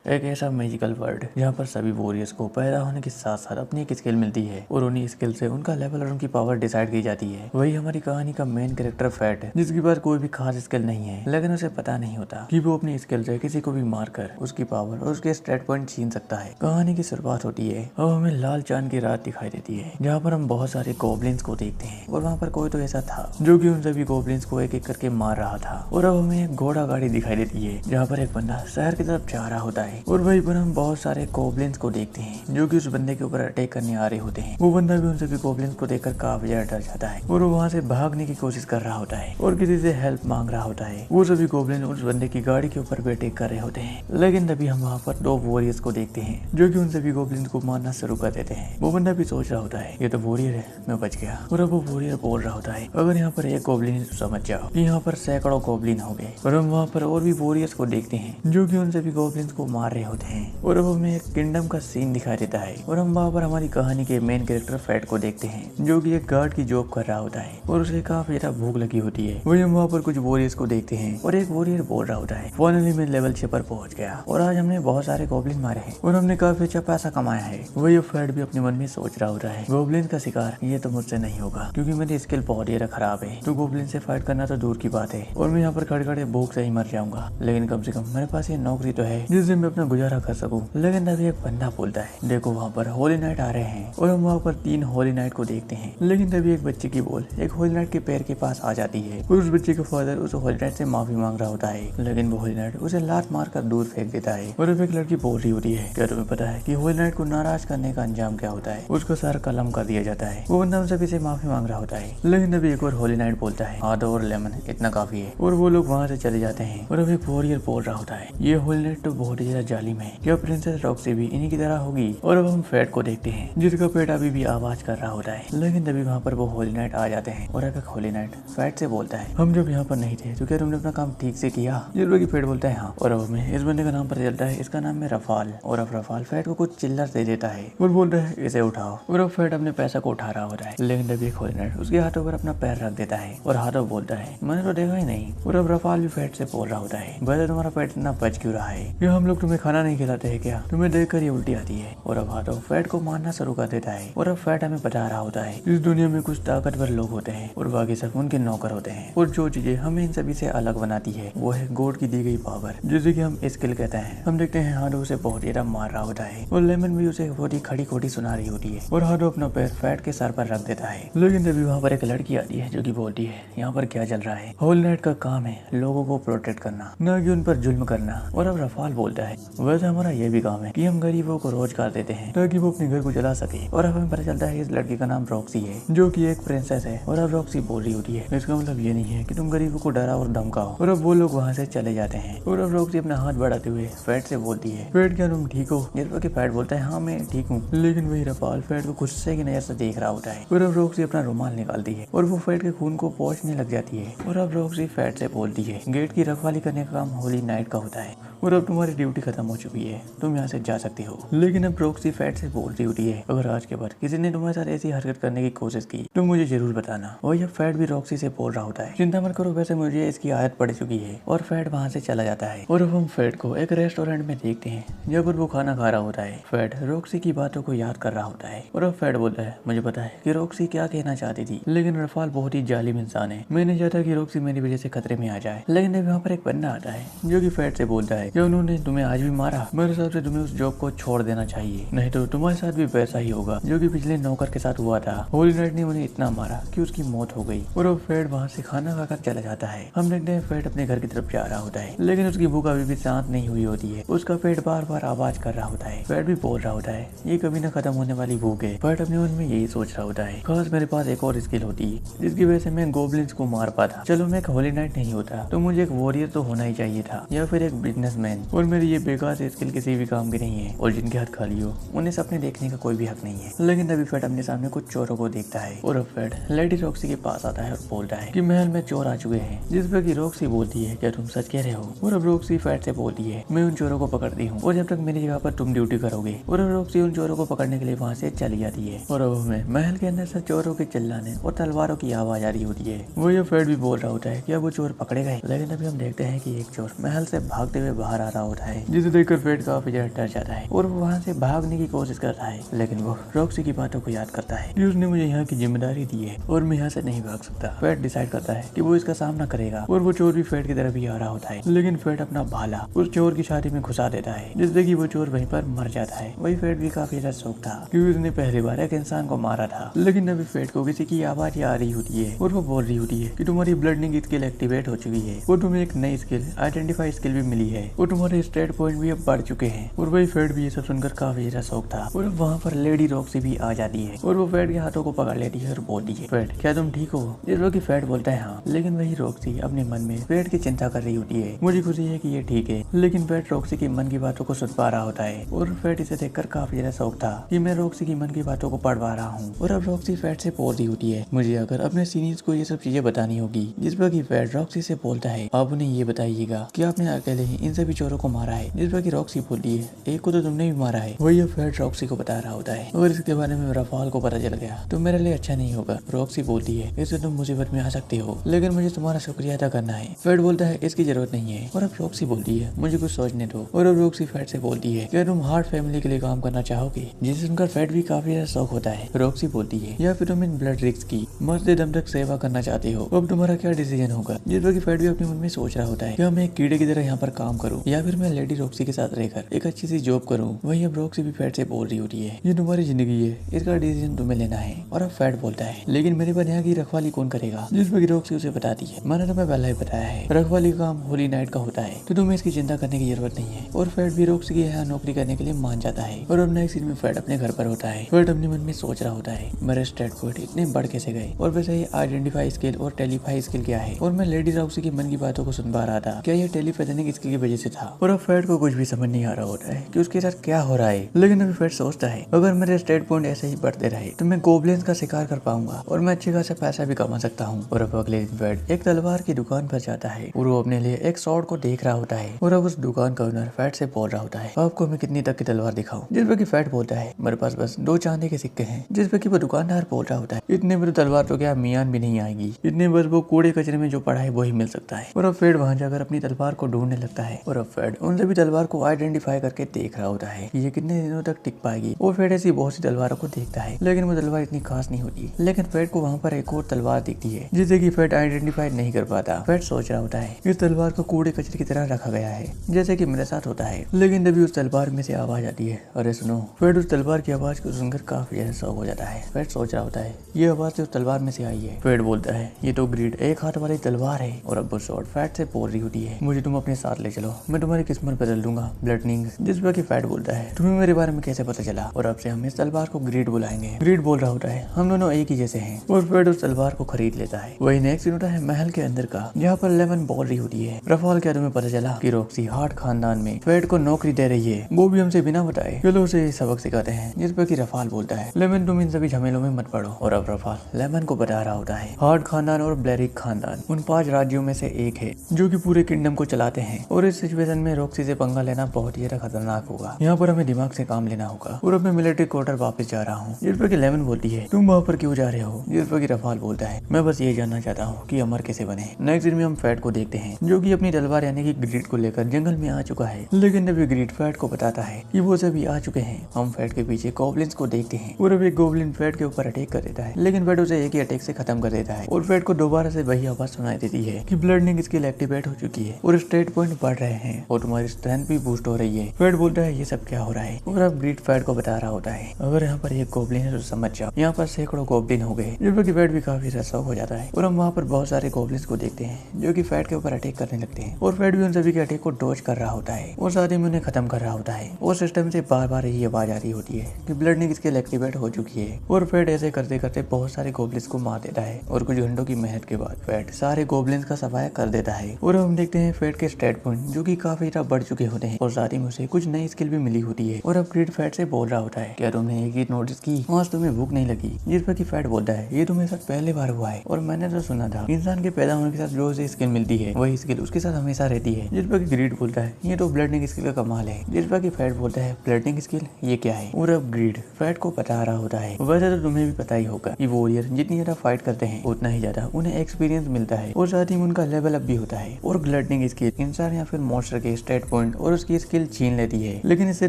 एक ऐसा magical world जहाँ पर सभी वॉरियर्स को पैदा होने के साथ साथ अपनी एक स्किल मिलती है और उन्हीं स्किल से उनका लेवल और उनकी पावर डिसाइड की जाती है। वही हमारी कहानी का मेन कैरेक्टर फैट है, जिसके पास कोई भी खास स्किल नहीं है, लेकिन उसे पता नहीं होता कि वो अपनी स्किल से किसी को भी मारकर उसकी पावर और उसके स्टेट पॉइंट छीन सकता है। कहानी की शुरुआत होती है अब हमें लाल चांद की रात दिखाई देती है, जहाँ पर हम बहुत सारे गॉब्लिन्स को देखते हैं और वहाँ पर कोई तो ऐसा था जो कि उन सभी गॉब्लिन्स को एक एक करके मार रहा था। और अब हमें एक घोड़ा गाड़ी दिखाई देती है, जहाँ पर एक बंदा शहर की तरफ जा रहा होता है और वहीं पर हम बहुत सारे गॉब्लिन्स को देखते हैं जो कि उस बंदे के ऊपर अटैक करने आ रहे होते हैं। वो बंदा भी उन सभी गॉब्लिन्स को देखकर काफी ज्यादा डर जाता है और वो वहाँ से भागने की कोशिश कर रहा होता है और किसी से हेल्प मांग रहा होता है। वो सभी गॉब्लिन उस बंदे की गाड़ी के ऊपर भी अटैक कर रहे होते हैं, लेकिन तभी हम वहाँ पर दो वॉरियर्स को देखते हैं जो कि उन सभी गॉब्लिन्स को मारना शुरू कर देते हैं। वो बंदा भी सोच रहा होता है ये तो वॉरियर है, मैं बच गया। और अब वो वॉरियर बोल रहा होता है अगर यहाँ पर एक गॉब्लिन है तो समझ जाओ कि यहाँ पर सैकड़ों गॉब्लिन हो गए। और हम वहाँ पर और भी वॉरियर्स को देखते हैं जो कि उन सभी गॉब्लिन्स को मार रहे होते हैं। और अब हमें एक किंगडम का सीन दिखाई देता है और हम वहाँ पर हमारी कहानी के मेन कैरेक्टर फैट को देखते हैं जो कि एक गार्ड की जॉब कर रहा होता है और उसे काफी ज्यादा भूख लगी होती है। वही हम वहाँ पर कुछ वॉरियर्स को देखते हैं और एक वॉरियर बोल रहा होता है फाइनली मैं लेवल 6 पर पहुंच गया और आज हमने बहुत सारे गॉब्लिन मारे हैं और हमने काफी अच्छा पैसा कमाया है। वही फैट भी अपने मन में सोच रहा होता है गॉब्लिन का शिकार ये तो मुझसे नहीं होगा क्योंकि मेरी स्किल बहुत ज्यादा खराब है, तो गॉब्लिन से फाइट करना तो दूर की बात है और मैं यहाँ पर खड़े खड़े भूख से ही मर जाऊंगा। लेकिन कम से कम मेरे पास ये नौकरी तो है जिससे मैं अपना गुजारा कर सकूं। लेकिन तभी एक बंदा बोलता है देखो वहाँ पर होली नाइट आ रहे हैं और हम वहाँ पर 3 होली नाइट को देखते हैं। लेकिन तभी एक बच्चे की बोल एक होली नाइट के पैर के पास आ जाती है और उस बच्चे का फादर उस होली नाइट से माफी मांग रहा होता है, लेकिन वो होली नाइट उसे लात मार कर दूर फेंक देता है। और अब एक लड़की बोल रही होती है क्या तुम्हें पता है कि होली नाइट को नाराज करने का अंजाम क्या होता है? उसको सर कलम कर दिया जाता है। वो बंदा उन सभी से माफी मांग रहा होता है, लेकिन तभी एक और होली नाइट बोलता है आदो और लेमन इतना काफी है और वो लोग वहाँ से चले जाते हैं। और अब एक वॉरियर बोल रहा होता है ये होली नाइट तो बहुत ही ज्यादा जालिम है, क्या प्रिंसेस रॉक्सी भी इन्हीं की तरह होगी? और अब हम फैट को देखते हैं जिसका पेट अभी भी आवाज कर रहा होता है, लेकिन तभी वहाँ पर वो होली नाइट आ जाते हैं। और अब एक होली नाइट फैट से बोलता है हम जब यहाँ पर नहीं थे तो क्या तुमने अपना काम ठीक से किया? जिसको की पेट बोलता है हाँ। और अब हमें इस बंदे का नाम पता चलता है, इसका नाम है रफाल। और अब रफाल फैट को कुछ चिल्लर दे देता है और बोल रहा है इसे उठाओ। और अब फैट अपने पैसा को उठा रहा होता है, लेकिन तभी एक होली नाइट उसके हाथों पर अपना पैर रख देता है और हाथों बोलता है मैंने तो देखा ही नहीं। और अब रफाल भी फैट से बोल रहा होता है वैसे तुम्हारा पेट इतना बच क्यों रहा है? क्या हम लोग तुम्हें खाना नहीं खिलाते हैं क्या? तुम्हें देख कर ये उल्टी आती है। और अब हाथों फैट को मारना शुरू कर देता है। और अब फैट हमें बता रहा होता है इस दुनिया में कुछ ताकतवर लोग होते हैं और बाकी सब उनके नौकर होते हैं और जो चीजें हमें इन सभी से अलग बनाती है वो है गॉड की दी गई पावर, जिसे कि हम स्किल कहते हैं। हम देखते हैं हाडो उसे बहुत ज्यादा मार रहा होता है और लेमन भी उसे बहुत ही खड़ी खोटी सुना रही होती है और हाडो अपना पैर फैट के सर पर रख देता है। लेकिन तभी वहाँ पर एक लड़की आती है जो कि बोलती है यहाँ पर क्या चल रहा है? होली नाइट का काम है लोगों को प्रोटेक्ट करना, न कि उन पर जुल्म करना। और अब रफाल बोलता है वैसे हमारा ये भी काम है कि हम गरीबों को रोजगार देते हैं ताकि वो अपने घर को चला सके। और अब हमें पता चलता है इस लड़की का नाम रॉक्सी है जो कि एक प्रिंसेस है। और अब रॉक्सी बोल रही होती है इसका मतलब ये नहीं है कि तुम गरीबों को डराओ और धमकाओ। और अब वो लोग वहाँ से चले जाते हैं। और अब रॉक्सी अपना हाथ बढ़ाते हुए फैट से बोलती है फैट क्या तुम ठीक हो? जिस पर फैट बोलता है हाँ मैं ठीक हूँ, लेकिन वही रफाल फैट को गुस्से की नजर से देख रहा होता है। और अब रॉक्सी अपना रुमाल निकालती है और वो फैट के खून को पोंछने लग जाती है। और अब रॉक्सी फैट से बोलती है गेट की रखवाली करने का काम होली नाइट का होता है और अब तुम्हारी ड्यूटी खत्म हो चुकी है, तुम यहाँ से जा सकती हो। लेकिन अब रॉक्सी फैट से बोल रही होती है अगर आज के बाद किसी ने तुम्हारे साथ ऐसी हरकत करने की कोशिश की तो मुझे जरूर बताना। और ये फैट भी रॉक्सी से बोल रहा होता है चिंता मत करो वैसे मुझे इसकी आदत पड़ चुकी है। और फैट वहाँ से चला जाता है। और अब हम फैट को एक रेस्टोरेंट में देखते हैं जहाँ पर वो खाना खा रहा होता है। फैट रॉक्सी की बातों को याद कर रहा होता है और अब फैट बोलता है मुझे पता है कि रॉक्सी क्या कहना चाहती थी, लेकिन रफाल बहुत ही जालिम इंसान है, मैं नहीं चाहता कि रॉक्सी मेरी वजह से खतरे में आ जाए। लेकिन वहाँ पर एक बंदा आता है जो कि फैट से बोलता है कि उन्होंने तुम्हें आज भी मारा, मेरे हिसाब से तुम्हें उस जॉब को छोड़ देना चाहिए, नहीं तो तुम्हारे साथ भी वैसा ही होगा जो कि पिछले नौकर के साथ हुआ था। होली नाइट ने उन्हें इतना मारा कि उसकी मौत हो गई। और अब फैट वहाँ से खाना खाकर चला जाता है। हम देखते हैं फैट अपने घर की तरफ जा रहा होता है, लेकिन उसकी भूख अभी भी शांत नहीं हुई होती है, उसका पेट बार बार आवाज कर रहा होता है। फैट भी बोल रहा होता है ये कभी न खत्म होने वाली भूख है। फैट अपने मन में यही सोच रहा होता है खास मेरे पास एक और स्किल होती जिसकी वजह से मैं गॉब्लिन्स को मार पाता। चलो मैं एक होली नाइट नहीं होता तो मुझे एक वॉरियर तो होना ही चाहिए था या फिर एक बिजनेसमैन। और मेरी ये बेकार स्किल किसी भी काम की नहीं है और जिनके हाथ खाली हो उन्हें सपने देखने का कोई भी हक नहीं है। लेकिन तभी फैट अपने सामने कुछ चोरों को देखता है और अब फैट लेडी रॉक्सी के पास आता है और बोलता है कि महल में चोर आ चुके हैं, जिस पर की रॉक्सी बोलती है क्या तुम सच कह रहे हो? और अब रॉक्सी फैट से बोलती है मैं उन चोरों को पकड़ती हूँ और जब तक मेरी जगह पर तुम ड्यूटी करोगे। और अब रॉक्सी उन चोरों को पकड़ने के लिए वहाँ से चली जाती है। और अब हमें महल के अंदर से चोरों के चिल्लाने और तलवारों की आवाज आ रही होती है। वो ये फैट भी बोल रहा होता है कि अब वो चोर पकड़े गए। लेकिन अभी हम देखते हैं कि एक चोर महल से भागते हुए बाहर आ रहा होता है जिसे देखकर फेट काफी ज्यादा डर जाता है और वो वहाँ से भागने की कोशिश करता है, लेकिन वो रॉक्सी की बातों को याद करता है कि उसने मुझे यहाँ की जिम्मेदारी दी है और मैं यहाँ से नहीं भाग सकता। फेट डिसाइड करता है कि वो इसका सामना करेगा और वो चोर भी फेट की तरफ ही आ रहा होता है, लेकिन फेट अपना भाला उस चोर की छाती में घुसा देता है, जिससे कि वो चोर वहीं पर मर जाता है। वही फेट भी काफी ज्यादा शौक था क्योंकि उसने पहली बार एक इंसान को मारा था, लेकिन अभी फेट को किसी की आवाज आ रही होती है और वो बोल रही होती है कि तुम्हारी ब्लडिंग स्किल एक्टिवेट हो चुकी है और तुम्हें एक नई स्किल आइडेंटिफाई स्किल भी मिली है और तुम्हारे स्टेट पॉइंट भी अब बढ़ चुके हैं। और वही फेट भी ये सब सुनकर काफी ज्यादा शौक था और वहाँ पर लेडी रॉक्सी भी आ जाती है और वो फेट के हाथों को पकड़ लेती है और बोलती है, फेट क्या तुम ठीक हो? जिस वक्त फेट बोलता है हाँ, लेकिन वही रॉक्सी अपने मन में फेट की चिंता कर रही होती है। मुझे खुशी है कि ये ठीक है, लेकिन फेट रॉक्सी की मन की बातों को सुन पा रहा होता है और फेट इसे देखकर काफी ज्यादा शौक था कि मैं रॉक्सी की मन की बातों को पढ़ पा रहा हूँ। और अब रॉक्सी फेट से बोल रही होती है, मुझे अगर अपने सीनियर्स को ये सब चीजें बतानी होगी। जिस पर कि फेट रॉक्सी से बोलता है, आप उन्हें ये बताइएगा कि आपने अकेले ही इन सभी चोरों को मारा है। जिस पर कि रॉक्सी बोलती है, एक को तो तुमने भी मारा है। वही अब फेट रॉक्सी को बता रहा होता है और इसके बारे में रफाल को पता चल गया तो मेरे लिए अच्छा नहीं होगा। रॉक्सी बोलती है, इससे तुम मुसीबत में आ सकते हो, लेकिन मुझे तुम्हारा शुक्रिया अदा करना है। फेट बोलता है, इसकी जरूरत नहीं है। और अब रॉक्सी बोलती है, मुझे कुछ सोचने दो। और अब रॉक्सी फेट से बोलती है, क्या तुम हार्ट फैमिली के लिए काम करना चाहोगे? जिसे सुनकर फेट भी काफी ज्यादा शौक होता है। रॉक्सी बोलती है, या फिर तुम इन ब्लड रिक्स की मरते दम तक सेवा करना चाहते हो? अब तुम्हारा क्या डिसीजन होगा? जिस वक्त फेट भी अपने मन में सोच रहा होता है, क्या मैं एक कीड़े की तरह यहाँ पर काम करूँ या फिर मैं लेडी रॉक्सी के साथ रहकर एक अच्छी सी जॉब करूँ। वही अब रॉक्सी भी फेट से बोल रही होती है, ये तुम्हारी जिंदगी है, इसका डिसीजन तुम्हें लेना है। और अब फेट बोलता है, लेकिन मेरे पर यहाँ की रखवाली कौन करेगा? जिस पर रॉक्सी उसे बताती है, मैंने तुम्हें पहले ही बताया है, रखवाली का काम होली नाइट का होता है, तो तुम्हें इसकी चिंता करने की जरूरत नहीं है। और फेट भी रॉक्सी के यहाँ नौकरी करने के लिए मान जाता है। और अब नेक्स्ट सीन में फेट अपने घर पर होता है। फेट अपने मन में सोच रहा होता है, मेरे स्टेट पॉइंट इतने बढ़ कैसे गए, और वैसे ये आइडेंटिफाई स्किल और टेलीफाई स्किल क्या है? और मैं लेडी रॉक्सी की मन की बातों को सुन पा रहा था, क्या ये टेलीपैथेटिक स्किल की वजह से था? और अब फेट को कुछ भी समझ नहीं आ रहा होता है कि उसके साथ क्या हो रहा है। लेकिन अभी फेट सोचता है, अगर मेरे स्टेट पॉइंट ऐसे ही बढ़ते रहे तो मैं गोब्लिन्स का शिकार कर पाऊंगा और मैं अच्छे खासा पैसा भी कमा सकता हूँ। और अब अगले दिन फेट एक तलवार की दुकान पर जाता है और वो अपने लिए एक शॉर्ट को देख रहा होता है। और अब उस दुकान का ओनर फेट से बोल रहा होता है, आपको मैं कितनी तक की तलवार दिखाऊं? जिस पर कि फेट बोलता है, मेरे पास बस 2 चांदी के सिक्के हैं। जिस पर कि वो दुकानदार बोल रहा होता है, इतने में तो तलवार तो क्या मियान भी नहीं आएगी, इतने बस वो कूड़े कचरे में जो पड़ा है वही मिल सकता है। और अब फेट वहाँ जाकर अपनी तलवार को ढूंढने लगता है। और अब फेट उन सभी तलवार को आइडेंटिफाई करके देख रहा होता है कि ये कितने दिनों तक टिक पाएगी। और फेट ऐसी बहुत सी तलवारों को देखता है, लेकिन वो तलवार इतनी खास नहीं होती। लेकिन फेट को वहाँ पर एक और तलवार दिखती है जिसे कि फेट आइडेंटिफाई नहीं कर पाता। फेट सोच रहा होता है, इस तलवार को कूड़े कचरे की तरह रखा गया है, जैसे कि मेरे साथ होता है। लेकिन तभी उस तलवार में से आवाज आती है, अरे सुनो। फेट उस तलवार की आवाज को सुनकर काफी ज्यादा शौक हो जाता है। फेट सोच रहा होता है, ये आवाज उस तलवार में से आई है। फेट बोलता है, ये तो ग्रीड एक हाथ वाली तलवार है। और अब वो शॉर्ट फेट से बोल रही होती है, मुझे तुम अपने साथ ले चलो, मैं तुम्हारी किस्मत बदल दूंगा ब्लडनिंग। जिस पर कि फेट बोलता है, तुम्हें मेरे बारे में कैसे पता चला? और अब से हम इस तलवार को ग्रीड बुलाएंगे। ग्रीड बोल रहा होता है, हम दोनों एक ही जैसे हैं। और फेट उस तलवार को खरीद लेता है। वही नेक्स्ट सीन होता है महल के अंदर का, जहाँ पर लेमन बोल रही होती है, रफाल क्या तुम्हें पता चला कि रॉक्सी हार्ट खानदान में फेट को नौकरी दे रही है, वो भी हमसे बिना बताए? चलो उसे सबक सिखाते हैं। जिस पर कि रफाल बोलता है, लेमन तुम इन सभी झमेलों में मत पड़ो। और अब रफाल लेमन को बता रहा होता है, हार्ट खानदान और ब्लैरिक खानदान उन 5 राज्यों में से एक है जो कि पूरे किंगडम को चलाते हैं। और इस सिचुएशन में रॉक्सी से पंगा लेना बहुत ही ज्यादा खतरनाक होगा। यहाँ पर हमें दिमाग से काम लेना होगा। और अब मैं मिलिट्री क्वार्टर वापस जा रहा हूँ। जिस पर कि लेमन बोलती है, तुम वहाँ पर क्यों जा रहे हो? जिस पर कि रफाल बोलता है, मैं बस ये जानना चाहता हूँ कि अमर कैसे बने। नेक्स्ट दिन में हम फेट को देखते हैं जो कि अपनी तलवार यानी कि ग्रीड को लेकर जंगल में आ चुका है। लेकिन अभी ग्रीड फेट को बताता है कि वो सभी आ चुके हैं। हम फेट के पीछे गोब्लिन्स को देखते हैं और अब एक गोब्लिन फेट के ऊपर अटैक कर देता है, लेकिन फेट उसे एक ही अटैक से खत्म कर देता है। और फेट को दोबारा से वही आवाज सुनाई देती है कि ब्लडनिंग स्किल एक्टिवेट हो चुकी है और स्टेट पॉइंट बढ़ रहे हैं और तुम्हारी स्ट्रेंथ भी बूस्ट हो रही है। फेट बोलता है, ये सब क्या हो रहा है? और अब ग्रीड फेट को बता रहा होता है, अगर यहाँ पर एक गोब्लिन है तो समझ जाओ यहाँ पर सैकड़ों गोब्लिन हो गए। जिस पर कि फेट भी काफी शौक हो जाता है। और हम वहाँ पर बहुत सारे गोब्लिन्स को देखते हैं जो कि फेट के ऊपर अटैक करने लगते हैं। और फेट भी उन सभी के अटैक को डॉज कर रहा होता है और साथ ही में उन्हें खत्म कर रहा होता है। और सिस्टम से बार बार यही आवाज आ रही होती है कि ब्लडनिंग स्किल एक्टिवेट हो चुकी है। और फेट ऐसे करते करते बहुत सारे गोब्लिन्स को मार देता है। और कुछ घंटों की मेहनत के बाद फेट सारे गोब्लिन्स का सफाया कर देता है। और हम देखते हैं फेट के स्टेट पॉइंट जो कि काफी ज्यादा बढ़ चुके होते हैं और साथ ही में उसे कुछ नई स्किल भी मिली होती है। और अब ग्रीड फेट से बोल रहा होता है, क्या तुमने एक ही नोटिस की आज तुम्हें भूख नहीं लगी? जिस पर कि फेट बोलता है, ये तो मेरे साथ पहले बार हुआ है और मैंने तो सुना था इंसान के पैदा होने के साथ जो उसे स्किल मिलती है वही स्किल उसके साथ हमेशा रहती है। जिस पर कि ग्रीड बोलता है, ये तो ब्लडनिंग स्किल का कमाल है। जिस पर कि फेट बोलता है, ब्लडनिंग स्किल ये क्या है? और अब ग्रीड फेट को बता रहा होता है, वैसे तो तुम्हें भी पता ही होगा कि वॉरियर जितनी ज्यादा फाइट करते हैं उतना ही ज्यादा उन्हें एक्सपीरियंस मिलता है और साथ ही उनका लेवल अप भी होता है। और ब्लडनिंग स्किल इंसान या फिर मॉन्स्टर के स्टेट पॉइंट पॉइंट और उसकी स्किल छीन लेती है, लेकिन इससे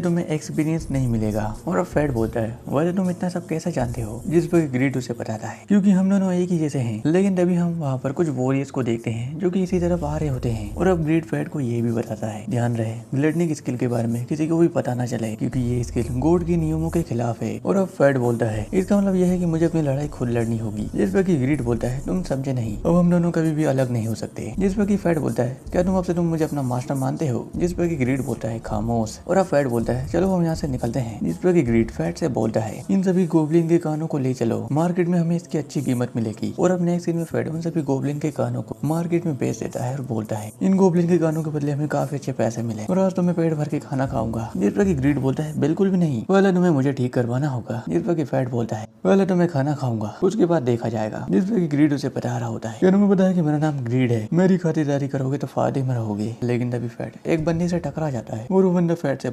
तुम्हें एक्सपीरियंस नहीं मिलेगा। और अब फैट बोलता है वैसे तुम इतना सब कैसे जानते हो, जिस पर ग्रीड उसे बताता है क्योंकि हम दोनों एक ही जैसे हैं। लेकिन तभी हम वहाँ पर कुछ वॉरियर्स को देखते हैं जो कि इसी तरफ आ रहे होते हैं। और अब ग्रीड फैट को ये भी बताता है ध्यान रहे ग्लेडनिक स्किल के बारे में किसी को भी पता ना चले, क्योंकि ये स्किल गॉड के नियमों के खिलाफ है। और अब फैट बोलता है इसका मतलब यह है कि मुझे अपनी लड़ाई खुद लड़नी होगी, जिस पर कि ग्रीड बोलता है तुम समझे नहीं, अब हम दोनों कभी भी अलग नहीं हो सकते। जिस पर कि फैट बोलता है क्या तुम मुझे अपना मास्टर मानते हो, जिस पर कि ग्रीड बोलता है खामोश। और अब फैट बोलता है चलो हम यहाँ से निकलते हैं, जिस पर कि ग्रीड फैट से बोलता है इन सभी गोब्लिन के कानों को ले चलो, मार्केट में हमें इसकी अच्छी कीमत मिलेगी। और अब नेक्स्ट सीन में फैट उन सभी गोब्लिन के कानों को मार्केट में बेच देता है और बोलता है इन गोब्लिन के कानों के बदले हमें काफी अच्छे पैसे मिले और आज तो मैं पेट भर के खाना खाऊंगा। जिस पर कि ग्रीड बोलता है बिल्कुल भी नहीं, पहले तुम्हें मुझे ठीक करवाना होगा। जिस पर कि फैट बोलता है पहले तो मैं खाना खाऊंगा उसके बाद देखा जाएगा। जिस पर कि ग्रीड उसे बता रहा होता है तुम्हें पता है कि मेरा नाम ग्रीड है, मेरी खातिरदारी करोगे तो फायदे में रहोगे। लेकिन तभी फैट एक बंदे से टकरा जाता है और वो बंदा फैट से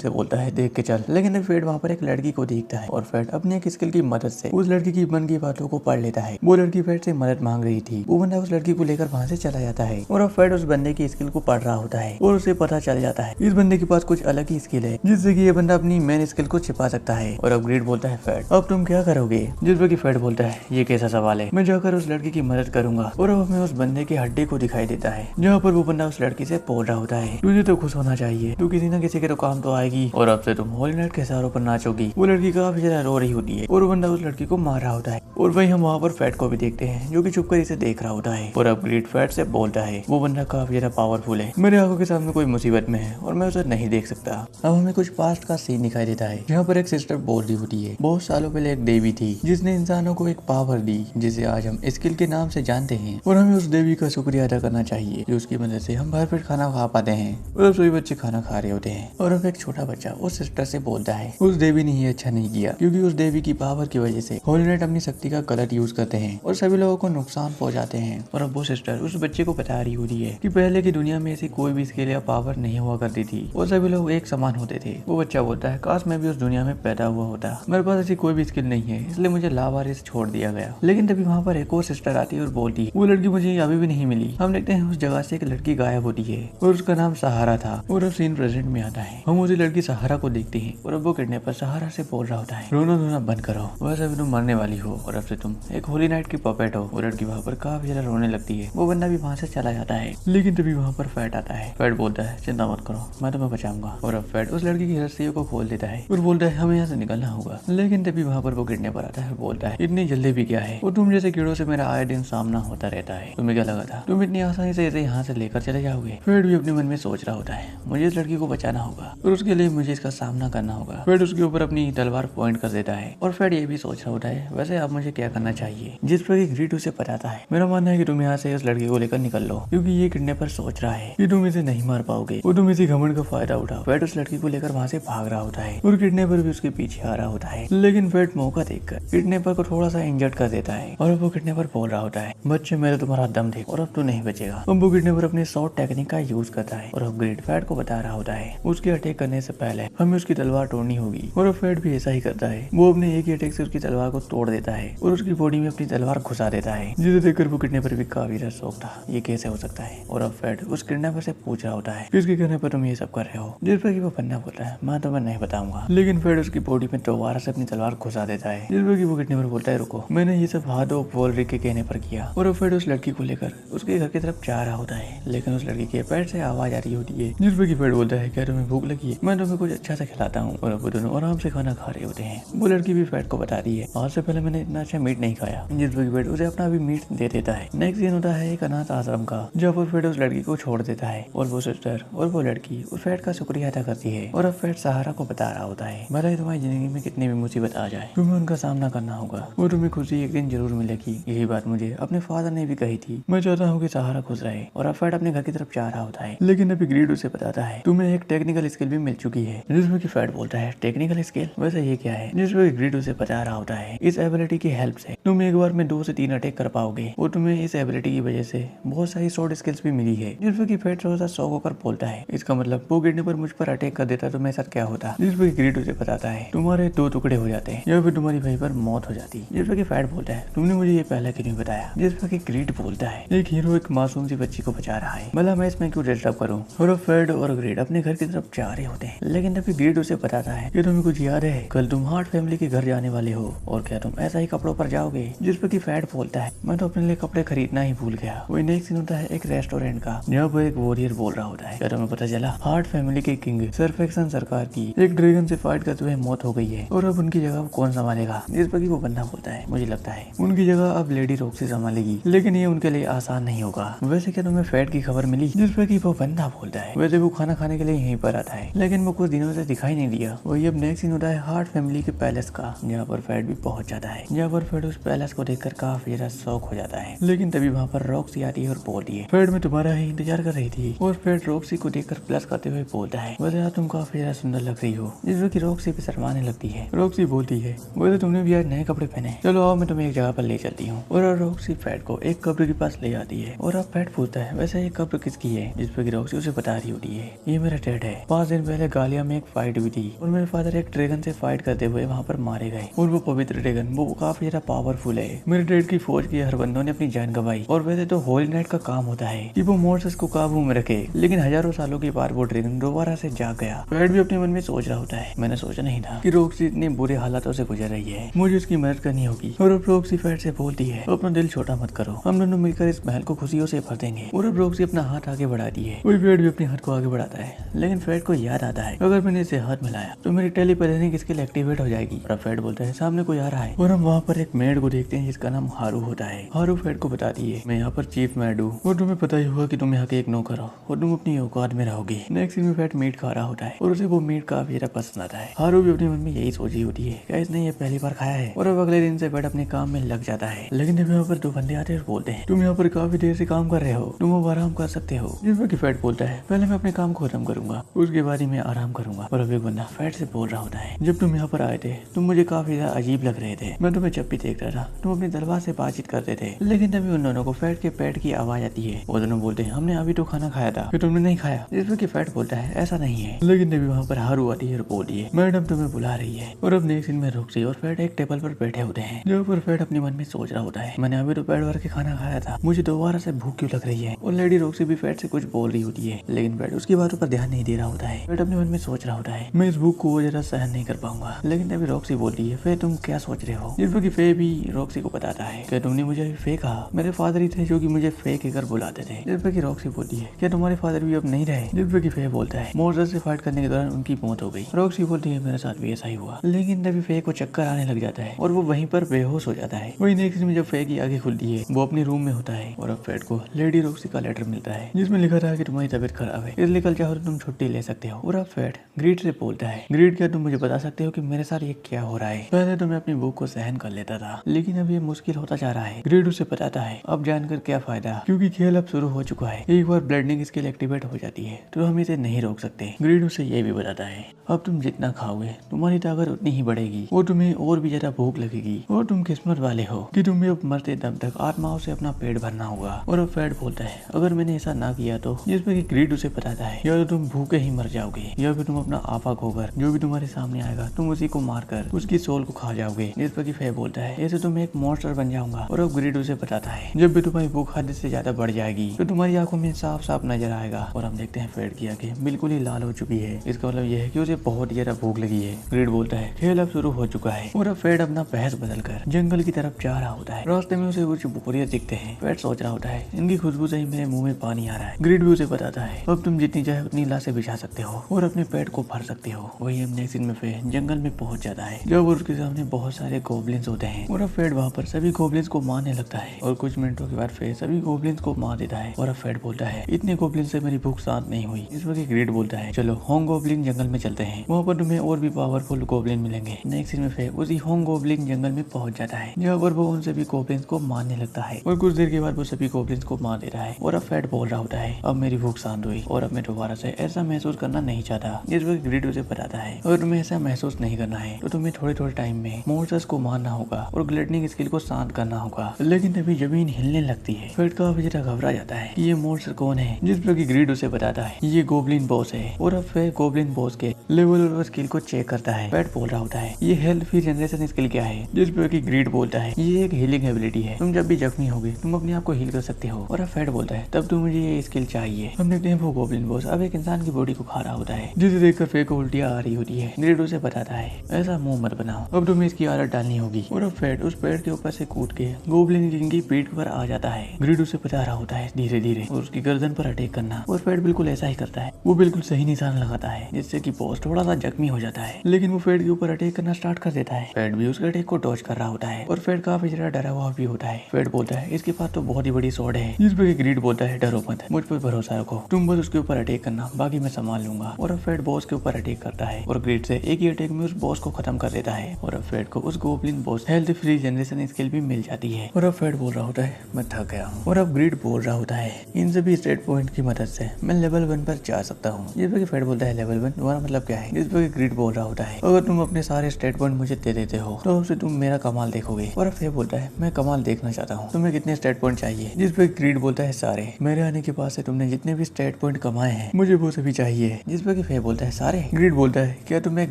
बोलता है देख के चल। लेकिन तभी फैट वहाँ पर एक लड़की को देखता है और फैट अपने एक स्किल की मदद से उस लड़की की मन की बातों को पढ़ लेता है। वो लड़की फैट से मदद मांग रही थी, वो बंदा उस लड़की को लेकर वहाँ से चला जाता है और अब फैट उस बंदे की स्किल को पढ़ रहा होता है और उसे पता चल जाता है इस बंदे के पास कुछ अलग ही स्किल है जिससे कि ये बंदा अपनी मेन स्किल को छिपा सकता है। और अब ग्रीड बोलता है फैट अब तुम क्या करोगे। जिस पर कि फैट बोलता है ये कैसा सवाल है, मैं जाकर उस लड़की की मदद करूंगा। और अब हमें उस बंदे के हड्डी को दिखाई देता है जहाँ पर वो बंदा उस लड़की से बोल रहा होता है तुझे तो खुश होना चाहिए, तू किसी न किसी के तो काम तो आएगी और अब से तुम होली नाइट के सहारों पर नाचोगी। वो लड़की काफी ज्यादा रो रही होती है और वो बंदा उस लड़की को मार रहा होता है और वही हम वहाँ पर फैट को भी देखते हैं जो कि छुप कर इसे देख रहा होता है। और अब ग्रीड फैट से बोलता है वो बंदा काफी ज्यादा पावरफुल है, मेरे आंखों के सामने कोई मुसीबत में है और मैं उसे नहीं देख सकता। अब हमें कुछ पास्ट का सीन दिखाई देता है जहाँ पर एक सिस्टर बोल रही होती है बहुत सालों पहले एक देवी थी जिसने इंसानों को एक पावर दी जिसे आज हम स्किल के नाम से जानते हैं और हमें उस देवी का शुक्रिया अदा करना चाहिए जो उसकी मदद से हम भरपेट खाना खा पाते हैं। और अब सभी बच्चे खाना खा रहे होते हैं और अब एक छोटा बच्चा उस सिस्टर से बोलता है उस देवी ने ये अच्छा नहीं किया क्योंकि उस देवी की पावर की वजह से होली नाइट अपनी शक्ति का गलत यूज करते हैं और सभी लोगों को नुकसान पहुंचाते हैं। और अब वो सिस्टर उस बच्चे को बता रही होती है कि पहले की दुनिया में ऐसी कोई भी स्किल या पावर नहीं हुआ करती थी और सभी लोग एक समान होते थे। वो बच्चा बोलता है काश मैं भी उस दुनिया में पैदा हुआ होता, मेरे पास ऐसी कोई भी स्किल नहीं है इसलिए मुझे लावारिस छोड़ दिया गया। लेकिन तभी वहाँ पर एक और सिस्टर आती है और बोलती है वो लड़की मुझे अभी भी नहीं मिली। हम देखते हैं उस जगह से एक लड़की गायब होती है और उसका नाम सहारा था। और अब सीन प्रेजेंट में आता है, हम उसी लड़की सहारा को देखते हैं और अब वो किडनैपर सहारा से बोल रहा होता है रोना धोना बंद करो, वैसे भी तुम मरने वाली हो और अब से तुम एक होली नाइट की पपेट हो। वो लड़की वहाँ पर काफी ज्यादा रोने लगती है, वो बंदा भी वहाँ से चला जाता है। लेकिन तभी वहाँ पर फैट आता है, फैट बोलता है चिंता मत करो मैं तुम्हें बचाऊंगा। और अब फैट उस लड़की की रस्सियों को खोल देता है और बोलता है हमें यहाँ से निकलना होगा। लेकिन तभी वहाँ पर वो किडनैपर आता है और बोलता है इतनी जल्दी भी क्या है, वो तुम जैसे कीड़ों से मेरा आए दिन सामना होता रहता है, तुम्हें क्या लगा था तुम इतनी आसानी से इसे यहाँ से लेकर चले जाओगे। फैट भी अपने मन में सोच रहा होता है मुझे इस लड़की को बचाना होगा और उसके लिए मुझे इसका सामना करना होगा। फैट उसके ऊपर अपनी तलवार पॉइंट कर देता है और फैट ये भी सोच रहा होता है वैसे अब मुझे क्या करना चाहिए। जिस पर कि ग्रीड उसे बताता है मेरा मानना है कि तुम यहाँ से उस लड़की को लेकर निकल लो क्योंकि ये किडनैपर सोच रहा है कि तुम इसे नहीं मार पाओगे और तुम इसी घमंड का फायदा उठाओ। फैट उस लड़की को लेकर वहाँ से भाग रहा होता है और किडनैपर भी उसके पीछे आ रहा होता है। लेकिन फैट मौका देखकर किडनैपर को थोड़ा सा इंजर्ड कर देता है और अब वो किडनैपर बोल रहा होता है बच्चे मेरे तुम्हारा दम देख और अब तू नहीं बचेगा। अब वो किडनैपर अपनी शॉर्ट टेक्निक का यूज करता है और अब ग्रीड फैट को बता रहा होता है उसके अटैक करने से पहले हमें उसकी तलवार तोड़नी होगी। और अब फैट भी ऐसा ही करता है, वो अपने एक ही अटैक से उसकी तलवार को तोड़ देता है और उसकी बॉडी में अपनी तलवार घुसा देता है जिसे देखकर वो किडनैपर भी काफी ज्यादा शौक था ये कैसे हो सकता है। और अब फैट उस किडनैपर से पूछ रहा होता है किसके कहने पर तुम ये सब कर रहे हो। जिस पर कि वो बंदा बोलता है मैं तुम्हें नहीं बताऊंगा। लेकिन फैट उसकी बॉडी में दोबारा से अपनी तलवार घुसा देता है जिस पर कि वो किडनैपर बोलता है रुको मैंने ये सब हाथ ऑफ वॉलरिक के कहने पर किया। और अब फैट उस लड़की को लेकर उसके घर की तरफ जा रहा होता है लेकिन उस लड़की के पेट से आवाज आ रही होती है जिस पर कि फैट बोलता है क्या तुम्हें भूख लगी है, मैं तुम्हें कुछ अच्छा सा खिलाता हूँ। और अब वो दोनों आराम से खाना खा रहे होते हैं। वो लड़की भी फैट को बता रही है आज से पहले मैंने इतना अच्छा मीट नहीं खाया। जिस पर कि फैट उसे अपना भी मीट दे देता है। नेक्स्ट सीन होता है एक अनाथ आश्रम का जहाँ पर फैट उस लड़की को छोड़ देता है और वो सिस्टर और वो लड़की उस फैट का शुक्रिया अदा करती है। और अब फैट सहारा को बता रहा होता है भले ही तुम्हारी जिंदगी में कितनी भी मुसीबत आ जाए तुम्हें उनका सामना करना होगा और तुम्हें खुशी एक दिन जरूर मिलेगी। यही बात मुझे अपने फादर ने भी कही थी। मैं चाहता हूँ कि सहारा खुश रहे। और अब फैट अपने घर की तरफ जा रहा होता है लेकिन अभी ग्रीड उसे बताता है तुम्हें एक टेक्निकल स्किल भी मिल चुकी है। जिसमें कि फैट बोलता है टेक्निकल स्किल वैसे ये क्या है। जिसमें ग्रीड उसे बता रहा होता है इस एबिलिटी की हेल्प से तुम एक बार में 2 से 3 अटैक कर पाओगे और तुम्हें इस एबिलिटी की वजह से बहुत सारी शॉर्ट स्किल्स भी मिली है। जिसमें कि फैट थोड़ा सा शौक होकर बोलता है इसका मतलब वो गिरने पर मुझ पर अटैक कर देता तो मेरे साथ क्या होता। जिसमें ग्रीड उसे बताता है तुम्हारे 2 टुकड़े हो जाते हैं या फिर तुम्हारी वहीं पर मौत हो जाती। जिसमें कि फैट बोलता है तुमने मुझे ये पहले क्यों नहीं बताया। जिसमें कि ग्रीड बोलता है एक हीरो एक मासूम सी बच्ची को बचा रहा है, भला मैं इसमें क्यों डिस्टर्ब करूं। और अब फेड और ग्रेड अपने घर की तरफ जा रहे होते हैं, लेकिन तभी ग्रेड उसे बताता है कि तुम्हें कुछ याद है, कल तुम हार्ट फैमिली के घर जाने वाले हो और क्या तुम ऐसा ही कपड़ों पर जाओगे। जिस पर कि फेड बोलता है मैं तो अपने लिए कपड़े खरीदना ही भूल गया। वही नेक्स्ट सीन होता है एक रेस्टोरेंट का, जहाँ पर एक वॉरियर बोल रहा होता है क्या तुम्हें पता चला हार्ट फैमिली के किंग सरफेक्शन सरकार की एक ड्रैगन से फाइट करते हुए मौत हो गई है और अब उनकी जगह कौन संभालेगा। जिस पर कि वो बंदा बोलता है मुझे लगता है उनकी जगह अब लेडी रॉक्सी संभालेगी, लेकिन ये उनके लिए आसान नहीं होगा। वैसे क्या तुम्हें फेड की खबर मिली। जिस पर कि वो बंदा बोलता है वैसे वो खाना खाने के लिए यहीं पर आता है, लेकिन वो कुछ दिनों से दिखाई नहीं दिया। वही अब नेक्स्ट सीन होता है हार्ट फैमिली के पैलेस का, जहाँ पर फेड भी पहुंच जाता है। जहाँ पर फेड उस पैलेस को देखकर काफी ज्यादा शौक हो जाता है, लेकिन तभी वहाँ पर रॉक्सी आती है और बोलती है फेड मैं तुम्हारा ही इंतजार कर रही थी। और फेड रॉक्सी को देखकर प्लस करते हुए बोलता है वैसे यार तुम काफी ज्यादा सुंदर लग रही हो। जिसमें कि रॉक्सी भी शर्माने लगती है। रॉक्सी बोलती है वैसे तुमने भी आज नए कपड़े पहने, चलो आओ मैं तुम्हें एक जगह पर ले चलती हूँ। और रॉक्सी फेड को एक कब्र के पास ले आती है और अब फेड पूछता है वैसे ये कब्र किसकी है। जिस पर रॉक्सी उसे बता रही होती है ये मेरा डैड है। 5 दिन पहले गालिया में एक फाइट हुई थी और मेरे फादर एक ड्रैगन से फाइट करते हुए वहाँ पर मारे गए और वो पवित्र ड्रैगन वो काफी ज्यादा पावरफुल है। मेरे डैड की फौज के हर बंदों ने अपनी जान गंवाई और वैसे तो होली नाइट का काम होता है कि वो मॉन्स्टर्स को काबू में रखे, लेकिन हजारों सालों के बाद वो ड्रैगन दोबारा से जाग गया। फेड भी अपने मन में सोच रहा होता है मैंने सोचा नहीं था कि रॉक्सी इतने बुरे हालातों से गुजर रही है, मुझे उसकी मदद करनी होगी। और अब रॉक्सी फेड से बोलती है अपना दिल छोटा मत करो, हम दोनों मिलकर इस महल को खुशियों से भर देंगे। और अब रॉक्सी अपना हाथ आगे बढ़ाती है, वही फेड भी अपने हाथ को आगे बढ़ाता है, लेकिन फेड को याद आता है अगर मैंने इसे हाथ मिलाया तो मेरी टेलीपैथिक स्किल एक्टिवेट हो जाएगी। और अब फेड बोलता है सामने कोई आ रहा है और हम वहाँ पर एक मेड को देखते हैं जिसका नाम हारू होता है। हारू फेड को बताती है मैं यहाँ पर चीफ मेड हूँ और तुम्हें पता ही होगा कि तुम यहाँ के एक नौकर हो और तुम अपनी औकात में रहोगी। नेक्स्ट सीन में फेड मीट खा रहा होता है और उसे वो मीट काफी ज्यादा पसंद आता है। हारू भी अपने मन में यही सोची होती है क्या इसने ये पहली बार खाया है। और अब अगले दिन से फेड अपने काम में लग जाता है, लेकिन जब यहाँ पर 2 बंदे आते हैं और बोलते हैं तुम यहाँ पर काफी देर से काम कर रहे हो, तुम अब आराम कर सकते हो। जिसमें कि फेड बोलता है पहले मैं अपने काम को खत्म करूंगा उसके बाद ही मैं आराम करूंगा। और अब एक बंदा फेड से बोल रहा होता है जब तुम यहाँ पर आए थे तुम मुझे काफी ज्यादा अजीब लग रहे थे, मैं तुम्हें जब भी देख रहा था तुम अपनी तलवार से बातचीत करते थे। लेकिन तभी उन दोनों को फेड के पेट की आवाज आती है। वो दोनों बोलते हैं हमने अभी तो खाना खाया था फिर तुमने नहीं खाया। जिसमें कि फेड बोलता है ऐसा नहीं है, लेकिन तभी वहाँ पर हारू आती है और बोलती है मैडम तुम्हें बुला रही है। और अब नेक्स्ट सीन में रॉक्सी और फेड एक टेबल पर बैठे होते हैं, जहाँ पर फेड अपने मन में सोच रहा होता है मैंने अभी तो पेट भर के खाना खाया था, मुझे दोबारा से भूख क्यों लग रही है। और लेडी रॉक्सी भी फेड से कुछ बोल रही होती है, लेकिन फेड उसकी बातों पर ध्यान नहीं दे रहा होता है। फेड अपने मन में सोच रहा होता है मैं इस भूख को जरा सहन नहीं कर पाऊंगा। लेकिन तभी रॉक्सी बोलती है फे तुम क्या सोच रहे हो। जिसमें कि फे भी रॉक्सी को बताता है क्या तुमने मुझे अभी फे कहा, मेरे फादर ही थे जो कि मुझे फे कहकर बुलाते थे। जिसमें कि रॉक्सी बोलती है क्या तुम्हारे फादर भी अब नहीं रहे। जिसमें कि फे बोलता है मॉन्स्टर से फाइट करने के दौरान उनकी मौत हो गई। रॉक्सी बोलती है मेरे साथ भी ऐसा ही हुआ। लेकिन तभी फे को चक्कर आने लग जाता है और वो वहीं पर बेहोश हो जाता है। वही नेक्स्ट में जब फे की आंखें खुलती है वो अपने रूम में होता है और अब फेड को लेडी रॉक्सी का लेटर मिलता है जिसमें लिखा था कि तुम्हारी तबीयत खराब है इसलिए कल चाहो तो तुम छुट्टी ले सकते हो। और अब फेड ग्रीड से बोलता है ग्रीड क्या तुम मुझे बता सकते हो कि मेरे साथ ये क्या हो रहा है। पहले तो मैं अपनी भूख को सहन कर लेता था, लेकिन अब ये मुश्किल होता जा रहा है। ग्रीड उसे बताता है अब जानकर क्या फायदा, क्योंकि खेल अब शुरू हो चुका है। एक बार ब्लडिंग स्किल एक्टिवेट हो जाती है तो हम इसे नहीं रोक सकते। ग्रीड उसे ये भी बताता है अब तुम जितना खाओगे तुम्हारी ताकत उतनी ही बढ़ेगी और तुम्हें और भी ज्यादा भूख लगेगी और तुम किस्मत वाले हो कि तुम्हें अब मरते दम तक आत्माओं से अपना पेट भरना होगा। और अब फेड बोलता है अगर मैंने ऐसा ना किया तो। जिसमें कि ग्रीड उसे बताता है या तो तुम भूखे ही मर जाओगे या फिर तुम अपना आपा खोकर जो भी तुम्हारे सामने आएगा तुम उसी को मारकर उसकी सोल को खा जाओगे। जिसमें कि फे बोलता है ऐसे तो मैं एक मॉन्स्टर बन जाऊंगा। और अब ग्रीड उसे बताता है जब भी तुम्हारी भूख हद से ज्यादा बढ़ जाएगी तो तुम्हारी आंखों में साफ साफ नजर आएगा। और हम देखते हैं फेड की आंखें बिल्कुल ही लाल हो चुकी है, इसका मतलब यह है कि उसे बहुत ज्यादा भूख लगी है। ग्रीड बोलता है खेल अब शुरू हो चुका है। और अब फेड अपना बहस बदलकर जंगल की तरफ जा रहा होता है। रास्ते में उसे कुछ बोरियत दिखते हैं। फेड सोच रहा होता है इनकी खुशबू से ही मेरे मुंह में पानी आ रहा है। ग्रीड भी उसे बताता है अब तुम जितनी चाहे उतनी लाशें बिछा सकते हो और अपने पेट को भर सकते हो। वही हम नेक्स्ट सीन में फे जंगल में पहुंच जाता है जब उसके सामने बहुत सारे गोब्लिन्स होते हैं। और अब फेड वहाँ पर सभी गोब्लिन्स को मारने लगता है और कुछ मिनटों के बाद फे सभी गोब्लिन्स को मार देता है। और अब फेड बोलता है इतने गोब्लिन से मेरी भूख शांत नहीं हुई। इस वक्त ग्रीड बोलता है चलो होंग गोब्लिन जंगल में चलते हैं, वहाँ पर तुम्हें और भी पावरफुल गोब्लिन मिलेंगे। नेक्स्ट सीन में फे उसी होंग गोब्लिन जंगल में पहुंच जाता है जहाँ पर वो उन सभी गोब्लिन्स को मारने लगता है और कुछ देर के बाद वो सभी गोब्लिन्स को मार देता है। और अब फेड बोल रहा होता है अब मेरी भूख शांत हुई और अब मैं दोबारा से ऐसा महसूस करना नहीं चाहता। इस वक्त ग्रीड उसे बताता है अगर तुम्हें ऐसा महसूस नहीं करना है तो तुम्हें थोड़े थोड़े टाइम में मॉन्स्टर्स को मारना होगा और ग्लटनिंग स्किल को शांत करना होगा। लेकिन तभी जमीन हिलने लगती है। फेड काफी ज्यादा घबरा जाता है कि ये मॉन्स्टर कौन है। जिस पर कि ग्रीड उसे बताता है ये गोब्लिन बॉस है। और अब फेड गोब्लिन बॉस के लेवल और स्किल को चेक करता है। फेड बोल रहा होता है ये हेल्थ फ्री जनरेशन स्किल क्या है। जिस पर कि ग्रीड बोलता है ये एक हीलिंग एबिलिटी है, तुम जब भी जख्मी होगे तुम अपने आप को हील कर सकते हो। और अब फेड बोलता है तब तो मुझे ये स्किल चाहिए। है। हम देखते हैं वो गोब्लिन बॉस अब एक इंसान की बॉडी को खा रहा होता है, जिसे देखकर फेट को उल्टियाँ आ रही होती है। ग्रेड उसे बताता है ऐसा मुंह मत बनाओ, अब तुम्हें इसकी आदत डालनी होगी। और अब फेट उस पेड़ के ऊपर से कूद के गोब्लिन किंग की पीठ पर आ जाता है। ग्रेड उसे बता रहा होता है धीरे धीरे और उसकी गर्दन पर अटैक करना, और फेट बिल्कुल ऐसा ही करता है। वो बिल्कुल सही निशान लगाता है, जिससे कि बॉस थोड़ा सा जख्मी हो जाता है, लेकिन वो फेट के ऊपर अटैक करना स्टार्ट कर देता है। फेट भी उसके अटैक को डॉज कर रहा होता है और फेट काफी ज्यादा डरा हुआ भी होता है। फेट बोलता है इसके पास तो बहुत ही बड़ी स्वॉर्ड है, जिस पर ग्रीड बोलता है डरो मत, मुझ पर भरोसा रखो, तुम बस उसके ऊपर अटैक करना, बाकी मैं संभाल लूंगा। और अब फेट बॉस के ऊपर अटैक करता है और ग्रीड से एक ही अटैक में उस बॉस को खत्म कर देता है। और अब फेट को उस goblin boss health free generation skill भी मिल जाती है। और अब फेट बोल रहा होता है मैं थक गया हूँ। और अब ग्रीड बोल रहा होता है इन सभी स्टेट पॉइंट की मदद से मैं लेवल 1 पर जा सकता हूँ। जिस पर फेट बोलता है लेवल 1 तुम्हारा मतलब क्या है? जिस पर ग्रीड बोल रहा होता है अगर तुम अपने सारे स्टेट पॉइंट मुझे दे देते हो तो उससे तुम मेरा कमाल देखोगे। और अब फेट बोलता है मैं कमाल देखना चाहता हूँ, तुम्हें कितने स्टेट पॉइंट चाहिए? जिस पर ग्रीड बोलता है सारे, मेरे आने के बाद से तुमने जितने भी स्टेट पॉइंट कमाए हैं मुझे वो सभी चाहिए। जिस पर फेट बोलता है सारे? ग्रीड बोलता है क्या तुम्हें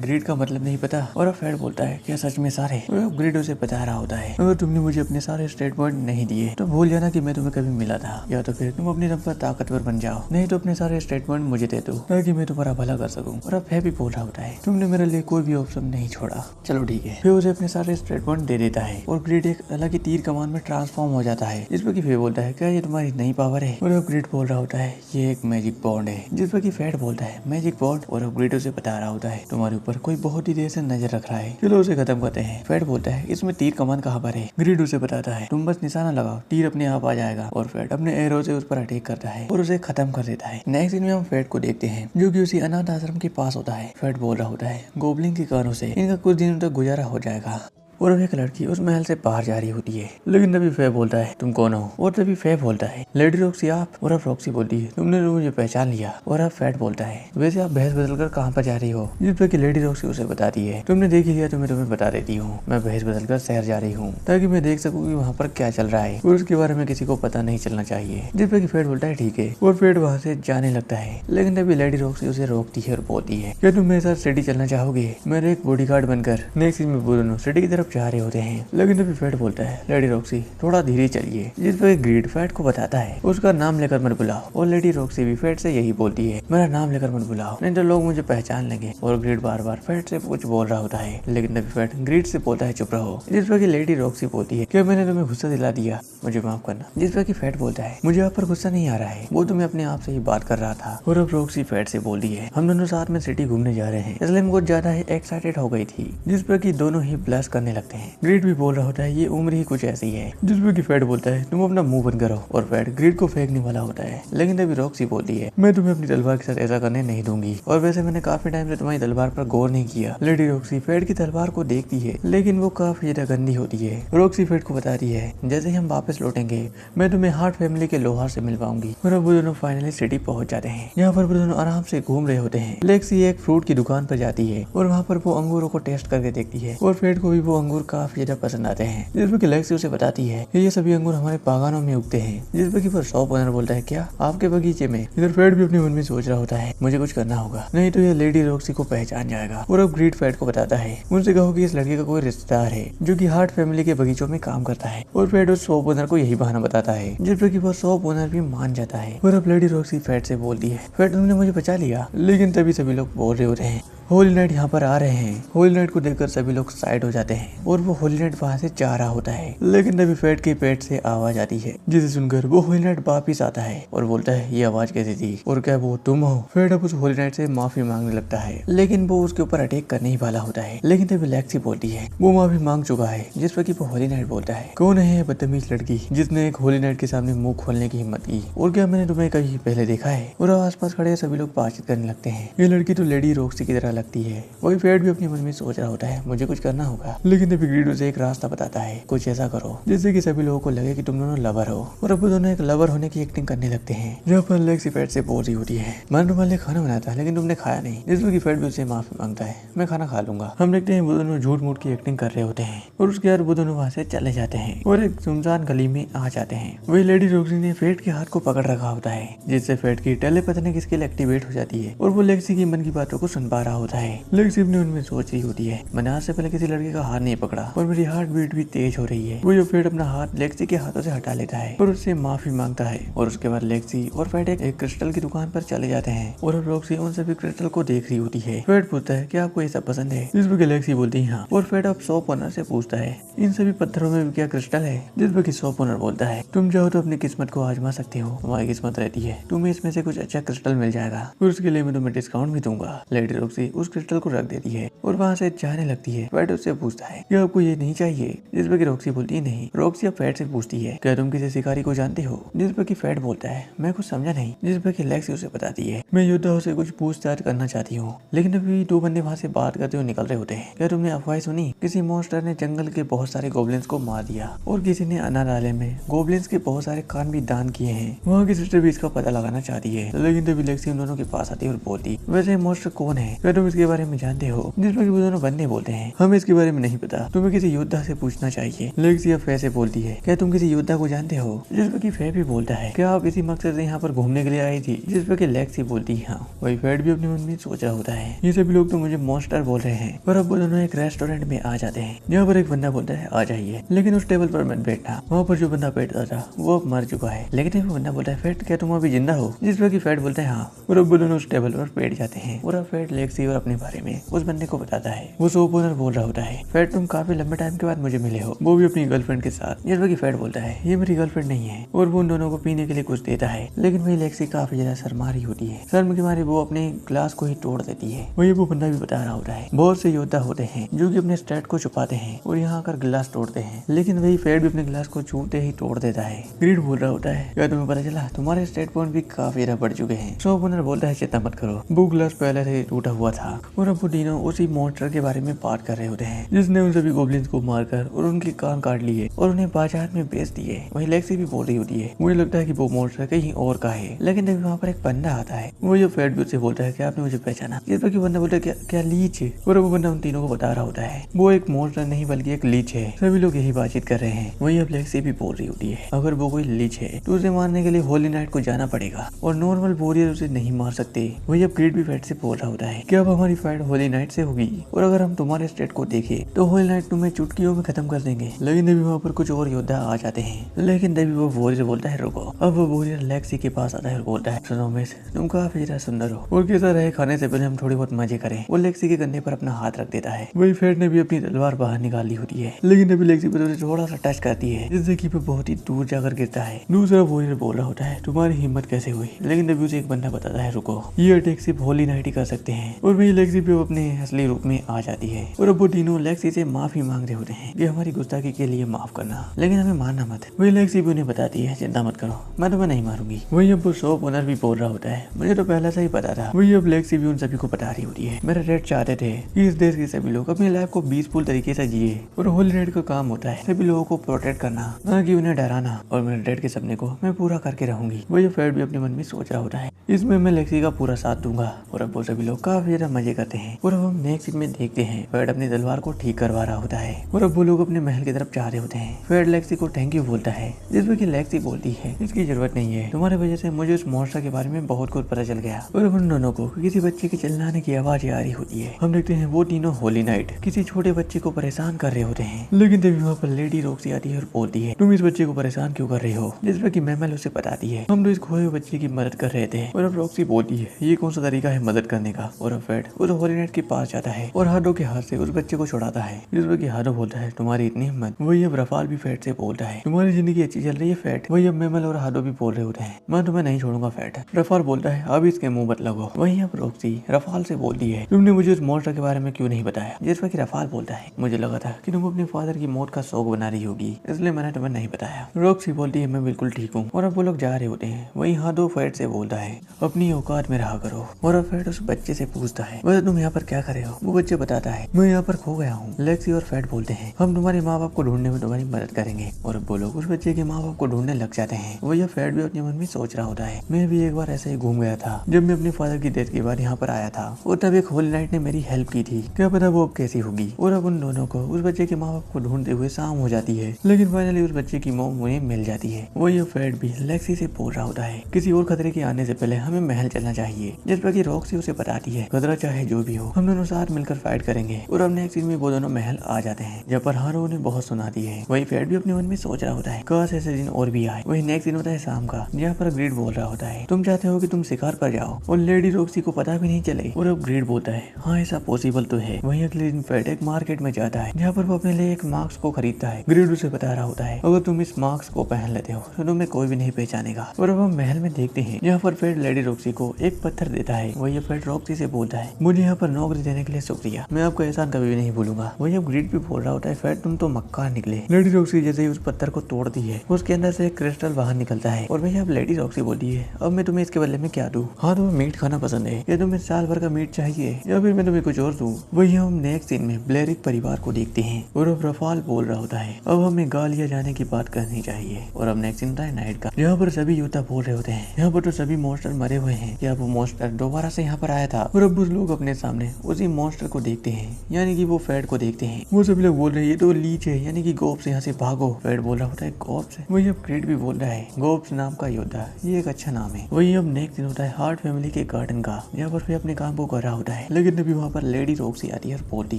ग्रीड का मतलब नहीं पता? और अब फेट बोलता है क्या सच में सारे? और अब ग्रीड उसे बता रहा होता है अगर तुमने मुझे अपने सारे स्टेट पॉइंट नहीं दिए तो भूल जाना कि मैं तुम्हें कभी मिला था, या तो फिर तुम अपनी दम पर ताकतवर बन जाओ, नहीं तो अपने सारे स्टेट पॉइंट मुझे दे दो ताकि मैं तुम्हारा भला कर सकूं। और अब फेट भी बोल रहा होता है तुमने मेरे लिए कोई भी ऑप्शन नहीं छोड़ा, चलो ठीक है। फिर उसे अपने सारे स्टेट पॉइंट दे देता है और ग्रीड एक अलग ही तीर कमान में ट्रांसफॉर्म हो जाता है। जिस पर कि फेट बोलता है क्या ये तुम्हारी नई पावर है? और अब ग्रीड बोल रहा होता है ये एक मैजिक बॉन्ड है। जिस पर कि फेट बोलता है मैजिक बॉन्ड? और अब ग्रीड उसे बता रहा होता है तुम्हारे ऊपर कोई बहुत ही देर से नजर रख रहा है, चलो उसे खत्म करते हैं। फेट बोलता है इसमें तीर कमान कहाँ पर है? ग्रीड उसे बताता है तुम बस निशाना लगाओ, तीर अपने आप आ जाएगा। और फेट अपने एरो से उस पर अटैक करता है और उसे खत्म कर देता है। नेक्स्ट सीन में हम फेट को देखते हैं जो कि उसी अनाथ आश्रम के पास होता है। फेट बोल रहा होता है गोब्लिन के कारणों से इनका कुछ दिनों तक गुजारा हो जाएगा। और अब एक लड़की उस महल से बाहर जा रही होती है, लेकिन तभी फे बोलता है तुम कौन हो? और तभी फे बोलता है लेडी रॉक्सी आप? और अब रॉक्सी बोलती है तुमने तो मुझे पहचान लिया। और अब फेट बोलता है वैसे आप भैंस बदलकर कहाँ पर जा रही हो? जिस पर कि लेडी रॉक्सी उसे बताती है तुमने देख ही लिया तो मैं तुम्हें बता देती हूँ, मैं भैंस बदलकर शहर जा रही हूँ ताकि मैं देख सकूँ कि वहाँ पर क्या चल रहा है और उसके बारे में किसी को पता नहीं चलना चाहिए। जिस पर कि फेट बोलता है ठीक है और फेट वहाँ से जाने लगता है, लेकिन तभी लेडी रॉक्सी उसे रोकती है और बोलती है क्या तुम मेरे साथ सिटी चलना चाहोगे मेरे एक बॉडीगार्ड बनकर? नेक्स्ट सीन में वो दोनों सिटी की तरफ जा रहे होते हैं, लेकिन तभी फेट बोलता है लेडी रॉक्सी थोड़ा धीरे चलिए। जिस पर ग्रीड फेट को बताता है उसका नाम लेकर मत बुलाओ, और लेडी रॉक्सी भी फेट से यही बोलती है मेरा नाम लेकर मत बुलाओ नहीं तो लोग मुझे पहचान लेंगे। और ग्रीड बार बार फेट से कुछ बोल रहा होता है, लेकिन तभी फेट ग्रीड से बोलता है चुप रहो। जिस पर लेडी रॉक्सी बोलती है क्या मैंने तुम्हें गुस्सा दिला दिया, मुझे माफ करना। जिस पर फेट बोलता है मुझे आप पर गुस्सा नहीं आ रहा है, वो तुम्हें अपने आप से ही बात कर रहा था। और अब रॉक्सी फेट से बोलती है हम दोनों साथ में सिटी घूमने जा रहे हैं, इसलिए मैं कुछ ज्यादा ही एक्साइटेड हो गई थी। जिस पर दोनों ही ब्लश करने लगते हैं। ग्रीड भी बोल रहा होता है ये उम्र ही कुछ ऐसी है। जिस पर फेट बोलता है तुम अपना मुंह बंद करो, और फेट ग्रीड को फेंकने वाला होता है, लेकिन तभी रॉक्सी बोलती है मैं तुम्हें अपनी तलवार के साथ ऐसा करने नहीं दूंगी, और वैसे मैंने काफी टाइम से तुम्हारी तलवार पर गौर नहीं किया। लेडी रॉक्सी फेट की तलवार को देखती है, लेकिन वो काफी ज्यादा गंदी होती है। रॉक्सी फेट को बताती है जैसे ही हम वापस लौटेंगे मैं तुम्हें हार्ट फैमिली के लोहार से मिल पाऊंगी। और अब वो दोनों फाइनली सिटी पहुंच जाते हैं। यहाँ पर वो दोनों आराम से घूम रहे होते हैं। लेक्सी एक फ्रूट की दुकान पर जाती है और वहाँ पर वो अंगूरों को टेस्ट करके देखती है, और फेट को भी वो अंगूर काफी ज्यादा पसंद आते हैं। जिसमें कि लेक्सी उसे बताती है कि ये सभी अंगूर हमारे बागानों में उगते हैं। जिस पर कि वो शॉप ओनर बोलता है क्या आपके बगीचे में? इधर फेट भी अपने मन में सोच रहा होता है मुझे कुछ करना होगा, नहीं तो ये लेडी रॉक्सी को पहचान जाएगा। और अब ग्रीड फेट को बताता है उनसे कहो कि इस लड़के का कोई रिश्तेदार है जो कि हार्ट फैमिली के बगीचों में काम करता है। और फेट उस शॉप ओनर को यही बहाना बताता है, जिस पर कि वो शॉप ओनर भी मान जाता है। और अब लेडी रॉक्सी फेट से बोलती है फेट तुमने मुझे बचा लिया। लेकिन तभी सभी लोग बोल रहे होते हैं होली नाइट यहाँ पर आ रहे हैं। होली नाइट को देखकर सभी लोग साइड हो जाते हैं और वो होली नाइट वहाँ से जा रहा होता है, लेकिन तभी फेट के पेट से आवाज आती है, जिसे सुनकर वो होली नाइट वापिस आता है और बोलता है ये आवाज कैसी थी और क्या वो तुम हो? फेट अब उस होली नाइट से माफी मांगने लगता है, लेकिन वो उसके ऊपर अटैक करने ही वाला होता है। लेकिन तभी लेक्सी बोलती है वो माफी मांग चुका है। जिस पर कि वो होली नाइट बोलता है कौन है ये बदतमीज लड़की जिसने एक होली नाइट के सामने मुंह खोलने की हिम्मत की, और क्या मैंने तुम्हें कहीं पहले देखा है? और आसपास खड़े सभी लोग बातचीत करने लगते हैं। ये लड़की तो लेडी रॉक्सी की तरह लगती है। वही फेट भी अपनी मन में सोच रहा होता है मुझे कुछ करना होगा, लेकिन तभी ग्रीड उसे एक रास्ता बताता है कुछ ऐसा करो जिससे कि सभी लोगों को लगे कि तुम दोनों लवर हो। और अब दोनों एक लवर होने की एक्टिंग करने लगते हैं। जहाँ पर लेक्सी फेट से बोल रही होती है मैंने तुम्हारे लिए खाना बनाया था लेकिन तुमने खाया नहीं। जिसमें कि फेट भी उसे माफी मांगता है मैं खाना खा लूंगा। हम देखते हैं वो दोनों झूठ मूठ की एक्टिंग कर रहे होते हैं और उसके बाद वो दोनों वहाँ से चले जाते हैं और एक सुनसान गली में आ जाते हैं। वही लेडी रॉक्सी ने फेट के हाथ को पकड़ रखा होता है, जिससे फेट की टेलीपैथिक स्किल एक्टिवेट हो जाती है और वो लेक्सी की मन की बातों को सुन पा रहा होता है। लेक्सी अपने उनमें सोच रही होती है, मैंने आज से पहले किसी लड़के का हाथ नहीं पकड़ा और मेरी हार्ट बीट भी तेज हो रही है। वो ये फेड अपना हाथ लेक्सी के हाथों से हटा लेता है और उससे माफी मांगता है और उसके बाद लेक्सी और फेड एक क्रिस्टल की दुकान पर चले जाते हैं और रॉक्सी उन सभी क्रिस्टल को देख रही होती है। फेड पूछता है कि आपको ये सब पसंद है, जिस पर लेक्सी बोलती है हाँ, और फेड अब शॉप ओनर से पूछता है इन सभी पत्थरों में भी क्या क्रिस्टल है, जिस पर शॉप ओनर बोलता है तुम चाहो तो अपनी किस्मत को आजमा सकते हो, तुम्हारी किस्मत रहती है, तुम्हें इसमें से कुछ अच्छा क्रिस्टल मिल जाएगा और उसके लिए मैं तुम्हें डिस्काउंट भी दूंगा। लेडी रॉक्सी उस क्रिस्टल को रख देती है और वहाँ से जाने लगती है। फेड उससे पूछता है कि आपको ये नहीं चाहिए, जिस पर रॉक्सी बोलती है नहीं। रॉक्सी अब फेड से पूछती है क्या तुम किसी शिकारी को जानते हो, जिस पर फेड बोलता है मैं कुछ समझा नहीं, जिस पर लेक्सी उसे बताती है मैं योद्धाओं से कुछ पूछताछ करना चाहती हूँ। लेकिन अभी दो बंदे वहाँ से बात करते हुए निकल रहे होते हैं। क्या तुमने अफवाह सुनी, किसी मॉन्स्टर ने जंगल के बहुत सारे गोब्लिन्स को मार दिया और किसी ने अनाथालय में गोब्लिन्स के बहुत सारे कान भी दान किए हैं। वहाँ की सिस्टर भी इसका पता लगाना चाहती है, लेकिन तभी लेक्सी उन दोनों के पास आती है और बोलती वैसे मॉन्स्टर कौन है, क्या तुम इसके बारे में जानते हो, जिस पर वो दोनों बंदे बोलते हैं हमें इसके बारे में नहीं पता, तुम्हें किसी योद्धा से पूछना चाहिए। लेक्सी अब फे से बोलती है क्या तुम किसी योद्धा को जानते हो, जिस पर फे भी बोलता है क्या आप इसी मकसद से यहाँ पर घूमने के लिए आई थी, जिस पर लेक्सी बोलती है हाँ। वही फेड भी अपने मन में सोच रहा होता है ये सभी लोग तो मुझे मॉन्स्टर बोल रहे हैं। पर अब वो दोनों एक रेस्टोरेंट में आ जाते हैं जहाँ पर एक बंदा बोलता है आ जाइए, लेकिन उस टेबल पर मत बैठना, वहाँ पर जो बंदा बैठता था वो अब मर चुका है। लेकिन वो बंदा बोलता है फेड क्या तुम अभी जिंदा हो, जिस पर फेड बोलता है हाँ। और अब वो दोनों उस टेबल पर बैठ जाते हैं और अब फेड लेक्सी और अपने बारे में उस बंदे को बताता है। वो शॉप ओनर बोल रहा होता है फेड तुम काफी लंबे टाइम के बाद मुझे मिले हो, वो भी अपनी गर्लफ्रेंड के साथ, जिस पर फेड बोलता है ये मेरी गर्लफ्रेंड नहीं है और वो उन दोनों को पीने के लिए कुछ देता है। लेकिन वही लेक्सी काफी ज्यादा शर्मा रही होती है, शर्म के मारे वो अपने ग्लास को ही तोड़ देती है। वही वो बंदा भी बता रहा होता है बहुत से योद्धा होते हैं जो कि अपने स्टेट को छुपाते हैं और यहाँ आकर गिलास तोड़ते हैं, लेकिन वही फेड भी अपने गिलास को छूते ही तोड़ देता है। ग्रीड बोल रहा होता है क्या तुम्हें पता चला तुम्हारे स्टेट पॉइंट भी काफी ज्यादा बढ़ चुके हैं। शॉप ओनर बोलता है चिंता मत करो, वो गिलास पहले से टूटा हुआ था और अब वो तीनों उसी मॉन्स्टर के बारे में बात कर रहे होते हैं जिसने उन सभी गोब्लिन्स को मारकर और उनके कान काट लिए और उन्हें बाजार में बेच दिए। वही लेक्सी भी बोल रही होती है मुझे लगता है कि वो मॉन्स्टर कहीं और का है, लेकिन तभी वहाँ पर एक बंदा आता है। वो जो फेड भी उससे बोलता है कि आपने मुझे पहचाना, जिस पर बंदा बोलता है क्या लीच, और वो बंदा उन तीनों को बता रहा होता है वो एक मॉन्स्टर नहीं बल्कि एक लीच है। सभी लोग यही बातचीत कर रहे हैं। वही अब लेक्सी भी बोल रही होती है अगर वो कोई लीच है तो उसे मारने के लिए होली नाइट को जाना पड़ेगा और नॉर्मल वॉरियर उसे नहीं मार सकते। वही अब ग्रीड भी फेड से बोल रहा होता है कि अब हमारी फाइट होली नाइट से होगी और अगर हम तुम्हारे स्टेट को देखें तो होली नाइट तुम्हें चुटकियों में खत्म कर देंगे। लेकिन तभी वहाँ पर कुछ और योद्धा आ जाते हैं, लेकिन तभी वो वॉरियर बोलता है रुको। अब वो वॉरियर लेक्सी के पास आता है और बोलता है सुनो मिस तुम काफी ज्यादा सुंदर हो और कैसा रहे खाने से पहले हम थोड़ी बहुत मजे करें। वो लेक्सी के कंधे पर अपना हाथ रख देता है। वही फेड ने भी अपनी तलवार बाहर निकाल ली होती है, लेकिन तभी लेक्सी पर उसे थोड़ा सा टच करती है जिससे कि वो बहुत ही दूर जाकर गिरता है। दूसरा वॉरियर बोल रहा होता है तुम्हारी हिम्मत कैसे हुई, लेकिन तभी उसे एक बंदा बताता है रुको ये अटैक सिर्फ होली नाइट ही कर सकते हैं। और वही लेक्सी भी अपने असली रूप में आ जाती है और अब वो तीनों लेक्सी से माफी मांग रहे होते हैं कि हमारी गुस्ताखी के लिए माफ करना, लेकिन हमें मारना मत। वही लेक्सी भी उन्हें बताती है चिंता मत करो मैं तुम्हें नहीं मारूंगी। वही अब वो शॉप ओनर भी बोल रहा होता है मुझे तो पहले से ही पता था। वही अब लेक्सी भी उन सभी को बता रही होती है मेरे डैड चाहते थे कि इस देश के सभी लोग अपनी लाइफ को पीसफुल तरीके से जिए और होली नाइट का काम होता है सभी लोगों को प्रोटेक्ट करना, ना कि उन्हें डराना, और मेरे डैड के सपने को मैं पूरा करके रहूंगी। वही फेड भी अपने मन में सोच रहा होता है इसमें मैं लेक्सी का पूरा साथ दूंगा। और अब वो सभी लोग काफी ज्यादा मजे करते हैं और अब हम नेक्स्ट सीन में देखते हैं फेड अपनी तलवार को ठीक करवा रहा होता है और अब वो लोग अपने महल की तरफ जा रहे होते हैं। फेड लेक्सी को थैंक यू बोलता है जिसमें कि लेक्सी बोलती है इसकी जरूरत नहीं है, तुम्हारी वजह से मुझे उस मॉन्स्टर के बारे में बहुत कुछ पता चल गया। और अब उन दोनों को किसी बच्चे के चिल्लाने की आवाज आ रही होती है। हम देखते हैं वो तीनों होली नाइट किसी छोटे बच्चे को परेशान कर रहे होते हैं, लेकिन तभी वहाँ पर लेडी रॉक्सी आती है और बोलती है तुम इस बच्चे को परेशान क्यों कर रहे हो, जिस पर कि मैमल उसे बताती है हम तो इस खोए हुए बच्चे की मदद कर रहे थे। और अब रॉक्सी बोलती है ये कौन सा तरीका है मदद करने का। और अब फेड उस होली नाइट के पास जाता है और हाडो के हाथ से उस बच्चे को छुड़ाता है, जिस पर कि हाडो बोलता है तुम्हारी इतनी हिम्मत। वही अब रफाल भी फेड से बोलता है तुम्हारी जिंदगी अच्छी चल रही है फेड। वही अब मैमल और हाडो भी बोल रहे होते हैं मैं तुम्हें नहीं छोड़ूंगा फेड। रफाल बोलता है अब इसके मुंह मत लगो। वही अब रॉक्सी रफाल से बोलती है तुमने मुझे उस मॉन्स्टर के बारे में क्यों नहीं बताया, जिस पर कि रफाल बोलता है मुझे लगा था कि तुम अपने फादर की मौत का शौक बना रही होगी इसलिए मैंने तुम्हें नहीं बताया। रॉक्सी बोलती है मैं बिल्कुल ठीक हूँ। और अब वो लोग जा रहे होते हैं। वही हाडो फेड से बोलता है अपनी औकात में रहा करो। और अब फेड उस बच्चे से पूछता है वैसे तुम यहाँ पर क्या कर रहे हो। वो बच्चे बताता है मैं यहाँ पर खो गया हूँ। लेक्सी और फेड बोलते हैं हम तुम्हारे माँ बाप को ढूंढने में तुम्हारी मदद करेंगे। और अब वो लोग उस बच्चे के माँ बाप को ढूंढने लग जाते हैं। वही फेड भी अपने मन में सोच रहा होता है मैं भी एक बार ऐसे ही घूम गया था जब मैं अपने फादर की डेथ के बाद यहाँ पर आया था और तब एक होली नाइट ने मेरी हेल्प की थी, क्या पता वो अब कैसी होगी। और अब उन दोनों को उस बच्चे के माँ बाप को ढूंढते हुए शाम हो जाती है, लेकिन फाइनली उस बच्चे की मौत उन्हें मिल जाती है। वही फेड भी लेक्सी से बोल रहा होता है किसी और खतरे के आने से पहले हमें महल चलना चाहिए, जिस पर कि रॉक्सी उसे बताती है खतरा भला चाहे जो भी हो, हम दोनों साथ मिलकर फाइट करेंगे। और अब नेक्स्ट सीन में वो दोनों महल आ जाते हैं, जहाँ पर हारो ने बहुत सुना दी है। वही फेट भी अपने मन में सोच रहा होता है काश ऐसे दिन और भी आए। वही नेक्स्ट दिन होता है शाम का, जहाँ पर ग्रीड बोल रहा होता है तुम चाहते हो कि तुम शिकार पर जाओ और लेडी रॉक्सी को पता भी नहीं चले। और अब ग्रीड बोलता है हाँ ऐसा पॉसिबल तो है। वही अगले दिन फेट एक मार्केट में जाता है, जहाँ पर वो अपने लिए एक मास्क को खरीदता है। ग्रीड उसे बता रहा होता है अगर तुम इस मास्क को पहन लेते हो तो तुम्हें कोई भी नहीं पहचानेगा। और अब हम महल में देखते हैं, जहाँ पर फेट लेडी रॉक्सी को एक पत्थर देता है। वही फेट रॉक्सी से बोलता है मुझे यहाँ पर नौकरी देने के लिए शुक्रिया, मैं आपका एहसान कभी भी नहीं भूलूंगा। वही अब ग्रीड भी बोल रहा होता है फेट तुम तो मक्कार निकले। लेडी रॉक्सी जैसे ही उस पत्थर को तोड़ती है, उसके अंदर से एक क्रिस्टल बाहर निकलता है। और वही अब लेडी रॉक्सी बोलती है अब मैं तुम्हें इसके बदले में क्या दूं? हाँ तुम्हें मीट खाना पसंद है या तुम्हें साल भर का मीट चाहिए या फिर मैं तुम्हें कुछ और दूं? वही हम नेक्स्ट सीन में ब्लेरिक परिवार को देखते हैं और अब रफाल बोल रहा होता है अब हमें गालिया जाने की बात करनी चाहिए। और अब नेक्स्ट सीन होता है नाइट का, जहाँ पर सभी योद्धा बोल रहे होते हैं यहाँ पर तो सभी मॉन्स्टर मरे हुए हैं, क्या वो मॉन्स्टर दोबारा से यहाँ पर आया था? और अब उस लोग अपने सामने उसी मॉन्स्टर को देखते हैं, यानी कि वो फेट को देखते हैं। वो सभी लोग बोल रहे हैं ये तो लीच है, यानी कि गोप्स यहाँ से भागो। फेट बोल रहा होता है गोप्स? वही अब ग्रेट भी बोल रहा है गोप्स नाम का योद्धा, ये एक अच्छा नाम है। वही अब नेक्स्ट दिन होता है हार्ट फैमिली के गार्डन का, जहाँ पर वे अपने काम को कर रहा होता है। लेकिन अभी वहाँ पर लेडी रॉक्सी आती है और बोलती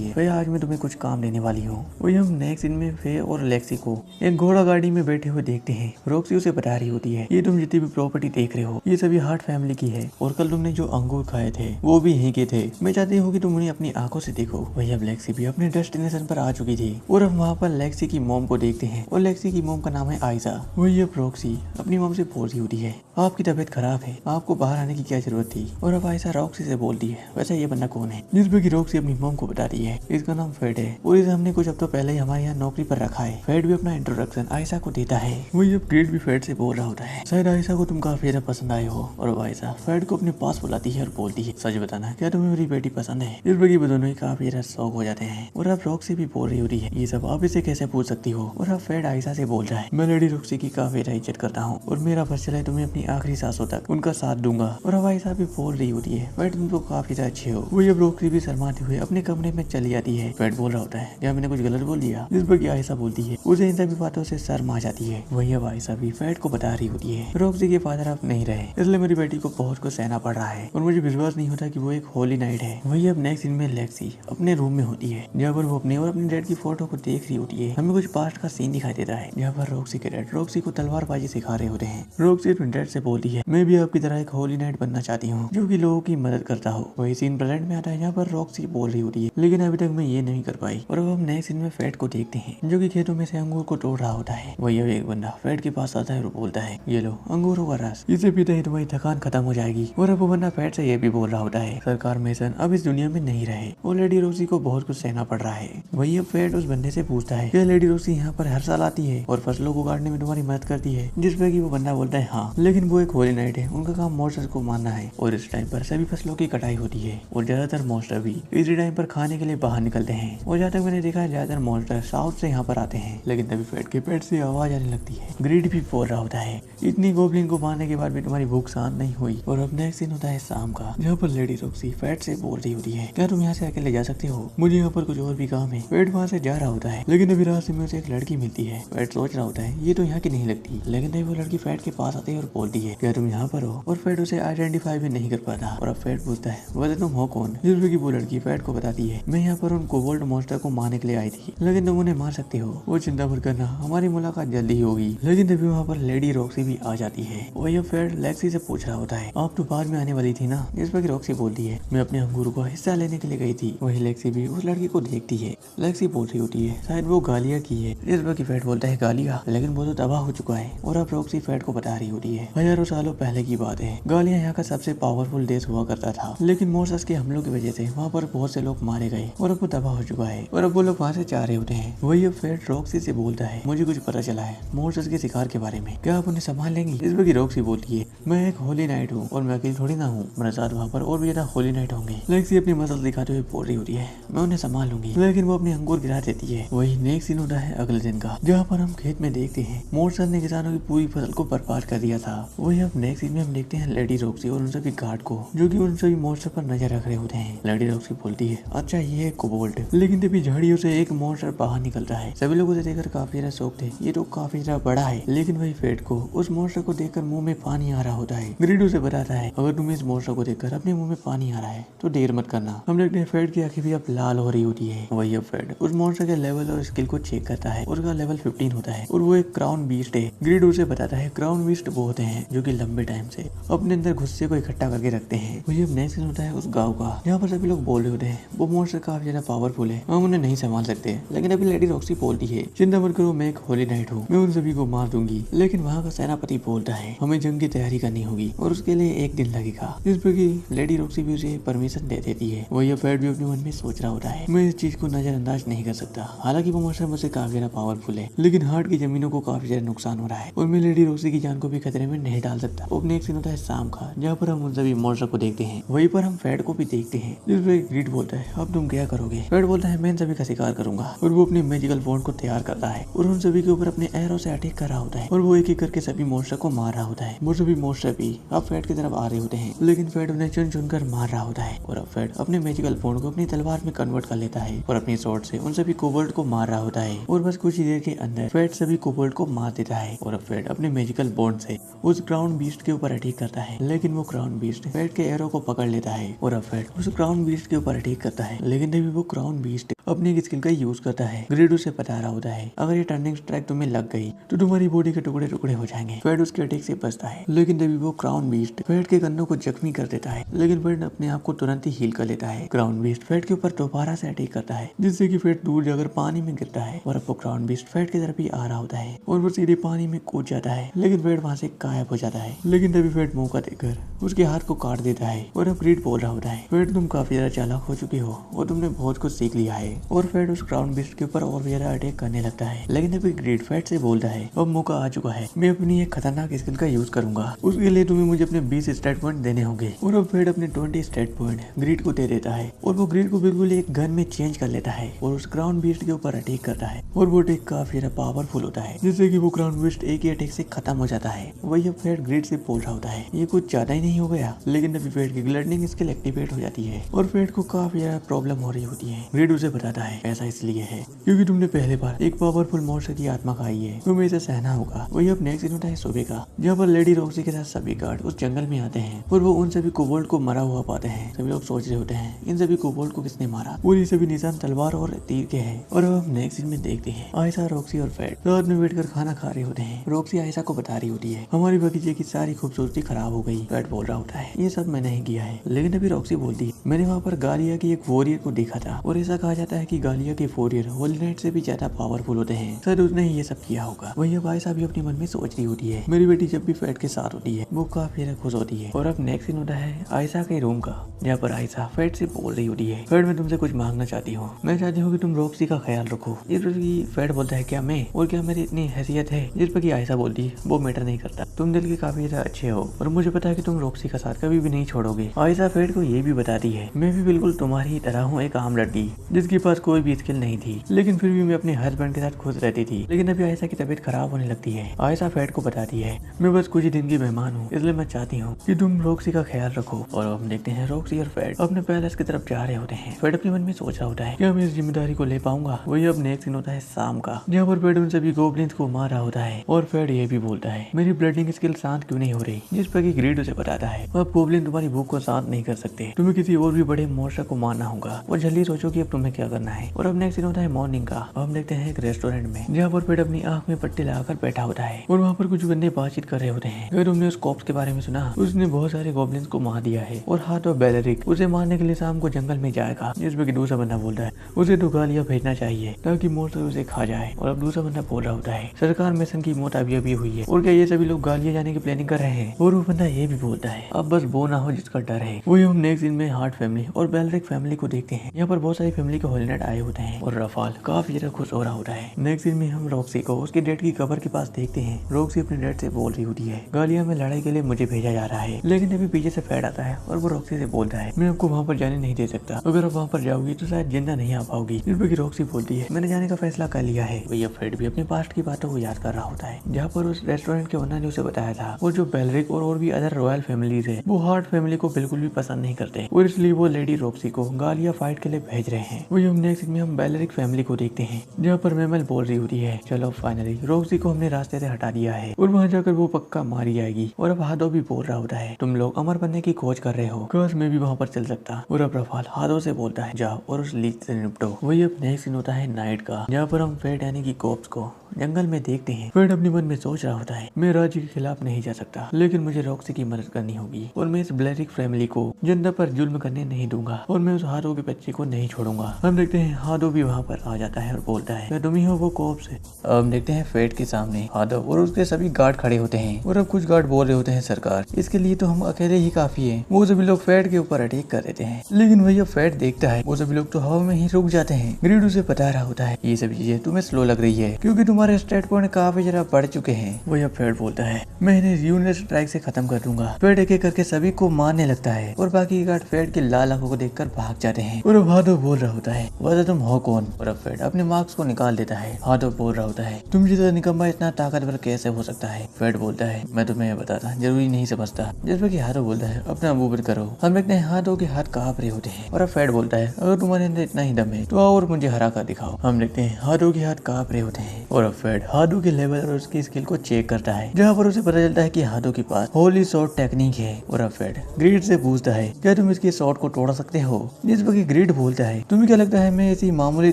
है भैया आज मैं तुम्हें कुछ काम देने वाली हूँ। वही हम नेक्स्ट दिन में फे और लेक्सी को एक घोड़ा गाड़ी में बैठे हुए देखते हैं। रॉक्सी उसे बता रही होती है ये तुम जितनी भी प्रॉपर्टी देख रहे हो ये सभी हार्ट फैमिली की है और कल तुमने जो अंगूर खाए थे वो भी यहीं के थे। मैं चाहती हूँ कि तुम उन्हें अपनी आंखों से देखो। वही अब लेक्सी भी अपने डेस्टिनेशन पर आ चुकी थी और अब वहाँ पर लेक्सी की मॉम को देखते हैं और लेक्सी की मॉम का नाम है आयशा। वही अब रॉक्सी अपनी मॉम से बोल रही होती है आपकी तबीयत खराब है, आपको बाहर आने की क्या जरूरत थी? और अब आयशा रॉक्सी से बोलती है वैसे ये बंदा कौन है? जिस पर की रॉक्सी अपनी मॉम को बताती है इसका नाम फेट है और इसे हमने कुछ हफ्तों पहले ही हमारे यहाँ नौकरी पर रखा है। फेट भी अपना इंट्रोडक्शन आयशा को देता है। वही अब ग्रेट भी फेट से बोल रहा होता है शायद आयशा को तुम काफी ज्यादा पसंद आए हो। और अब आयशा फेट को अपने पास बुलाती है और बोलती है सच बताना क्या तुम्हें मेरी बेटी पसंद है? इस पर वो दोनों ही काफी ज्यादा शौक हो जाते हैं। और अब रॉक्सी भी बोल रही होती है ये सब आप इसे कैसे पूछ सकती हो? और अब फेट आयशा से बोल रहा है मैं लेडी रॉक्सी की काफी ज्यादा इज्जत करता हूँ और मेरा बस चले तुम्हें अपनी आखिरी सांसों तक उनका साथ दूंगा। और अब आयशा भी बोल रही होती है फेट तुम तो काफी ज्यादा अच्छे हो। वही अब रॉक्सी भी शर्माते हुए अपने कमरे में चली जाती है। फेट बोल रहा होता है क्या मैंने कुछ गलत बोल दिया? जिस पर आयशा बोलती है उसे इन सभी बातों से शर्म आ जाती है। वही अब आयशा भी फेट को बता रही होती है रॉक्सी के फादर अब नहीं रहे इसलिए मेरी बेटी को बहुत कुछ सहना पड़ रहा है और मुझे विश्वास नहीं होता कि वो एक होली नाइट है। वही अब नेक्स्ट सीन में लेक्सी अपने रूम में होती है, जहाँ पर वो अपने और अपने डैड की फोटो को देख रही होती है। हमें कुछ पास्ट का सीन दिखाई देता है, जहाँ पर रॉक्सी के डैड रॉक्सी को तलवारबाजी सिखा रहे होते हैं। रॉक्सी अपने डैड से बोलती है मैं भी आपकी तरह एक होली नाइट बनना चाहती हूँ जो कि लोगों की मदद करता हो। वही सीन प्रेजेंट में आता है, जहाँ पर रॉक्सी बोल रही होती है लेकिन अभी तक मैं ये नहीं कर पाई। और अब हम नेक्स्ट सीन में फेट को देखते हैं जो कि खेतों में से अंगूर को तोड़ रहा होता है। वही अब एक बंदा फेट के पास आता है और बोलता है ये लो अंगूरों का रस, इसे पीते ही तुम्हारी थकान खत्म हो जाएगी। और अब वो बंदा फेट से ये भी बोल रहा होता है सरकार मेसन अब इस दुनिया में नहीं रहे और लेडी रॉक्सी को बहुत कुछ सहना पड़ रहा है। वही अब फेट उस बंदे से पूछता है क्या लेडी रॉक्सी यहाँ पर हर साल आती है और फसलों को काटने में तुम्हारी मदद करती है? जिस पे कि वो बंदा बोलता है हाँ, लेकिन वो एक होली नाइट है, उनका काम मॉन्स्टर को मारना है और इस टाइम पर सभी फसलों की कटाई होती है और ज्यादातर मॉन्स्टर भी इसी टाइम पर खाने के लिए बाहर निकलते हैं। और जहाँ तक मैंने देखा है ज्यादातर मॉन्स्टर साउथ से यहाँ पर आते हैं। लेकिन तभी फेट के पेट से आवाज आने लगती है। ग्रीड भी बोल रहा होता है इतनी गोब्लिन को मारने के बाद भी तुम्हारी भूख शांत नहीं हुई। और अब नेक्स्ट सीन होता है शाम का, जहाँ पर लेडी रॉक्सी फेट से बोल रही होती है क्या तुम यहाँ से अकेले जा सकते हो? मुझे यहाँ पर कुछ और भी काम है। फेट वहाँ से जा रहा होता है लेकिन अभी रास्ते में उसे एक लड़की मिलती है। फेट सोच रहा होता है ये तो यहाँ की नहीं लगती, लेकिन तभी वो लड़की फेट के पास आती है और बोलती है क्या तुम यहाँ पर हो? और फेट उसे आइडेंटिफाई भी नहीं कर पाता। और अब फेट पूछता है वैसे तुम हो कौन? जिसमें कि वो लड़की फेट को बताती है मैं यहाँ पर उन कोबोल्ट मॉन्स्टर को मारने के लिए आई थी, लेकिन तुम उन्हें मार सकते हो, वो चिंता मत करना, हमारी मुलाकात जल्दी ही होगी। लेकिन तभी वहाँ पर लेडी रॉक्सी भी आ जाती है। वही अब फेट लेक्सी से पूछ रहा होता है आप तो बाद में आने वाली थी ना? जिस पर रॉक्सी बोलती है मैं अपने अंगूर को हिस्सा लेने के लिए गई थी। वही लेक्सी भी उस लड़की को देखती है। लेक्सी बोल रही होती है शायद वो गालिया की है। जिस पर फेट बोलता है गालिया, लेकिन वो तो तबाह हो चुका है। और अब रॉक्सी फेट को बता रही होती है हजारों सालों पहले की बात है, गालिया यहाँ का सबसे पावरफुल देश हुआ करता था, लेकिन मॉन्स्टर्स के हमलों की वजह से वहाँ पर बहुत से लोग मारे गए और अब वो तबाह हो चुका है और अब वो लोग वहाँ से जा रहे होते हैं। वही अब फेट रॉक्सी से बोलता है मुझे कुछ पता चला है मॉन्स्टर्स के शिकार के बारे में, क्या आप उन्हें संभाल लेंगी? इस पर रॉक्सी बोलती है मैं एक होली नाइट हूँ और मैं अकेली थोड़ी ना हूँ, मेरे साथ वहाँ पर और भी ज्यादा होली नाइट होंगे। लेक्सी अपनी मसल दिखाते हुए बोल रही होती है मैं उन्हें संभाल लूंगी, लेकिन वो अपने अंगूर गिरा देती है। वही नेक्स्ट सीन होता है अगले दिन का, जहाँ पर हम खेत में देखते हैं मॉन्स्टर ने किसानों की पूरी फसल को बर्बाद कर दिया था। वही अब नेक्स्ट सीन में हम देखते हैं लेडी रॉक्सी और उन सभी गार्ड को जो कि उन सभी मॉन्स्टर पर नजर रख रहे होते हैं। लेडी रॉक्सी बोलती है अच्छा ये है कोबोल्ट, लेकिन तभी झाड़ियों से एक मॉन्स्टर बाहर निकलता है। सभी लोग उसे देखकर काफी ज्यादा शौक थे, ये तो काफी ज्यादा बड़ा है। लेकिन वही फेट को उस मॉन्स्टर को देखकर मुंह में पानी आ रहा होता है। ग्रीड उसे बताता है अगर तुम्हें इस मॉन्स्टर को देखकर अपने मुंह में पानी आ रहा रहा है, तो देर मत करना। हम देखते हैं फेड की आंखें भी अब लाल हो रही होती है। वही अब फेड उस मॉन्स्टर के लेवल और स्किल को चेक करता है। उसका लेवल 15 होता है और वो एक क्राउन बीस्ट है। ग्रिड उसे बताता है क्राउन बीस्ट वो होते हैं जो कि लंबे टाइम से अपने अंदर गुस्से को इकट्ठा करके रखते हैं। वही अब नेक्स्ट सीन होता है उस गाँव का, जहाँ पर सभी लोग बोल रहे होते हैं वो मॉन्स्टर काफी ज्यादा पावरफुल है, हम उन्हें नहीं संभाल सकते। लेकिन अभी लेडी रॉक्सी बोलती है चिंता मत करो, मैं एक होली नाइट हूँ, मैं उन सभी को मार दूंगी। लेकिन वहाँ का सेनापति बोलता है हमें जंग की तैयारी करनी होगी और उसके लिए एक दिन लगेगा, जिस पर कि लेडी रॉक्सी भी उसे परमिशन दे देती है। वही अब फेड भी अपने मन में सोच रहा होता है मैं इस चीज को नजरअंदाज नहीं कर सकता। हालांकि वो मॉन्स्टर मुझसे काफी ज्यादा पावरफुल है, लेकिन हार्ट की जमीनों को काफी ज्यादा नुकसान हो रहा है और मैं लेडी रॉक्सी की जान को भी खतरे में नहीं डाल सकता। अब नेक्स्ट सीन होता है शाम का, जहाँ पर हम उन सभी मॉन्स्टर को देखते हैं। वहीं पर हम फेड को भी देखते हैं, जिस पर ग्रीड बोलता है अब तुम क्या करोगे। फेड बोलता है मैं इन सभी का शिकार करूंगा और वो अपनी मैजिकल वॉन्ड को तैयार करता है और उन सभी के ऊपर अपने एरो से अटैक कर रहा होता है और वो एक एक करके सभी मॉन्स्टर को मार रहा होता है। वो सभी मॉन्स्टर भी अब फेड की तरफ आ रहे होते हैं, लेकिन फेड उन्हें चुन चुन कर मार रहा होता है और अब फेड अपने मैजिकल वॉन्ड को अपनी तलवार में कन्वर्ट कर लेता है और अपनी स्वॉर्ड से उन सभी कोबोल्ट को मार रहा होता है और बस कुछ ही देर के अंदर फेड सभी कोबोल्ट को मार देता है और अब फेड अपने मैजिकल वॉन्ड से उस क्राउन बीस्ट के ऊपर अटैक करता है। लेकिन वो क्राउन बीस्ट फेड के एरो को पकड़ लेता है और अब फेड उस क्राउन बीस्ट के ऊपर अटैक करता है, लेकिन तभी वो क्राउन बीस्ट अपनी एक स्किल का यूज करता है। ग्रिड उसे बता रहा होता है अगर ये टर्निंग स्ट्राइक तुम्हें लग गई तो तुम्हारी बॉडी के टुकड़े टुकड़े हो जाएंगे। फेड उसके अटैक से बचता है, लेकिन तभी वो क्राउन बीस्ट फेड के कंधों को जख्मी कर देता है, लेकिन फेड अपने आप को तुरंत ही हील कर लेता है। क्राउन बीस्ट फेड के ऊपर दोबारा से अटैक करता है, जिससे कि फेड दूर जाकर पानी में गिरता है और अब वो क्राउन बीस्ट फेड की तरफ ही आ रहा होता है और वो सीधे पानी में कूद जाता है, लेकिन फेड वहाँ से गायब हो जाता है। लेकिन तभी फेड मौका देकर उसके हाथ को काट देता है और अब ग्रिड बोल रहा होता है फेड तुम काफी ज्यादा चालाक हो चुकी हो और तुमने बहुत कुछ सीख लिया है और फेड उस क्राउन बीस्ट के ऊपर और भी ज्यादा अटैक करने लगता है। लेकिन अभी ग्रिड फेड से बोलता है अब मौका आ चुका है, मैं अपनी एक खतरनाक स्किल का यूज करूंगा, उसके लिए तुम्हें मुझे अपने 20 स्टेट पॉइंट देने होंगे। और अब फेड अपने 20 स्टेट पॉइंट ग्रिड को दे देता है और वो ग्रिड को बिल्कुल एक गन में चेंज कर लेता है और उस क्राउन बीस्ट के ऊपर अटैक करता है और वो अटैक काफी ज्यादा पावरफुल होता है, जिससे कि वो क्राउन बीस्ट एक ही अटैक से खत्म हो जाता है। वही अब फेड ग्रिड से बोल रहा होता है ये कुछ ज्यादा ही नहीं हो गया, लेकिन अभी फेड की ग्लैडनिंग स्किल एक्टिवेट हो जाती है और फेड को काफी ज्यादा प्रॉब्लम हो रही होती है। ग्रिड उसे बताता है ऐसा इसलिए है क्योंकि तुमने पहले बार एक पावरफुल मॉन्स्टर की आत्मा खाई है, तुम्हें इसे सहना होगा। वही अब नेक्स्ट सीन होता है सुबह का, जहाँ पर लेडी रॉक्सी के साथ सभी गार्ड उस जंगल में आते हैं और वो उन सभी कोबोल्ट को मरा हुआ पाते हैं। सभी लोग सोच रहे होते हैं इन सभी कोबोल्ट को किसने मारा और ये सभी निशान तलवार और तीर के हैं। और अब हम नेक्स्ट सीन में देखते हैं आयशा, रॉक्सी और फेड रात में बैठकर खाना खा रहे होते हैं। रॉक्सी आयशा को बता रही होती है हमारी बगीचे की सारी खूबसूरती खराब हो गई। फेड बोल रहा होता है ये सब मैंने ही किया है, लेकिन अभी रॉक्सी बोलती है मैंने वहाँ पर गालिया की एक वॉरियर को देखा था और ऐसा कहा जाता है कि गालिया के वॉरियर होली नाइट से भी ज्यादा पावरफुल होते हैं, शायद उसने ही ये सब किया होगा। वही अब आयशा भी अपने मन में सोच रही होती है मेरी बेटी जब भी फेड के साथ होती है वो काफी ज्यादा खुश होती है। और अब नेक्स्ट सीन होता है आयशा के रूम का, जहाँ पर आयशा फेड से बोल रही होती है फेड मैं तुमसे कुछ मांगना चाहती हूँ, मैं चाहती हूँ कि तुम रॉक्सी का ख्याल रखो। इस पर फेड बोलता है क्या मैं और क्या मेरी इतनी हैसियत है, जिस पर आयशा बोलती है वो मैटर नहीं करता, तुम दिल के काफी ज्यादा अच्छे हो और मुझे पता है कि तुम रॉक्सी का साथ कभी भी नहीं छोड़ोगे। आयशा फेड को ये भी बताती है मैं भी बिल्कुल तुम्हारी ही तरह हूँ, एक आम लड़की जिसके पास कोई भी स्किल नहीं थी, लेकिन फिर भी मैं अपने हस्बैंड के साथ खुश रहती थी। लेकिन अभी आयशा की तबीयत खराब होने लगती है। आयशा फेड को बताती है मैं बस कुछ ही दिन की मेहमान हूँ, इसलिए मैं चाहती हूँ कि तुम रॉक्सी का ख्याल रखो। और अब हम देखते हैं रॉक्सी और फेड अपने पैलेस की तरफ जा रहे होते हैं। फेड अपने मन में सोच रहा होता है क्या मैं इस जिम्मेदारी को ले पाऊंगा। वही अब नेक्स्ट सीन होता है शाम का, जहाँ पर फेड उन सभी गोब्लिन्स को मार रहा होता है और फेड ये भी बोलता है मेरी ब्लडिंग स्किल शांत क्यों नहीं हो रही, जिस पर ग्रीड उसे बताता है अब गोब्लिन तुम्हारी भूख को शांत नहीं कर सकते, तुम्हें किसी और भी बड़े मॉन्स्टर को मारना होगा और जल्दी सोचो कि अब तुम्हें क्या करना है। और अब नेक्स्ट सीन होता है मॉर्निंग का, अब हम देखते हैं एक रेस्टोरेंट में, जहाँ पर फेड अपनी आंख में पट्टी लगाकर बैठा होता है और वहाँ पर कुछ बंदे बातचीत कर रहे होते हैं। अगर तुमने उस कॉप्स के बारे में सुना, उसने बहुत सारे गॉब्लिन्स को मार दिया है और हाथ और बेलरिक उसे मारने के लिए शाम को जंगल में जाएगा, जिसमें दूसरा बंदा बोलता है उसे तो गालियां भेजना चाहिए ताकि मॉन्स्टर उसे खा जाए। और अब दूसरा बंदा बोल रहा होता है सरकार मिशन की मौत अभी हुई है और क्या ये सभी लोग गालियां जाने की प्लानिंग कर रहे हैं। और वो बंदा ये भी बोलता है अब बस वो ना हो जिसका डर है। वही हम नेक्स्ट सीन में हार्ट फैमिली और बेलरिक फैमिली को देखते हैं। यहाँ पर बहुत सारी फैमिली के होली नाइट आए होते हैं और रफाल काफी ज्यादा खुश हो रहा होता है। नेक्स्ट सीन में हम रॉक्सी को उसके डेड की कबर के पास देखते हैं। रॉक्सी अपने डेड से बोल रही होती है गालिया में लड़ाई के लिए मुझे भेजा जा रहा है, लेकिन अभी पीछे से फेड आता है और वो रॉक्सी से बोलता है मैं आपको वहाँ पर जाने नहीं दे सकता, अगर आप वहाँ पर जाओगी तो शायद जिंदा नहीं आ पाओगी। जिस पर रॉक्सी बोलती है मैंने जाने का फैसला कर लिया है। भैया फेड भी अपने पास्ट की बातों को याद कर रहा होता है, जहाँ पर उस रेस्टोरेंट के ओनर ने उसे बताया था और जो बेलरिक और भी अदर रॉयल फैमिलीज है वो हार्ट फैमिली को बिल्कुल भी पसंद नहीं करते और इसलिए वो लेडी रॉक्सी को गालिया फाइट के लिए भेज रहे हैं। वो हम नेक्स्ट में हम बेलरिक फैमिली को देखते हैं, जहाँ पर मेमल बोल रही होती है चलो फाइनली रॉक्सी को हमने रास्ते से हटा दिया है और वहाँ जाकर वो पक्का मारी जाएगी। और अब हादो भी बोल रहा होता है तुम लोग अमर बनने की खोज कर रहे हो, काश मैं भी वहाँ पर चल सकता। और अब रफाल हादो से बोलता है जाओ और उस लीच से निपटो। वही अब नेक्स्ट सीन होता है नाइट का, जहाँ पर हम फेट यानी कि कोप्स को जंगल में देखते हैं। फेट अपने मन में सोच रहा होता है मैं राज्य के खिलाफ नहीं जा सकता, लेकिन मुझे रॉक्सी की मदद करनी होगी और मैं इस बेलरिक फैमिली को जनता पर जुल्म करने नहीं दूंगा और मैं उस हादो के बच्चे को नहीं छोड़ूंगा। हम देखते हैं हादो भी वहाँ पर आ जाता है और बोलता है क्या तुम ही हो वो कोप्स? अब हम देखते हैं फेट के सामने हादो और उसके सभी गार्ड खड़े होते हैं और अब कुछ गार्ड बोल रहे होते हैं सरकार इसके लिए तो हम अकेले ही काफी है। वो सभी लोग फेट के ऊपर अटैक कर देते हैं, लेकिन वही अब फेट देखता है वो सभी लोग तो हवा में ही रुक जाते हैं। ग्रीड उसे बता रहा होता है ये सभी चीजें तुम्हें स्लो लग रही है क्योंकि तुम्हारे स्टेट पॉइंट काफी जरा बढ़ चुके हैं। वही अब फेट बोलता है मैं इन्हें यूनिट स्ट्राइक से खत्म कर दूंगा। फेट एक एक करके सभी को मारने लगता है और बाकी गार्ड फेट के लाल आंखों को देखकर भाग जाते हैं। और अब हादो बोल रहा होता है वैसे तुम हो कौन? और अब फेट अपने मार्क्स को निकाल देता है। हादो बोल रहा होता है तुम जितना निकम्मा इतना ताकतवर कैसे हो सकता है? फेट बोलता है मैं तुम्हें बताता जरूरी नहीं समझता। जिसपे कि हादो बोलता है अपना मुंह बंद करो। हम देखते हैं हादो के हाथ कांप रहे होते हैं और अब फेट बोलता है अगर तुम्हारे अंदर इतना ही दम है तो आओ और मुझे हरा कर दिखाओ। हम देखते हैं हादो के हाथ कांप रहे होते हैं और अब फेट हादो के लेवल और उसकी स्किल को चेक करता है, जहाँ पर उसे पता चलता है कि हादो के पास होली शॉट टेक्निक है। और अब फेट ग्रीड से पूछता है क्या तुम इसके शॉट को तोड़ सकते हो? जिस पर ग्रीड बोलता है तुम्हें क्या लगता है मैं ऐसी मामूली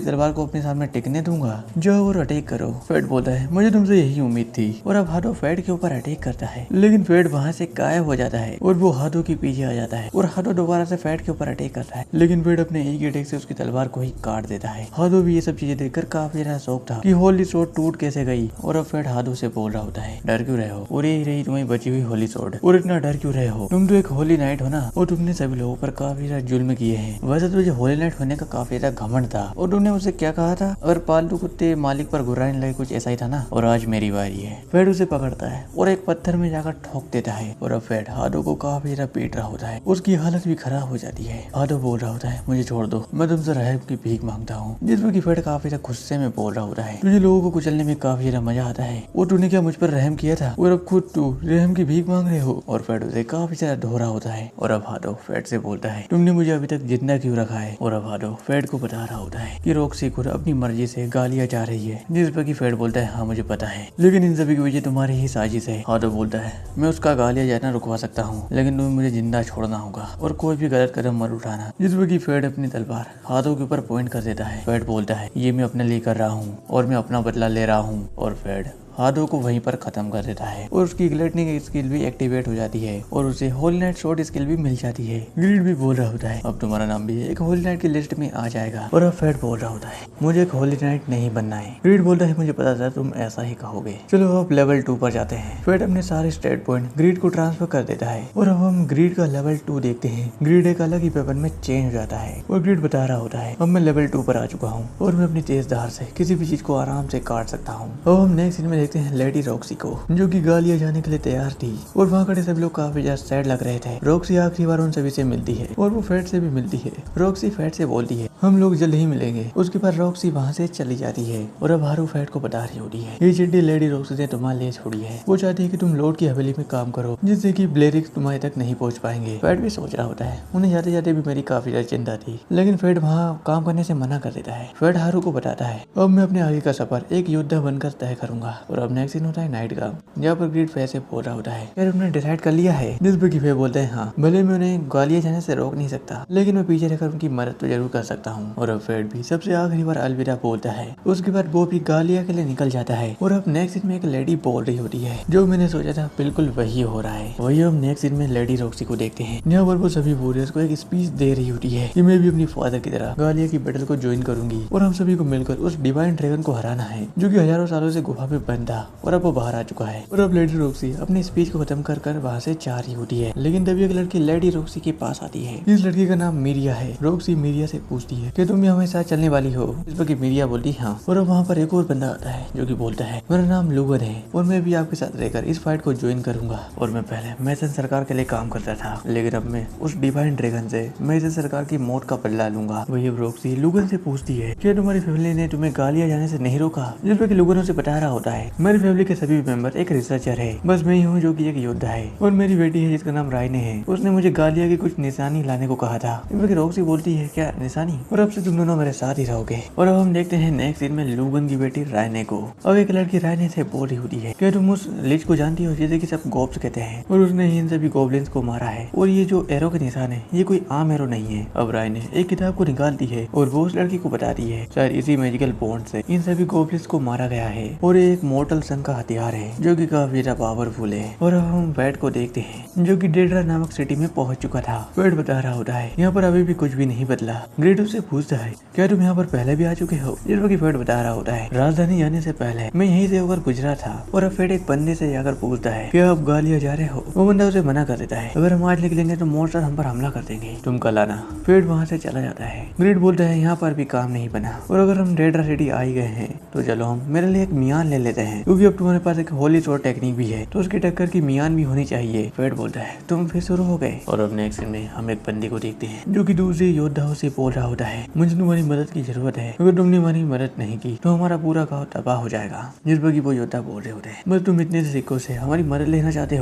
तलवार को अपने सामने टिकने दूंगा? जाओ और अटैक करो। फेट बोलता है मुझे तुमसे यही उम्मीद थी। और अब हादो फेट के ऊपर अटैक करता है, लेकिन फेट वहाँ से गायब हो जाता है और वो हादो के पीछे आ जाता है और हादो दोबारा से फेट के ऊपर अटैक करता है, लेकिन फेट अपने एक अटैक से उसकी तलवार को ही काट देता है। हादो भी ये सब चीजें देखकर काफी ज्यादा शौक था कि होली शॉट टूट कैसे गई। और अब फेट हादो से बोल रहा होता है डर क्यों रहे हो और यही रही तुम्हारी बची हुई होली शॉट और इतना डर क्यों रहे हो? तुम तो एक होली नाइट हो ना और तुमने सभी लोगों पर काफी ज्यादा जुल्म किए हैं। वैसे तुझे होली नाइट होने का काफी ज्यादा घमंड था और तुमने मुझसे क्या कहा था अगर पालतू कुत्ते मालिक पर गुर्राने लगे कुछ ऐसा ही था ना। और आज मेरी बारी है। फेट उसे पकड़ता है और एक पत्थर में जाकर ठोक देता है और अब फेट हादो को काफी ज्यादा पीट रहा होता है। उसकी हालत भी खराब हो जाती है। हादो बोल रहा होता है मुझे छोड़ दो, मैं तुमसे रहम की भीख मांगता हूँ। जिसमें कि फेट काफी ज्यादा गुस्से में बोल रहा होता है तुझे लोगों को कुचलने में काफी ज्यादा मजा आता है और तूने क्या मुझ पर रहम किया था और अब खुद तू रहम की भीख मांग रहे हो। और फेट उसे काफी ज्यादा ढो होता है। और अब हादो फेट से बोलता है तुमने मुझे अभी तक जिंदा क्यों रखा है? और अब हादो फेट को बता रहा होता है कि रॉक्सी को अपनी मर्जी से गालियां जा रही है। जिस पर कि फेट बोलता है हाँ मुझे पता है, लेकिन इन सभी की वजह तुम्हारी ही साजिश है। हादो बोलता है मैं उसका गालियां जाना रुकवा सकता हूँ, लेकिन तुम्हें मुझे जिंदा छोड़ना होगा और कोई भी गलत कदम मत उठाना। जिस पर कि फेट अपनी तलवार हादो के ऊपर पॉइंट कर देता है। फेट बोलता है ये मैं अपने लिए कर रहा हूँ और मैं अपना बदला ले रहा हूँ। और फेट हादो को वहीं पर खत्म कर देता है और उसकी ग्लिटनिंग स्किल भी एक्टिवेट हो जाती है और उसे होली नाइट शॉट स्किल भी मिल जाती है। ग्रीड भी बोल रहा होता है अब तुम्हारा नाम भी एक होली नाइट की लिस्ट में आ जाएगा। और अब फेट बोल रहा होता है मुझे एक होली नाइट नहीं बनना है। ग्रीड बोलता है मुझे पता था तुम ऐसा ही कहोगे। चलो अब लेवल 2 पर जाते हैं। फेट अपने सारे स्टेट पॉइंट ग्रीड को ट्रांसफर कर देता है और अब हम ग्रीड का लेवल 2 देखते हैं। ग्रीड एक अलग ही वेपन में चेंज हो जाता है और ग्रीड बता रहा होता है अब मैं लेवल 2 पर आ चुका हूँ और मैं अपनी तेज धार से किसी भी चीज को आराम से काट सकता हूँ। अब हम नेक्स्ट सीन में देखते हैं लेडी रॉक्सी को, जो कि गालियां जाने के लिए तैयार थी और वहाँ खड़े सभी लोग काफी ज्यादा सैड लग रहे थे। रॉक्सी आखिरी बार उन सभी से मिलती है और वो फेट से भी मिलती है। रॉक्सी फेट से बोलती है हम लोग जल्द ही मिलेंगे। उसके बाद रॉक्सी वहाँ से चली जाती है और अब हारू फेट को बता रही होती है ये चिट्ठी लेडी रॉक्सी ने तुम्हारे लिए छोड़ी है। वो चाहती है कि तुम लॉर्ड की हवेली में काम करो जिससे कि ब्लेरिक तुम्हारे तक नहीं पहुँच पाएंगे। फेट भी सोच रहा होता है उन्हें जाते जाते भी मेरी काफी ज्यादा चिंता थी, लेकिन फेट वहाँ काम करने से मना कर देता है। फेट हारू को बताता है अब मैं अपने आगे का सफर एक योद्धा बनकर तय करूंगा। और अब नेक्स्ट सीन होता है नाइट का, जहाँ पर ग्रीड फेट से बोल रहा होता है यार तुमने डिसाइड कर लिया है? जिस पर फेट बोलते हैं हाँ, भले मैं उन्हें गालियां जाने से रोक नहीं सकता, लेकिन मैं पीछे रहकर उनकी मदद तो जरूर कर सकता हूँ। और अब फेट भी सबसे आखिरी बार अलविदा बोलता है। उसके बाद वो भी गालियां के लिए निकल जाता है। और अब नेक्स्ट सीन में एक लेडी बोल रही होती है जो मैंने सोचा था बिल्कुल वही हो रहा है। वही हम नेक्स्ट सीन में लेडी रॉक्सी को देखते हैं, जहाँ पर वो सभी वॉरियर्स को एक स्पीच दे रही होती है कि मैं भी अपनी फादर की तरह गालिया की बैटल को ज्वाइन करूंगी और हम सभी को मिलकर उस डिवाइन ड्रैगन को हराना है जो कि हजारों सालों से गुफा में बंद था और अब वो बाहर आ चुका है। और अब लेडी रॉक्सी अपनी स्पीच को खत्म कर वहाँ से जा रही होती है, लेकिन तभी एक लड़की लेडी रॉक्सी के पास आती है। इस लड़की का नाम मीरिया है। रॉक्सी मीरिया से पूछती है कि तुम भी हमारे साथ चलने वाली हो? इस पर मीरिया बोलती हाँ। और अब वहाँ पर एक और बंदा आता है जो कि बोलता है मेरा नाम लूगन है और मैं भी आपके साथ रहकर इस फाइट को ज्वाइन करूंगा। और मैं पहले मैसन सरकार के लिए काम करता था, लेकिन अब मैं उस डिवाइन ड्रैगन से मैसन सरकार की मौत का बदला लूंगा। वही अब रॉक्सी लूगन से पूछती है कि तुम्हारी फैमिली ने तुम्हें गालियां जाने से नहीं रोका? जिस पर लूगन उसे बता रहा होता है मेरी फैमिली के सभी मेंबर एक रिसर्चर है, बस मैं ही हूँ जो कि एक योद्धा है और मेरी बेटी है जिसका नाम रायने है। उसने मुझे गालिया की कुछ निशानी लाने को कहा था। रॉक्सी बोलती है क्या निशानी? और अब से तुम दोनों मेरे साथ ही रहोगे। और अब हम देखते हैं नेक्स्ट सीन में लूगन की बेटी रायने को। अब एक लड़की रायने से बोल रही होती है कि तुम उस लिच को जानती हो जिसे कि सब गोब्स कहते हैं और उसने इन सभी गोब्लिन्स को मारा है और ये जो एरो के निशान है ये कोई आम एरो नहीं है। अब रायने एक किताब को निकालती है और वो उस लड़की को बताती है शायद इसी मैजिकल बॉन्ड से इन सभी गोब्लिन्स को मारा गया है और ये एक मॉर्टल सन का हथियार है जो कि काफी ज्यादा पावरफुल है। और अब हम फैट को देखते हैं जो कि डेड्रा नामक सिटी में पहुंच चुका था। फैट बता रहा होता है यहाँ पर अभी भी कुछ भी नहीं बदला। ग्रेड उससे पूछता है क्या तुम यहाँ पर पहले भी आ चुके हो? जिस पर फैट बता रहा होता है राजधानी जाने से पहले मैं यहीं से होकर गुजरा था। और अब फैट एक बंदे से जाकर पूछता है क्या आप गालिया जा रहे हो? वो बंदा उसे मना कर देता है अगर हम आज निकलेंगे तो मॉन्स्टर हम पर हमला कर देंगे, तुम कल आना। फैट वहाँ से चला जाता है। ग्रेड बोलता है यहाँ पर भी काम नहीं बना और अगर हम डेड्रा सिटी आ ही गए हैं तो चलो हम मेरे लिए एक मियान ले लेते हैं क्योंकि अब तुम्हारे पास एक होली स्वॉर्ड टेक्निक भी है तो उसकी टक्कर की मियान भी होनी चाहिए। फैट बोलता है तुम फिर शुरू हो गए। और अब नेक्स्ट सीन में हम एक बंदे को देखते हैं जो कि दूसरे योद्धाओं से बोल रहा होता है मुझे तुम्हारी मदद की जरूरत है, अगर तुमने हमारी मदद नहीं की तो हमारा पूरा गाँव तबाह हो जाएगा। जिस पर वो योद्धा बोल रहे होते हैं बस तुम इतने से सिक्कों से हमारी मदद लेना चाहते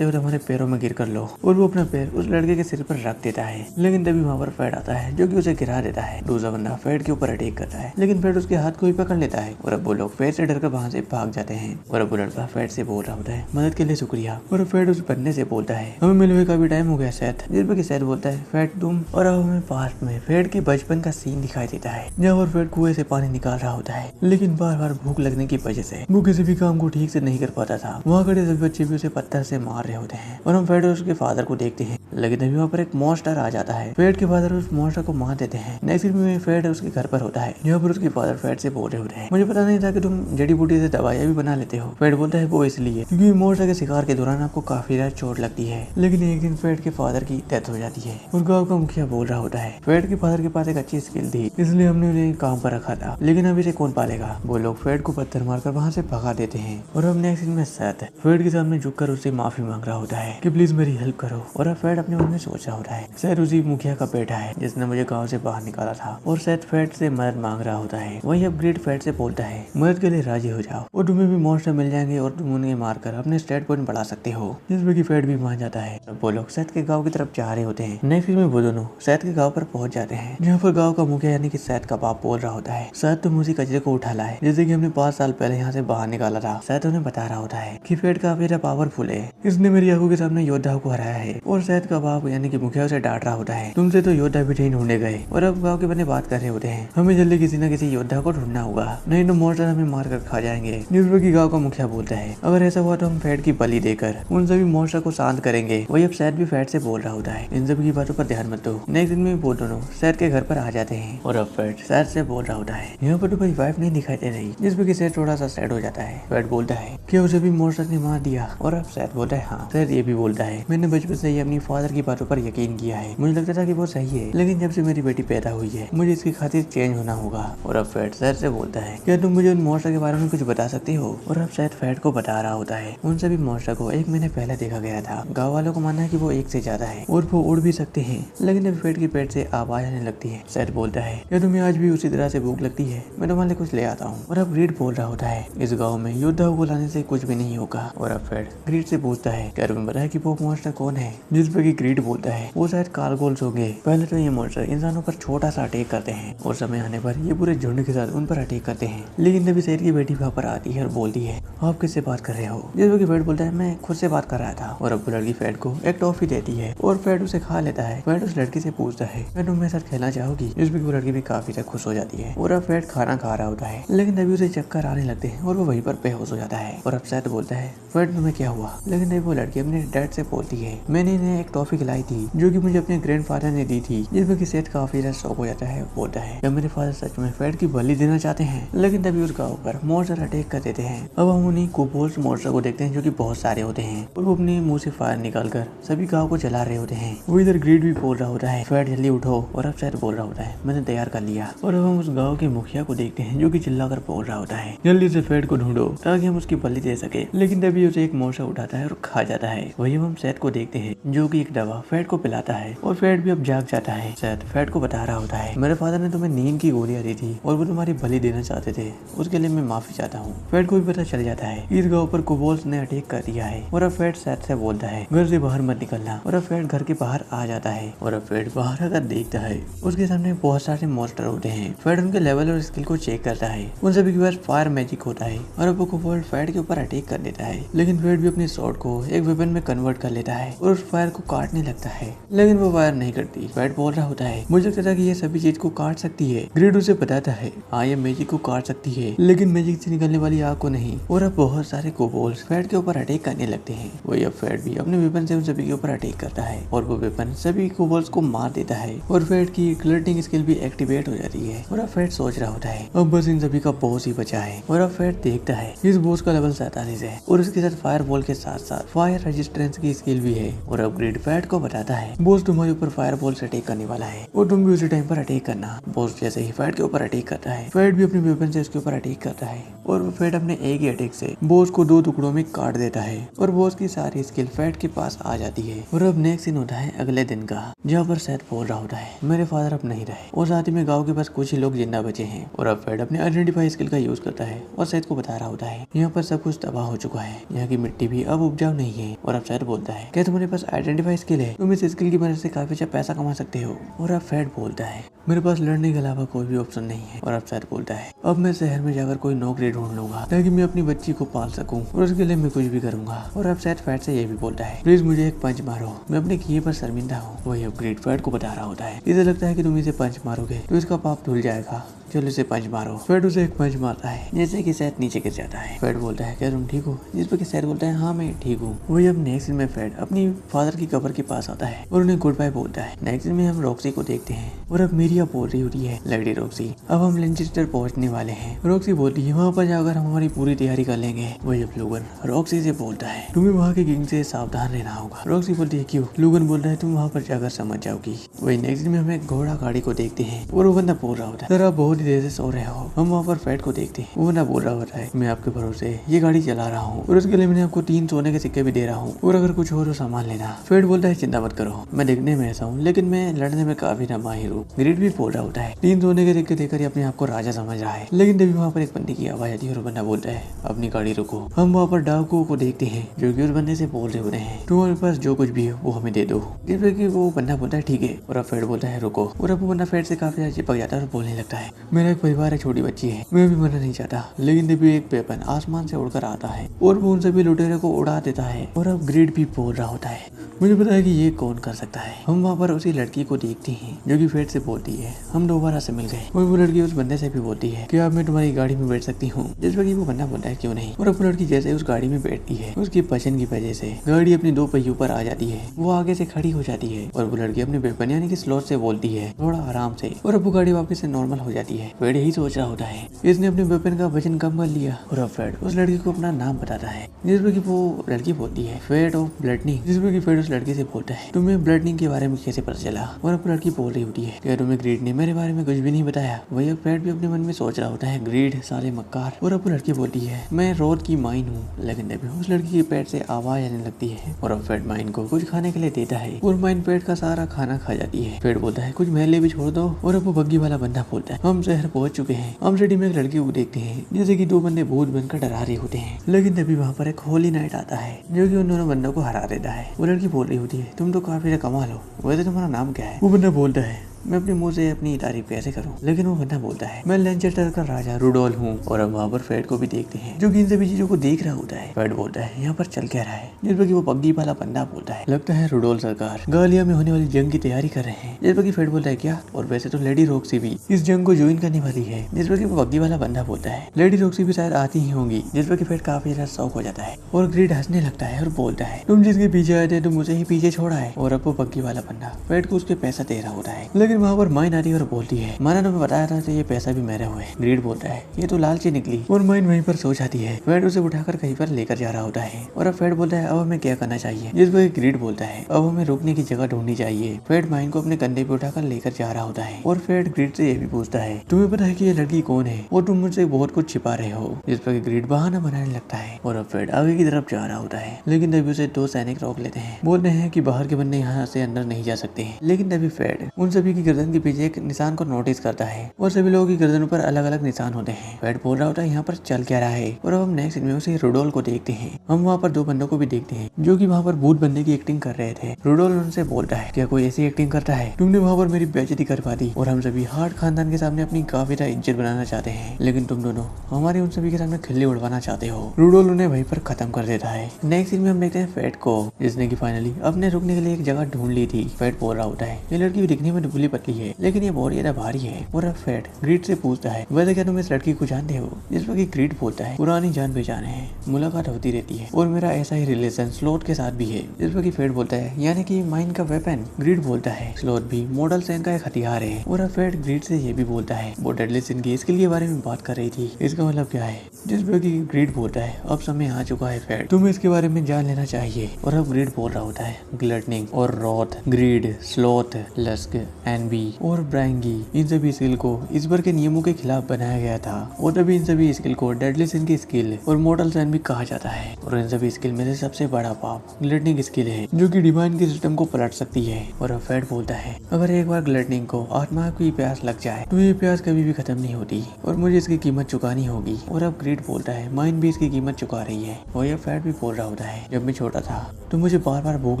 हो तो हमारे पैरों में गिर कर लो। और वो अपना पैर उस लड़के के सिर पर रख देता है लेकिन तभी वहाँ पर फैट आता है जो कि उसे गिरा देता है। दूसरा बंदा फैट के ऊपर अटैक करता है लेकिन फैट उसके हाथ को ही पकड़ लेता है और अब वो लोग फैट से डरकर वहाँ से भाग जाते हैं। और अब वो लड़का फैट से बोल रहा होता है मदद के लिए शुक्रिया। और फैट उस बंदे से बोलता है हमें मिले हुए काफी टाइम हो गया सैथ। जिस पर सैथ बोलता है फैट तुम। और अब हमें पास्ट में फैट के बचपन का सीन दिखाई देता है जहाँ पर फैट कुएं से पानी निकाल रहा होता है लेकिन बार बार भूख लगने की वजह से वो किसी भी काम को ठीक से नहीं कर पाता था। वहाँ खड़े सभी बच्चे भी उसे पत्थर से मार रहे होते हैं और हम फैट और उसके फादर को देखते हैं लेकिन तभी वहाँ पर एक मॉन्स्टर आ जाता है। फैट के फादर उस मॉन्स्टर को मार देते हैं। नेक्स्ट में फैट उसके घर पर होता है यहाँ पर उसके फादर फैट से बोल रहे होते हैं मुझे पता नहीं था कि तुम जड़ी बूटी से दवाइयाँ भी बना लेते हो। फैट बोलता है वो इसलिए क्योंकि मॉन्स्टर के शिकार के दौरान आपको काफी ज्यादा चोट लगती है। लेकिन एक दिन फैट के फादर की डेथ हो जाती है और गाँव का मुखिया बोल रहा होता है फैट के फादर के पास एक अच्छी स्किल थी इसलिए हमने उन्हें काम पर रखा था लेकिन अभी से कौन पालेगा। वो लोग फैट को पत्थर मारकर वहाँ से भगा देते हैं। और अब नेक्स्ट में सैथ फैट के सामने झुककर उससे माफी मांग रहा होता है कि प्लीज मेरी हेल्प करो। और अब फैट अपने मन में सोच रहा होता है सैथ उसी मुखिया का बेटा है जिसने मुझे गाँव से बाहर निकाला था और सैथ फैट से मदद मांग रहा होता है। वही अब ग्रेट फैट से बोलता है मदद के लिए राजी हो जाओ और तुम्हें भी मॉन्स्टर मिल जाएंगे और तुम उन्हें मारकर अपने स्टेट पॉइंट बढ़ा सकते हो। जिसमें कि फैट भी मान जाता है। वो लोग सैथ के गाँव की तरफ जा रहे होते हैं। नेक्स्ट में वो दोनों सैथ के गाँव पर पहुंच जाते हैं जहाँ पर गाँव का मुखिया यानी कि सैथ का बाप बोल रहा होता है सैथ तुम उसी कचरे को उठा लाए जैसे कि हमने 5 साल पहले यहाँ से बाहर निकाला था। सैथ उन्हें बता रहा होता है कि फैट काफी ज्यादा पावरफुल है, इसने मेरी आंखों के सामने योद्धा को हराया है। और सैथ का बाप यानी कि मुखिया उसे डांट रहा होता है तुमसे तो योद्धा भी नहीं ढूंढे गए। और अब गाँव के बंदे बात कर रहे होते हैं हमें जल्दी किसी न किसी योद्धा को ढूंढना होगा नहीं तो मॉन्स्टर हमें मार कर खा जाएंगे। जिसमें कि गाँव का मुखिया बोलता है अगर ऐसा हुआ तो हम फैट की बलि देकर उन सभी मॉन्स्टर को शांत करेंगे। वही अब सैथ भी फैट से बोल रहा होता है इन सभी की बातों पर ध्यान मत दो। नेक्स्ट दिन में वो दोनों सैथ के घर पर आ जाते हैं और अब फैट सैथ से बोल रहा होता है यहाँ पर तो मेरी वाइफ नहीं दिखाई दे रही। जिसमें कि सैथ थोड़ा सा सैड हो जाता है। फैट बोलता है कि उसे भी मॉन्स्टर ने मार दिया। और अब सैथ बोलता है हाँ। सैथ ये भी बोलता है मैंने बचपन से ही अपनी फादर की बातों पर यकीन किया है, मुझे लगता था कि वो सही है लेकिन जब से मेरी बेटी पैदा हुई है मुझे इसकी खातिर चेंज होना होगा। और अब फैट सैथ से बोलता है क्या तुम मुझे उन मॉन्स्टर के बारे में कुछ बता सकते हो। और अब सैथ फैट को बता रहा होता है उन सभी मॉन्स्टर को 1 महीने पहले देखा गया था। गाँव वालों को मानना है कि वो 1 से ज्यादा है और वो उड़ भी सकते हैं लेकिन जब फैट की पेट से आवाज आने लगती है सैथ बोलता है क्या तुम्हें आज भी उसी तरह से भूख लगती है, मैं तुम्हारे लिए कुछ ले आता हूँ। और अब ग्रीड बोल रहा होता है इस गाँव में योद्धाओं को लाने से कुछ भी नहीं होगा। और अब फैट ग्रीड से पूछता है क्या तुम्हें पता है कि वो मॉन्स्टर कौन है। जिस पर कि ग्रीड बोलता है वो शायद कारगोल्स होंगे। पहले तो ये मॉन्स्टर इंसानों पर छोटा सा अटैक करते हैं और समय आने पर ये पूरे झुंड के साथ उन पर अटैक करते हैं। लेकिन तभी सैथ की बेटी वहाँ पर आती है और बोलती है आप किससे बात कर रहे हो। जिस पर कि फैट बोलता है मैं खुद से बात कर रहा था। और अब लड़की फैट को एक टॉफी देती है और फैट उसे खा लेता है। फैट उस लड़की से पूछता है मैं तुम मेरे साथ खेलना चाहोगी। जिस पर वो लड़की भी काफी ज्यादा खुश हो जाती है। और अब फैट खाना खा रहा होता है लेकिन तभी उसे चक्कर आने लगते हैं और वो वहीं पर बेहोश हो जाता है। और अब सैथ बोलता है फैट तुम्हें क्या हुआ। लेकिन तभी वो लड़की अपने डैड से बोलती है मैंने इन्हें एक टॉफी खिलाई थी जो कि मुझे अपने ग्रैंडफादर ने दी थी। जिसमें कि सैथ काफी ज्यादा शौक हो जाता है। बोलता है क्या मेरे फादर सच में फैट की बलि देना चाहते हैं। लेकिन तभी उस गाँव पर मॉन्स्टर अटैक कर देते हैं। अब हम उन्हीं कोबोल्स मॉन्स्टर को देखते हैं जो कि बहुत सारे होते हैं और वो अपने मुंह से फायर निकालकर सभी गाँव को जला रहे होते हैं। वो इधर ग्रीड भी बोल रहा होता है फैट जल्दी उठो। और अब सैथ बोल रहा होता है मैंने तैयार कर लिया। और अब हम उस गाँव के मुखिया को देखते हैं जो कि चिल्लाकर बोल रहा होता है जल्दी से फैट को ढूंढो ताकि हम उसकी बलि दे सके। लेकिन तभी उसे एक मॉन्स्टर उठाता है और खा जाता है। वही हम सैथ को देखते हैं जो कि एक दवा फैट को पिलाता है और फैट भी अब जाग जाता है। सैथ फैट को बता रहा होता है मेरे फादर ने तुम्हें नींद की गोलियां दी थी और वो तुम्हारी बलि देना देना चाहते थे उसके लिए मैं माफी चाहता हूँ। फेड को भी पता चल जाता है इस गाँव पर कोबोल्स ने अटैक कर दिया है और अब फेड सैड से बोलता है घर से बाहर मत निकलना और अब फेड घर के बाहर आ जाता है और अब फेड बाहर आकर देखता है उसके सामने बहुत सारे मॉन्स्टर होते हैं। फेड उनके लेवल और स्किल को चेक करता है। उन सभी के पास फायर मैजिक होता है और अब वो कोबोल्ड फेड के ऊपर अटैक कर देता है, लेकिन फेड भी अपने स्वॉर्ड को एक वेपन में कन्वर्ट कर लेता है और उस फायर को काटने लगता है, लेकिन वो फायर नहीं करती। फेड बोल रहा होता है मुझे लगता था कि ये सभी चीज को काट सकती है। ग्रिड उसे बताता है हाँ ये मैजिक को काट सकती है लेकिन मैजिक से निकलने वाली आग को नहीं। और अब बहुत सारे कोबोल्स फेड के ऊपर अटैक करने लगते हैं। वही अब फेड भी अपने वेपन से उन सभी के ऊपर अटैक करता है और वो वेपन सभी कोबोल्स को मार देता है और फेड की ग्लिटरिंग स्किल भी एक्टिवेट हो जाती है। और अब फेड सोच रहा होता है अब बस इन सभी का बॉस ही बचा है। और अब फेड देखता है इस बॉस का लेवल 47 है और उसके साथ फायर बॉल के साथ साथ फायर रेजिस्टेंस की स्किल भी है। और अपग्रेड फेड को बताता है बॉस तुम्हारे ऊपर फायर बॉल से अटैक करने वाला है और तुम भी उसी टाइम पर अटैक करना। बॉस जैसे ही फेड के ऊपर अटैक करता है फेड भी अपने वेपन से उसके ऊपर अटैक करता है और वो फेड अपने एक ही अटैक से बॉस को 2 टुकड़ों में काट देता है और बॉस की सारी स्किल फेड के पास आ जाती है। और अब नेक्स्ट सीन होता है अगले दिन का, जहाँ पर सैद बोल रहा होता है मेरे फादर अब नहीं रहे और साथ ही में गाँव के पास कुछ ही लोग जिंदा बचे हैं। और अब फेड अपने आइडेंटिफाई स्किल का यूज करता है और सैद को बता रहा होता है यहाँ पर सब कुछ तबाह हो चुका है, यहाँ की मिट्टी भी अब उपजाऊ नहीं है। और अब सैद बोलता है क्या तुम्हारे पास आइडेंटिफाई स्किल है, तुम इस स्किल की मदद से काफी अच्छा पैसा कमा सकते हो। और अब फेड बोलता है मेरे पास लड़ने के अलावा कोई भी ऑप्शन नहीं है। और अब सैद बोलता है अब मैं शहर में जाकर कोई नौकरी ढूंढ लूंगा ताकि मैं अपनी बच्ची को पाल सकूं और उसके लिए मैं कुछ भी करूंगा। और अब सैद फेड से ये भी बोलता है प्लीज मुझे एक पंच मारो, मैं अपने किए पर शर्मिंदा हूँ। वही अपग्रेड फेड को बता रहा होता है इसे लगता है कि तुम इसे पंच मारोगे तो इसका पाप धुल जाएगा, चलो इसे पंच मारो। फेड उसे एक पंच मारता है जैसे कि सैद नीचे गिर जाता है। फेड बोलता है क्या तुम ठीक हो, जिस पर सैद बोलता है हाँ मैं ठीक हूँ। वही अब नेक्स्ट सीन में फेड अपनी फादर की कब्र के पास आता है और उन्हें गुड बाय बोलता है। नेक्स्ट सीन में हम रॉक्सी को देखते हैं और अब मीरिया बोल रही होती है लड़ी रॉक्सी अब हम लिंचेस्टर पहुंचने वाले हैं। रॉक्सी बोलती है वहाँ पर जाकर हम हमारी पूरी तैयारी कर लेंगे। वही अब लोगन रॉक्सी से बोलता है तुम्हें वहाँ के गैंग से सावधान रहना होगा। रॉक्सी बोलती है क्यों, लोगन बोलता है तुम वहाँ पर जाकर समझ जाओगी। वही नेक्स्ट सीन में हमें घोड़ा गाड़ी को देखते हैं और वो बंदा बोल रहा होता है सर आप बहुत ही देर से सो रहे हो। हम वहाँ पर फेड को देखते हैं, वो ना बोल रहा होता है मैं आपके भरोसे ये गाड़ी चला रहा हूँ और उसके लिए मैंने आपको 3 सोने के सिक्के भी दे रहा हूँ और अगर कुछ हो तो सामान लेना। फेड बोलता है चिंता मत करो, मैं देखने में ऐसा हूँ लेकिन मैं लड़ने में काफी ना माहिर हूँ। ग्रिड भी बोल रहा होता है 3 सोने के सिक्के देकर अपने आप को राजा समझ रहा है, लेकिन तभी वहाँ पर एक बंदे की आवाज आती है और बंदा बोलता है अपनी गाड़ी रुको। हम वहाँ पर डाकुओं को देखते हैं जो कि उस बंदे से बोल रहे होते हैं तुम्हारे पास जो कुछ भी है वो हमें दे दो। जिस पर कि वो बंदा बोलता है ठीक है और अब फेड बोलता है रुको। और अब वो बंदा फेड से काफी ज्यादा चिपक जाता है और बोलने लगता है मेरा एक परिवार है, छोटी बच्ची है, मैं भी मरना नहीं चाहता। लेकिन तभी एक वेपन आसमान से उड़कर आता है और वो उन सभी लुटेरे को उड़ा देता है। और अब ग्रिड भी बोल रहा होता है मुझे पता है कि ये कौन कर सकता है। हम वहाँ पर उसी लड़की को देखते हैं जो कि फेड से बोलती है हम दोबारा से मिल गए। और वो लड़की उस बंदे से भी बोलती है कि अब मैं तुम्हारी गाड़ी में बैठ सकती हूँ, जिस पर वो बंदा बोलता है क्यों नहीं। और अब वो लड़की जैसे उस गाड़ी में बैठती है उसकी पसंद की वजह से गाड़ी अपनी 2 पहियों पर आ जाती है, वो आगे से खड़ी हो जाती है और वो लड़की अपने वेपन यानी कि स्लॉट से बोलती है थोड़ा आराम से और अब वो गाड़ी वापस से नॉर्मल हो जाती है। फेड यही सोच रहा होता है इसने अपने वेपन का वजन कम कर लिया। और अब फेड उस लड़की को अपना नाम बताता है जिसमें कि वो लड़की बोलती है फेड ऑफ ब्लडनिंग, जिसमें कि फेड उस लड़की से बोलता है तुम्हें ब्लडनिंग के बारे में कैसे पता चला। और अब लड़की बोल रही होती है क्या तुम्हें ग्रीड ने मेरे बारे में कुछ भी नहीं बताया। वही अब फेड भी अपने मन में सोच रहा होता है ग्रीड साले मक्कार। और अब वो लड़की बोलती है मैं रोड की माइन हूँ, लेकिन तभी उस लड़की के पेट से आवाज आने लगती है और अब फेड माइन को कुछ खाने के लिए देता है और माइन पेट का सारा खाना खा जाती है। फेड बोलता है कुछ महले भी छोड़ दो। और अब वो बग्गी वाला बंदा बोलता है हम शहर पहुंच चुके हैं। हम सिटी में एक लड़की को देखते हैं जैसे कि 2 बंदे भूत बनकर डरा रहे होते हैं, लेकिन तभी वहाँ पर एक होली नाइट आता है जो कि उन दोनों बंदों को हरा देता है। वो लड़की बोल रही होती है तुम तो काफी कमाल हो, वैसे तुम्हारा नाम क्या है। वो बंदा बोलता है मैं अपने मुंह से अपनी तारीफ कैसे करूं, लेकिन वो बंदा बोलता है मैं लिंचेस्टर का राजा रुडोल हूँ। और अब वहाँ पर फेड को भी देखते हैं जो कि इन सभी चीजों को देख रहा होता है। फेड बोलता है यहाँ पर चल क्या रहा है, जिस पर कि वो बग्गी वाला बंदा बोलता है लगता है रुडोल सरकार गालिया में होने वाली जंग की तैयारी कर रहे हैं। जिस पर कि फेड बोलता है क्या, और वैसे तो लेडी रॉक्सी भी इस जंग को ज्वाइन करने वाली है। जिस पर कि वो बग्गी वाला बंदा बोलता है लेडी रॉक्सी भी शायद आती ही होंगी। जिस पर कि फेड काफी ज्यादा शौक हो जाता है और ग्रिड हंसने लगता है और बोलता है तुम जिसके पीछे आए थे तुम मुझे ही पीछे छोड़ा है। और अब वो बग्गी वाला बंदा फेड को उसके पैसा दे रहा होता है, लेकिन वहाँ पर माइन आती और बोलती है माना तुम्हें बताया था ये पैसा भी मेरे हुए। ग्रीड बोलता है ये तो लालची निकली और माइन वहीं पर सो जाती है। फेड उसे उठाकर कहीं पर लेकर जा रहा होता है और अब फेड बोलता है अब हमें क्या करना चाहिए। जिस पर ग्रीड बोलता है अब हमें रुकने की जगह ढूंढनी चाहिए। फेड माइन को अपने कंधे पे उठाकर लेकर जा रहा होता है और फेड ग्रीड से ये भी पूछता है तुम्हें पता है कि ये लड़की कौन है और तुम मुझसे बहुत कुछ छिपा रहे हो। जिस पर ग्रीड बहाना बनाने लगता है और अब फेड आगे की तरफ जा रहा होता है, लेकिन तभी उसे 2 सैनिक रोक लेते हैं, बोलते हैं कि बाहर के बंदे यहाँ से अंदर नहीं जा सकते। लेकिन तभी फेड उन सभी की गर्दन के पीछे एक निशान को नोटिस करता है और सभी लोगों की गर्दनों पर अलग अलग निशान होते हैं। फैट बोल रहा होता है यहाँ पर चल क्या रहा है। और अब हम नेक्स्ट सीन में उसे रुडोल को देखते हैं। हम वहाँ पर 2 बंदों को भी देखते हैं जो कि वहाँ पर भूत बनने की एक्टिंग कर रहे थे। रुडोल उनसे बोलता है, क्या कोई ऐसी एक्टिंग करता है? तुमने वहाँ पर मेरी बेइज्जती करवा दी और हम सभी हार्ट खानदान के सामने अपनी काफी इज्जत बनाना चाहते हैं, लेकिन तुम दोनों हमारे उन सभी के सामने खिल्ली उड़वाना चाहते हो। रुडोल उन्हें वहीं पर खत्म कर देता है। नेक्स्ट सीन में हम देखते हैं फैट को, जिसने की फाइनली अपने रुकने के लिए एक जगह ढूंढ ली थी। फैट बोल रहा होता है, ये लड़की भी दिखने में दुबली पतली है लेकिन ये बहुत ज्यादा भारी है। और अब फैट ग्रीड से पूछता है, वैसे क्या तुम इस लड़की को जानते हो? जिस पर ग्रीड बोलता है, पुरानी जान पहचान है, मुलाकात होती रहती है और मेरा ऐसा ही रिलेशन स्लॉट के साथ भी है। जिस पर फैट बोलता है, यानी कि माइंड का वेपन? ग्रीड बोलता है, स्लॉट भी मॉडल सैन का एक हथियार है। और अब फैट ग्रीड से ये भी बोलता है, वो डेडली सिन की स्किल के बारे में बात कर रही थी, इसका मतलब क्या है? जिस पर ग्रीड बोलता है, अब समय आ चुका है फैट, तुम्हें इसके बारे में जान लेना चाहिए। और अब ग्रीड बोल रहा होता है, ग्लटनिंग और रॉथ, ग्रीड, स्लॉथ, लस्क, एनबी और ब्रांगी, इन सभी स्किल को ईश्वर के नियमों के खिलाफ बनाया गया था और तभी इन सभी स्किल को डेडली सिन की स्किल और मॉडल सैन भी कहा जाता है। और इन सभी स्किल में से सबसे बड़ा पाप ग्लटनिंग स्किल है जो कि डिवाइन के सिस्टम को पलट सकती है। और अब फैट बोलता है, अगर एक बार ग्लटनिंग को आत्मा की प्यास लग जाए तो ये प्यास कभी भी खत्म नहीं होती और मुझे इसकी कीमत चुकानी होगी। और अब ग्रीड बोलता है, माइंड भी इसकी कीमत चुका रही है। और यह फैट भी बोल रहा होता है, जब मैं छोटा था तो मुझे बार बार भूख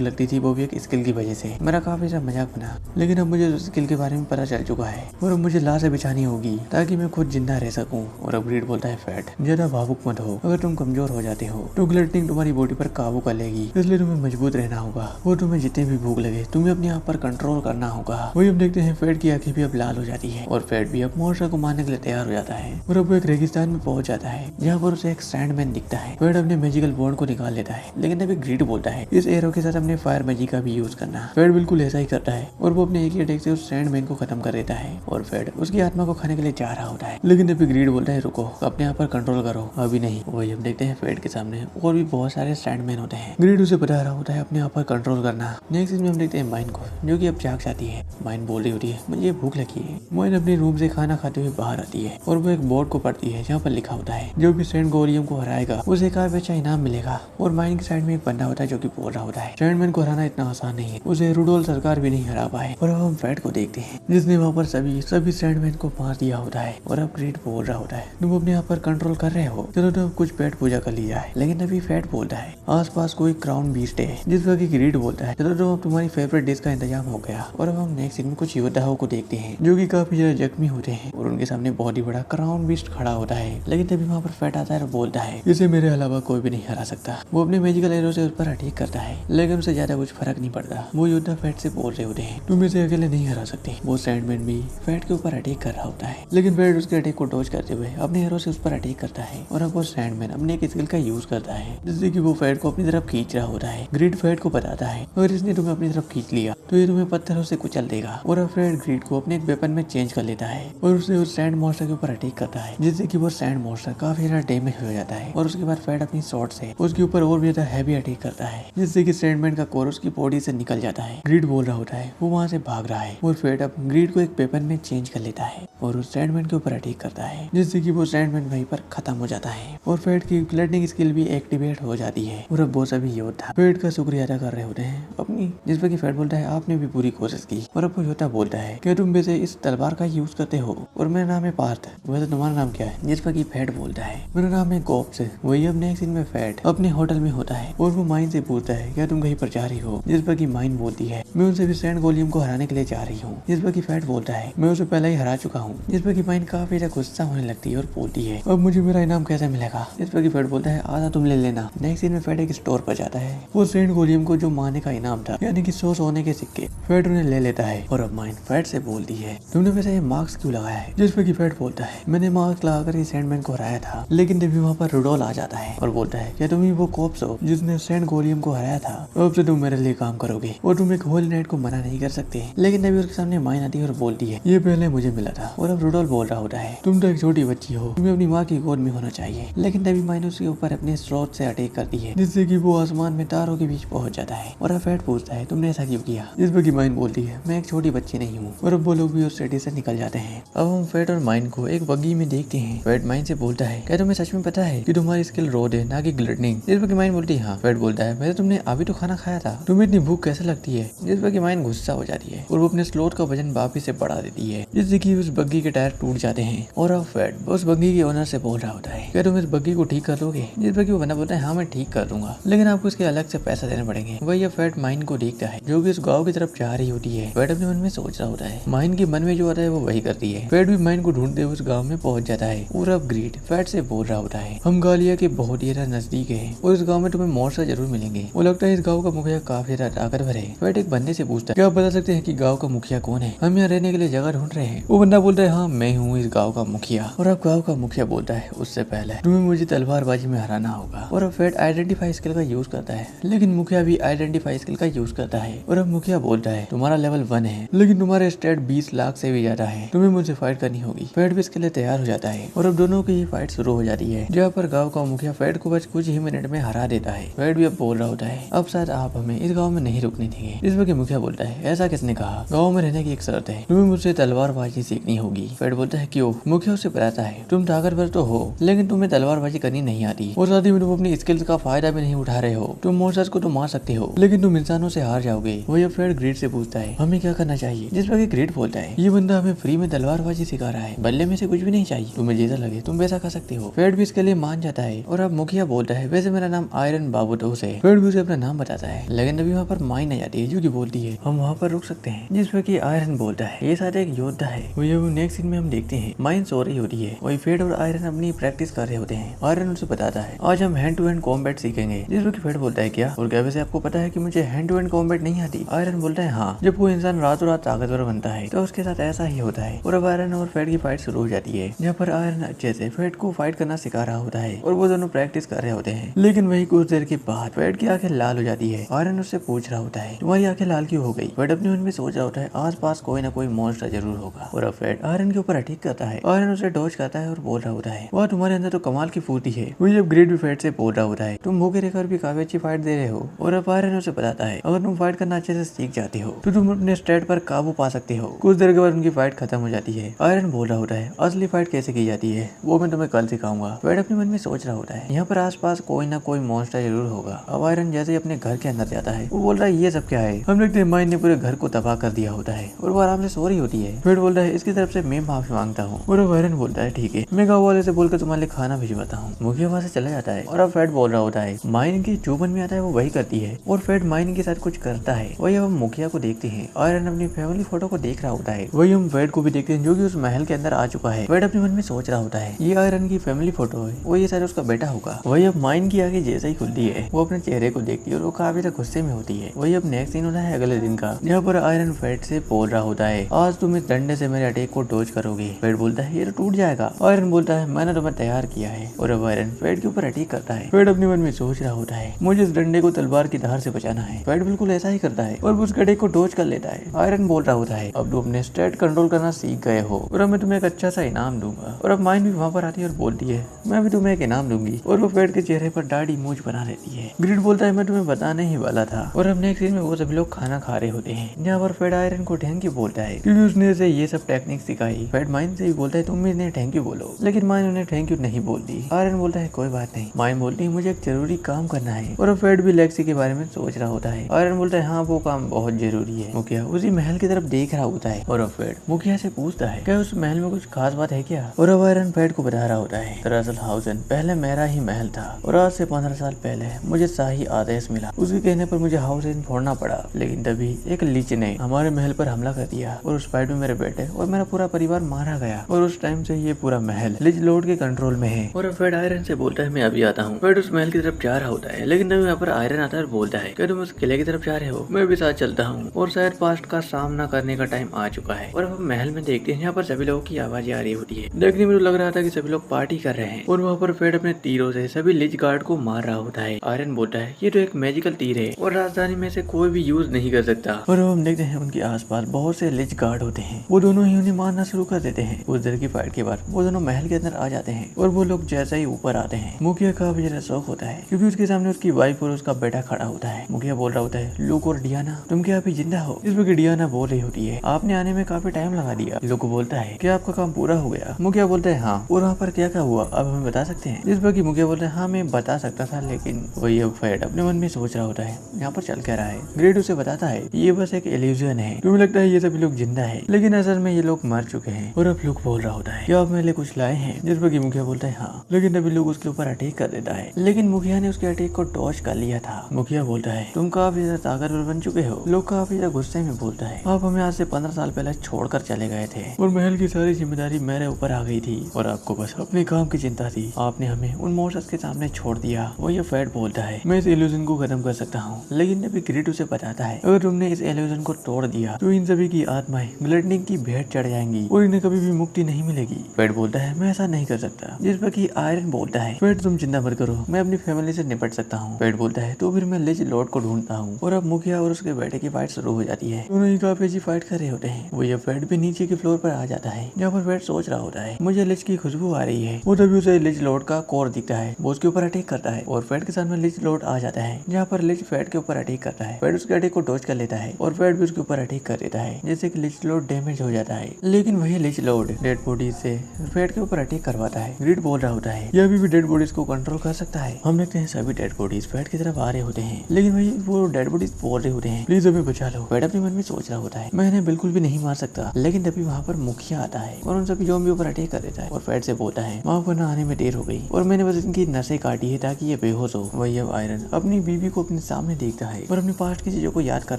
लगती थी, वो भी एक स्किल की वजह से। मेरा काफी सा मजाक बना, लेकिन अब मुझे उस स्किल के बारे में पता चल चुका है और अब मुझे लाशें बिछानी होगी ताकि मैं खुद जिंदा रह सकूं। और अब ग्रीड बोलता है, फैट ज्यादा भावुक मत हो, अगर तुम कमजोर हो जाते हो तो ग्लटनिंग तुम्हारी बॉडी पर काबू कर लेगी, इसलिए तुम्हें मजबूत रहना होगा और तुम्हें जितने भी भूख लगे तुम्हें अपने आप पर कंट्रोल करना होगा। वही अब देखते हैं फैट की आंखें भी अब लाल हो जाती है और फैट भी अब मॉन्स्टर को मारने के लिए तैयार हो जाता है। और अब वो एक रेगिस्तान में पहुंच जाता है जहाँ पर उसे एक सैंडमैन दिखता है। फैट अपने मैजिकल बॉन्ड को निकाल लेता है, लेकिन अभी ग्रीड बोलता है, इस एरो के साथ अपने फायर मैजिक का भी यूज करना। फैट बिल्कुल ऐसा ही करता है और वो अपने एक ही अटैक से उस सैंडमैन को खत्म कर देता है और फैट उसकी आत्मा को खाने के लिए जा रहा होता है। लेकिन अभी ग्रीड बोलता है, रुको, अपने आप पर कंट्रोल करो, अभी नहीं। वही हम देखते हैं फैट के सामने और भी बहुत सारे सैंडमैन होते हैं। ग्रीड उसे बता रहा होता है अपने आप पर कंट्रोल करना। नेक्स्ट में हम देखते हैं माइन को, जो कि अब जाग जाती है। माइन बोल रही होती है, मुझे भूख लगी है। माइन अपने रूम से खाना खाते हुए बाहर आती है और वो एक बोर्ड को पढ़ती है जहाँ पर लिखा होता है, जो भी सेंट गोलियम को हराएगा उसे काफी अच्छा इनाम मिलेगा। और माइन की साइड में एक बंदा होता है जो कि बोल रहा होता है, सैंडमैन को हराना इतना आसान नहीं है, उसे रुडोल सरकार भी नहीं हरा पाए। और अब हम फैट को देखते हैं जिसने वहाँ पर सभी सैंडमैन को मार दिया होता है। और अब ग्रीड बोल रहा होता है, तुम अपने आप पर कंट्रोल कर रहे हो, चलो तो कुछ पेट पूजा कर ली जाए। लेकिन अभी फैट बोलता है, आसपास कोई क्राउन बीस्ट है। जिस पर ग्रीड बोलता है, चलो तो अब तुम्हारी फेवरेट डिश का इंतजाम हो गया। और अब हम नेक्स्ट सीन में कुछ योद्धाओं को देखते हैं जो कि काफी ज्यादा जख्मी होते हैं और उनके सामने बहुत ही बड़ा क्राउन बीस्ट खड़ा होता है। लेकिन तभी वहाँ पर फैट आता है और बोलता है, इसे मेरे अलावा कोई भी नहीं हरा सकता। वो अपने मैजिकल एरो से उस पर अटैक करता है, लेकिन उसे ज्यादा कुछ फर्क नहीं पड़ता। वो योद्धा फैट से बोल रहे होते हैं, तुम इसे अकेले नहीं हरा सकते। वो सैंडमैन भी फैट के ऊपर अटैक कर रहा होता है, लेकिन फैट उसके अटैक को डॉज करते हुए अपने एरो से उस पर अटैक करता है। और अब वो सैंडमैन अपने एक स्किल का यूज करता है जिससे कि वो फैट को अपनी तरफ खींच रहा होता है। ग्रीड फैट को बताता है, अगर इसने तुम्हें अपनी तरफ खींच लिया तो ये तुम्हें पत्थरों से कुचल देगा। और अब फैट ग्रीड को अपने एक वेपन में चेंज कर लेता है और उसे उस सैंड मॉन्स्टर के ऊपर अटैक करता है, जिससे कि वो सैंड मॉन्स्टर काफी ज्यादा डैमेज हो जाता है। और उसके बाद फैट अपनी शॉर्ट से उसके ऊपर और भी ज्यादा हैवी अटैक करता है, जिससे कि सैंडमैन का कोर उसकी बॉडी से निकल जाता है। ग्रीड बोल रहा होता है, वो वहाँ से भाग रहा है और फैट अब ग्रीड को एक वेपन में चेंज कर लेता है और उस सैंडमैन के ऊपर अटैक करता है, जिससे कि वो सैंडमैन वहीं पर खत्म हो जाता है और फैट की ग्लटनिंग स्किल भी एक्टिवेट हो जाती है। और अब वो सभी योद्धा फैट का शुक्रिया अदा कर रहे होते हैं अपनी, जिस पर कि फैट बोलता है, आपने भी पूरी कोशिश की। और अब वो योद्धा बोलता है, क्या तुम वैसे इस तलवार का यूज करते हो? और मेरा नाम है पार्थ, वैसे तुम्हारा नाम क्या है? जिस पर कि फैट बोलता है, मेरा नाम है गोप्स। वही अब नेक्स्ट सीन में फैट अपने होटल में होता है और वो माइन से पूछता है, क्या तुम कहीं पर जा रही हो? जिस पर कि माइन बोलती है, मैं उनसे भी सैंड गोलियम को हराने के लिए जा रही हूँ। जिस पर कि फैट बोलता है, मैं उसे पहले ही हरा चुका हूँ। जिस पर कि माइन काफी ज्यादा गुस्सा होने लगती है और बोलती है, अब मुझे मेरा इनाम कैसे मिलेगा? जिस पर कि फैट बोलता है, आधा तुम ले लेना। नेक्स्ट सीन में फैट एक स्टोर पर जाता है, वो सैंड गोलियम को जो मारने का इनाम था, यानी कि 100 सोने के सिक्के, फैट उन्हें ले लेता है। और अब माइन फैट से बोलती है, तुमने वैसे ये मास्क क्यों लगाया है? जिस पर कि फैट बोलता है, मैंने मास्क लगाकर ये सैंडमैन को हराया था। लेकिन तभी वहाँ पर रुडोल आ जाता है और बोलता है, क्या तुम ही वो कॉप्स हो जिसने सैंड गोलियम को हराया था? अब से तुम मेरे लिए काम करोगे और तुम एक होली नाइट को मना नहीं कर सकते। लेकिन तभी उसके सामने माइन आती है और बोलती है, ये पहले मुझे मिला था। और अब रुडोल बोल रहा होता है, तुम तो एक छोटी बच्ची हो, तुम्हें अपनी माँ की गोद में होना चाहिए। लेकिन तभी माइन उसके ऊपर अपने स्रोत से अटैक करती है, जिससे कि वो आसमान में तारों के बीच पहुंच जाता है। और अब फैट पूछता है, तुमने ऐसा क्यों किया? जिस पर कि माइन बोलती है, मैं एक छोटी बच्ची नहीं हूँ। और अब वो लोग भी उस सिटी से निकल जाते हैं। अब हम फैट और माइन को एक बग्गी में देखते हैं। फैट माइन से बोलता है, क्या तुम्हें सच में पता है कि तुम्हारी स्किल रोड है ना कि ग्लटनिंग? जिस पर कि माइन बोलती है, हाँ। फैट बोलता है, वैसे तुमने अभी तो खाना खाया था, तुम्हें इतनी भूख कैसे लगती है? जिस पर कि माइन गुस्सा हो जाती है और वो अपने अपने स्लोथ का वजन वापिस से बढ़ा देती है, जिससे कि उस बग्गी के टायर टूट जाते हैं। और अब फैट उस बग्गी के ओनर से बोल रहा होता है, क्या तुम इस बग्गी को ठीक कर दोगे? जिस पर वो बंदा बोलता है, हाँ मैं ठीक कर दूंगा, लेकिन आपको इसके अलग से पैसा देने पड़ेंगे। वही अब फैट माइन को देखता है जो कि उस गाँव की तरफ जा रही होती है। फैट अपने मन में सोच रहा होता है, माइन के मन में जो आता है वो वही करती है। फैट भी माइन को ढूंढते हुए उस गाँव में पहुंच जाता है। और अब ग्रीड फैट से बोल रहा होता है, हम गालिया के बहुत ही ज्यादा नजदीक है और इस गाँव में तुम्हें मॉन्स्टर जरूर मिलेंगे। वो लगता है इस गाँव का मुखिया काफी ज्यादा ताकतवर है। फैट एक बंदे से पूछता है, क्या आप बता सकते हैं कि गाँव का मुखिया कौन है? हम यहाँ रहने के लिए जगह ढूंढ रहे हैं। वो बंदा बोलता है, हाँ मैं हूँ इस गाँव का मुखिया। और अब गाँव का मुखिया बोलता है, उससे पहले तुम्हें मुझे तलवारबाजी में हराना होगा। और अब फैट आइडेंटिफाई स्किल का यूज करता है, लेकिन मुखिया भी आइडेंटिफाई स्किल का यूज करता है। और अब मुखिया बोलता है, तुम्हारा लेवल 1 है, लेकिन तुम्हारे स्टेट 20 लाख से भी ज्यादा है, तुम्हें मुझसे फाइट करनी होगी। फैट भी इसके लिए तैयार हो जाता है और अब दोनों की ही फाइट शुरू हो जाती है, जहाँ पर गाँव का मुखिया फैट को बस कुछ ही मिनट में हरा देता है। फैट भी अब बोल रहा होता है, अब शायद आप हमें इस गाँव में नहीं रुकने देंगे। इस पर मुखिया बोलता है, ऐसा किसने कहा? गाँव में रहने की एक शर्त है, तुम्हें मुझसे तलवारबाजी सीखनी होगी। फैट बोलता है, क्यों? मुखिया उससे बताता है, तुम ताकतवर तो हो, लेकिन तुम्हें तलवारबाजी करनी नहीं आती और साथ ही में तुम अपनी स्किल्स का फायदा भी नहीं उठा रहे हो। तुम मॉन्स्टर्स को तो मार सकते हो, लेकिन तुम इंसानों से हार जाओगे। वही अब फैट ग्रीड से पूछता है, हमें क्या करना चाहिए? जिस पर ग्रीड बोलता है, ये बंदा हमें फ्री में तलवारबाजी सिखा रहा है, बल्ले में से कुछ भी नहीं चाहिए, तुम्हें जैसा लगे तुम वैसा कर सकते हो। फैट भी इसके लिए मान जाता है। और अब मुखिया बोलता है, वैसे मेरा नाम आयरन बाबूतोस है। फैट भी उसे अपना नाम बताता है, लेकिन अभी वहाँ पर माइन आ जाती है जो की बोलती है, हम वहाँ पर रुक सकते हैं। जिस पर की आयरन बोलता है, ये साथ एक योद्धा है। वही नेक्स्ट सीन में हम देखते हैं, माइन सो रही होती है, वही फैट और आयरन अपनी प्रैक्टिस कर रहे होते हैं। आयरन उसे बताता है, आज हम हैंड टू हैंड कॉम्बैट सीखेंगे। जिस पर फैट बोलता है, क्या? और क्या वैसे आपको पता है कि मुझे हैंड टू हैंड कॉम्बैट नहीं आती? आयरन बोलता है, हाँ, जब कोई इंसान रातों रात ताकतवर बनता है तो उसके साथ ऐसा ही होता है। और अब आयरन और फैट की फाइट शुरू हो जाती है, जहाँ पर आयरन अच्छे से फैट को फाइट करना सिखा रहा होता है और वो दोनों प्रैक्टिस कर रहे होते हैं। लेकिन वही कुछ देर के बाद फैट की आंखें लाल हो जाती है। आयरन उससे पूछ रहा होता है, तुम्हारी आंखें लाल क्यों हो गई? फैट अपने मन में सोच रहा होता है, आस पास कोई ना कोई मॉन्स्टर जरूर होगा। और अब फैट आयरन के ऊपर अटैक करता है। आयरन उसे डॉज करता है और बोल रहा होता है, वाह तुम्हारे अंदर तो कमाल की फुर्ती है। वही अब ग्रेड भी फैट से बोल रहा होता है, तुम भूखे रहकर भी काफी अच्छी फाइट दे रहे हो। और अब आयरन उसे बताता है, अगर तुम फाइट करना अच्छे से सीख जाते हो तो तुम अपने स्टेट पर काबू पा सकते हो। कुछ देर के बाद उनकी फाइट खत्म हो जाती है। आयरन बोल रहा होता है, असली फाइट कैसे की जाती है वो मैं तुम्हें कल सिखाऊंगा। फैट अपने मन में सोच रहा होता है, यहाँ पर आसपास कोई ना कोई मॉन्स्टर जरूर होगा। अब आयरन जैसे ही अपने घर के अंदर जाता है, वो बोल रहा है, ये सब क्या है? हम देखते हैं माइन ने पूरे घर को तबाह कर दिया होता है और वो आराम से सो रही होती है। फैट बोलता है, इसकी तरफ से मैं माफी मांगता हूँ। और अब आयरन बोलता है, ठीक है, मैं गाँव वाले से बोलकर तुम्हारे लिए खाना भिजवाता हूँ। मुखिया वहाँ से चला जाता है। और अब फैट बोल रहा होता है, माइन की जो मन में आता है वो वही करती है और फैट माइन के साथ कुछ करता है। वही अब हम मुखिया को देखते हैं। आयरन अपनी फैमिली फोटो को देख रहा होता है। वही हम फैट को भी देखते हैं जो कि उस महल के अंदर आ चुका है। फैट अपने मन में सोच रहा होता है, ये आयरन की फैमिली फोटो है, वो ये शायद उसका बेटा होगा। वही अब माइन की आगे जैसे ही खुलती है, वो अपने चेहरे को देखती है और वो काफी ज्यादा गुस्से में होती है। वही अब नेक्स्ट सीन होता है अगले दिन का, जहाँ पर आयरन फैट से बोल रहा होता है, आज तुम इस डंडे से मेरे अटैक को डॉज करोगे। फैट बोलता है, ये तो टूट जाएगा। आयरन बोलता है, मैंने तुम्हें तैयार किया है। और अब आयरन फैट के ऊपर अटैक करता है। फैट अपने मन में सोच रहा होता है, मुझे इस डंडे को तलवार की धार से बचाना है। फैट बिल्कुल ऐसा ही करता है और उस अटैक को डॉज कर लेता है। आयरन बोल रहा होता है, अब तुम अपने स्टेट कंट्रोल करना सीख गए हो और अब मैं तुम्हें एक अच्छा सा इनाम दूंगा। और अब माइन भी वहाँ पर आती है और बोलती है, मैं भी तुम्हें एक इनाम दूंगी। और वो फैट के चेहरे पर दाढ़ी मूंछ बना लेती है। ग्रिड बोलता है, मैं तुम्हें बताने ही वाला था। और अब नेक्स्ट सीन में वो सभी लोग खाना खा रहे होते हैं, जहाँ पर फैट आयरन को थैंक यू बोलता है क्योंकि उसने इसे ये सब टेक्निक सिखाई। फैट माइन से भी बोलता है, तुम इन्हें थैंक यू बोलो, लेकिन माइन उन्हें थैंक यू नहीं बोलती। आयरन बोलता है, कोई बात नहीं। माइन बोलती है, मुझे एक जरूरी काम करना है। और अब फैट भी लेक्सी के बारे में सोच रहा होता है। आयरन बोलता है, हाँ वो काम बहुत जरूरी है। मुखिया उसी महल की तरफ देख रहा होता है और अब फैट मुखिया से पूछता है, क्या उस महल में कुछ खास बात है क्या? और अब आयरन फैट को बता रहा होता है, दरअसल हाउसन पहले मेरा ही महल था और आज से 15 साल पहले मुझे शाही आदेश मिला। उसके कहने पर मुझे हाउसन फोड़ना पड़ा, लेकिन तभी एक लीच ने हमारे महल पर हमला कर दिया और उस फाइट में मेरे बेटे और मेरा पूरा परिवार मारा गया और उस टाइम से ये पूरा महल लिज लॉर्ड के कंट्रोल में है। और अब फैट आयरन से बोलता है, मैं अभी आता हूँ। फैट उस महल की तरफ जा रहा होता है, लेकिन तभी यहाँ पर आयरन आता है और बोलता है, क्या तुम उस किले की तरफ जा रहे हो? मैं भी साथ चलता हूँ और शायद पास्ट का सामना करने का टाइम आ चुका है। और अब हम महल में देखते हैं, यहाँ पर सभी लोगों की आवाजें आ रही होती है। देखने में तो लग रहा था कि सभी लोग पार्टी कर रहे हैं और वहाँ पर फैट अपने तीरों से सभी लिज गार्ड को मार रहा होता है। आयरन बोलता है, ये तो एक मैजिकल तीर है और राजधानी में से कोई भी यूज नहीं कर सकता। और अब हम देखते हैं उनके आसपास बहुत से लिज गार्ड होते हैं, वो दोनों ही उन्हें मारना शुरू कर देते हैं। कुछ देर की फाइट के बाद वो दोनों महल के अंदर आ जाते हैं और वो लोग जैसे ही ऊपर आते हैं, मुखिया का भी जरा शौक होता है क्योंकि उसके सामने उसकी वाइफ और उसका बेटा खड़ा होता है। मुखिया बोल रहा होता है, लुक और डियाना तुम क्या अभी जिंदा हो? इस वक्त डियाना बोल रही होती है, आपने आने में काफी टाइम लगा दिया। लुक बोलता है, क्या आपका काम पूरा हो गया? मुखिया बोलता है, हाँ। और वहाँ पर क्या क्या हुआ अब हमें बता सकते हैं? इस वक्त मुखिया बोलता है, हाँ मैं बता सकता था, लेकिन वही अब फैट अपने मन में सोच रहा होता है यहाँ पर चल क्या रहा है। ग्रेड उसे बताता है, ये बस एक इल्यूजन है हैं। तुम्हें लगता है ये सभी लोग जिंदा है, लेकिन असल में ये लोग मर चुके हैं। और अब लुक बोल रहा होता है क्या आप मेरे लिए कुछ लाए हैं, जिस पर मुखिया बोलता है हाँ, लेकिन तभी लोग उसके ऊपर अटैक कर देता है, लेकिन मुखिया ने उसके अटैक को डॉज कर लिया था। मुखिया बोलता है तुम काफी ज्यादा ताकतवर बन चुके हो। लोग काफी ज्यादा गुस्से में बोलता है आप हमें आज से 15 साल पहले छोड़कर चले गए थे और महल की सारी जिम्मेदारी मेरे ऊपर आ गई थी और आपको बस अपने काम की चिंता थी। आपने हमें उन मॉन्स्टर्स के सामने छोड़ दिया। वो ये फैट बोलता है मैं इस इल्यूजन को खत्म कर सकता हूँ, लेकिन अभी ग्रिड उसे बताता है अगर तुमने इस इल्यूजन को तोड़ दिया तो इन सभी की आत्माएं ग्लटनिंग की भेंट चढ़ जाएंगी और इन्हें कभी भी मुक्ति नहीं मिलेगी। फैट बोलता है मैं ऐसा नहीं कर सकता, जिस पर कि आयरन बोलता है फैट तुम चिंता मत करो, मैं अपनी फैमिली से निपट सकता हूँ। फैट बोलता है तो फिर मैं लिज लॉर्ड को ढूंढता हूँ। और अब मुखिया और उसके बेटे की फाइट शुरू हो जाती है। दोनों ही काफी अच्छी फाइट कर रहे होते हैं। वो ये फैट भी नीचे के फ्लोर पर आ जाता है जहाँ पर फैट सोच रहा होता है मुझे लिज की खुशबू आ रही है। वो तभी उसे लिज लॉर्ड का कोर दिखता है, वो उसके ऊपर अटैक करता है और फैट के सामने लिज लॉर्ड आ जाता है जहाँ पर लिज फैट के ऊपर अटैक करता है। फैट उसके अटैक को डॉज कर लेता है और फैट भी उसके ऊपर अटैक कर देता है, जैसे कि लिज लॉर्ड डैमेज हो जाता है। लेकिन वही लिज लॉर्ड डेड बॉडी से फैट के ऊपर अटैक करवाता है। ग्रिड बोल रहा होता है यह अभी भी डेड बॉडीज को कंट्रोल कर सकता है। हम देखते हैं सभी डेड बॉडीज फैट की तरफ आ रहे होते हैं, लेकिन वही वो डेड बॉडीज बोल रहे होते हैं प्लीज हमें बचा लो। फैट अपने मन में सोच रहा होता है मैं इन्हें बिल्कुल भी नहीं मार सकता, लेकिन तभी वहाँ पर मुखिया आता है और उन सभी ज़ॉम्बी ऊपर अटैक कर देता है और फैट से बोलता है माफ करना आने में देर हो गई और मैंने बस इनकी नसें काटी है ताकि ये बेहोश हो। वही अब आयरन अपनी बीवी को अपने सामने देखता है और अपने पास्ट की चीजों को याद कर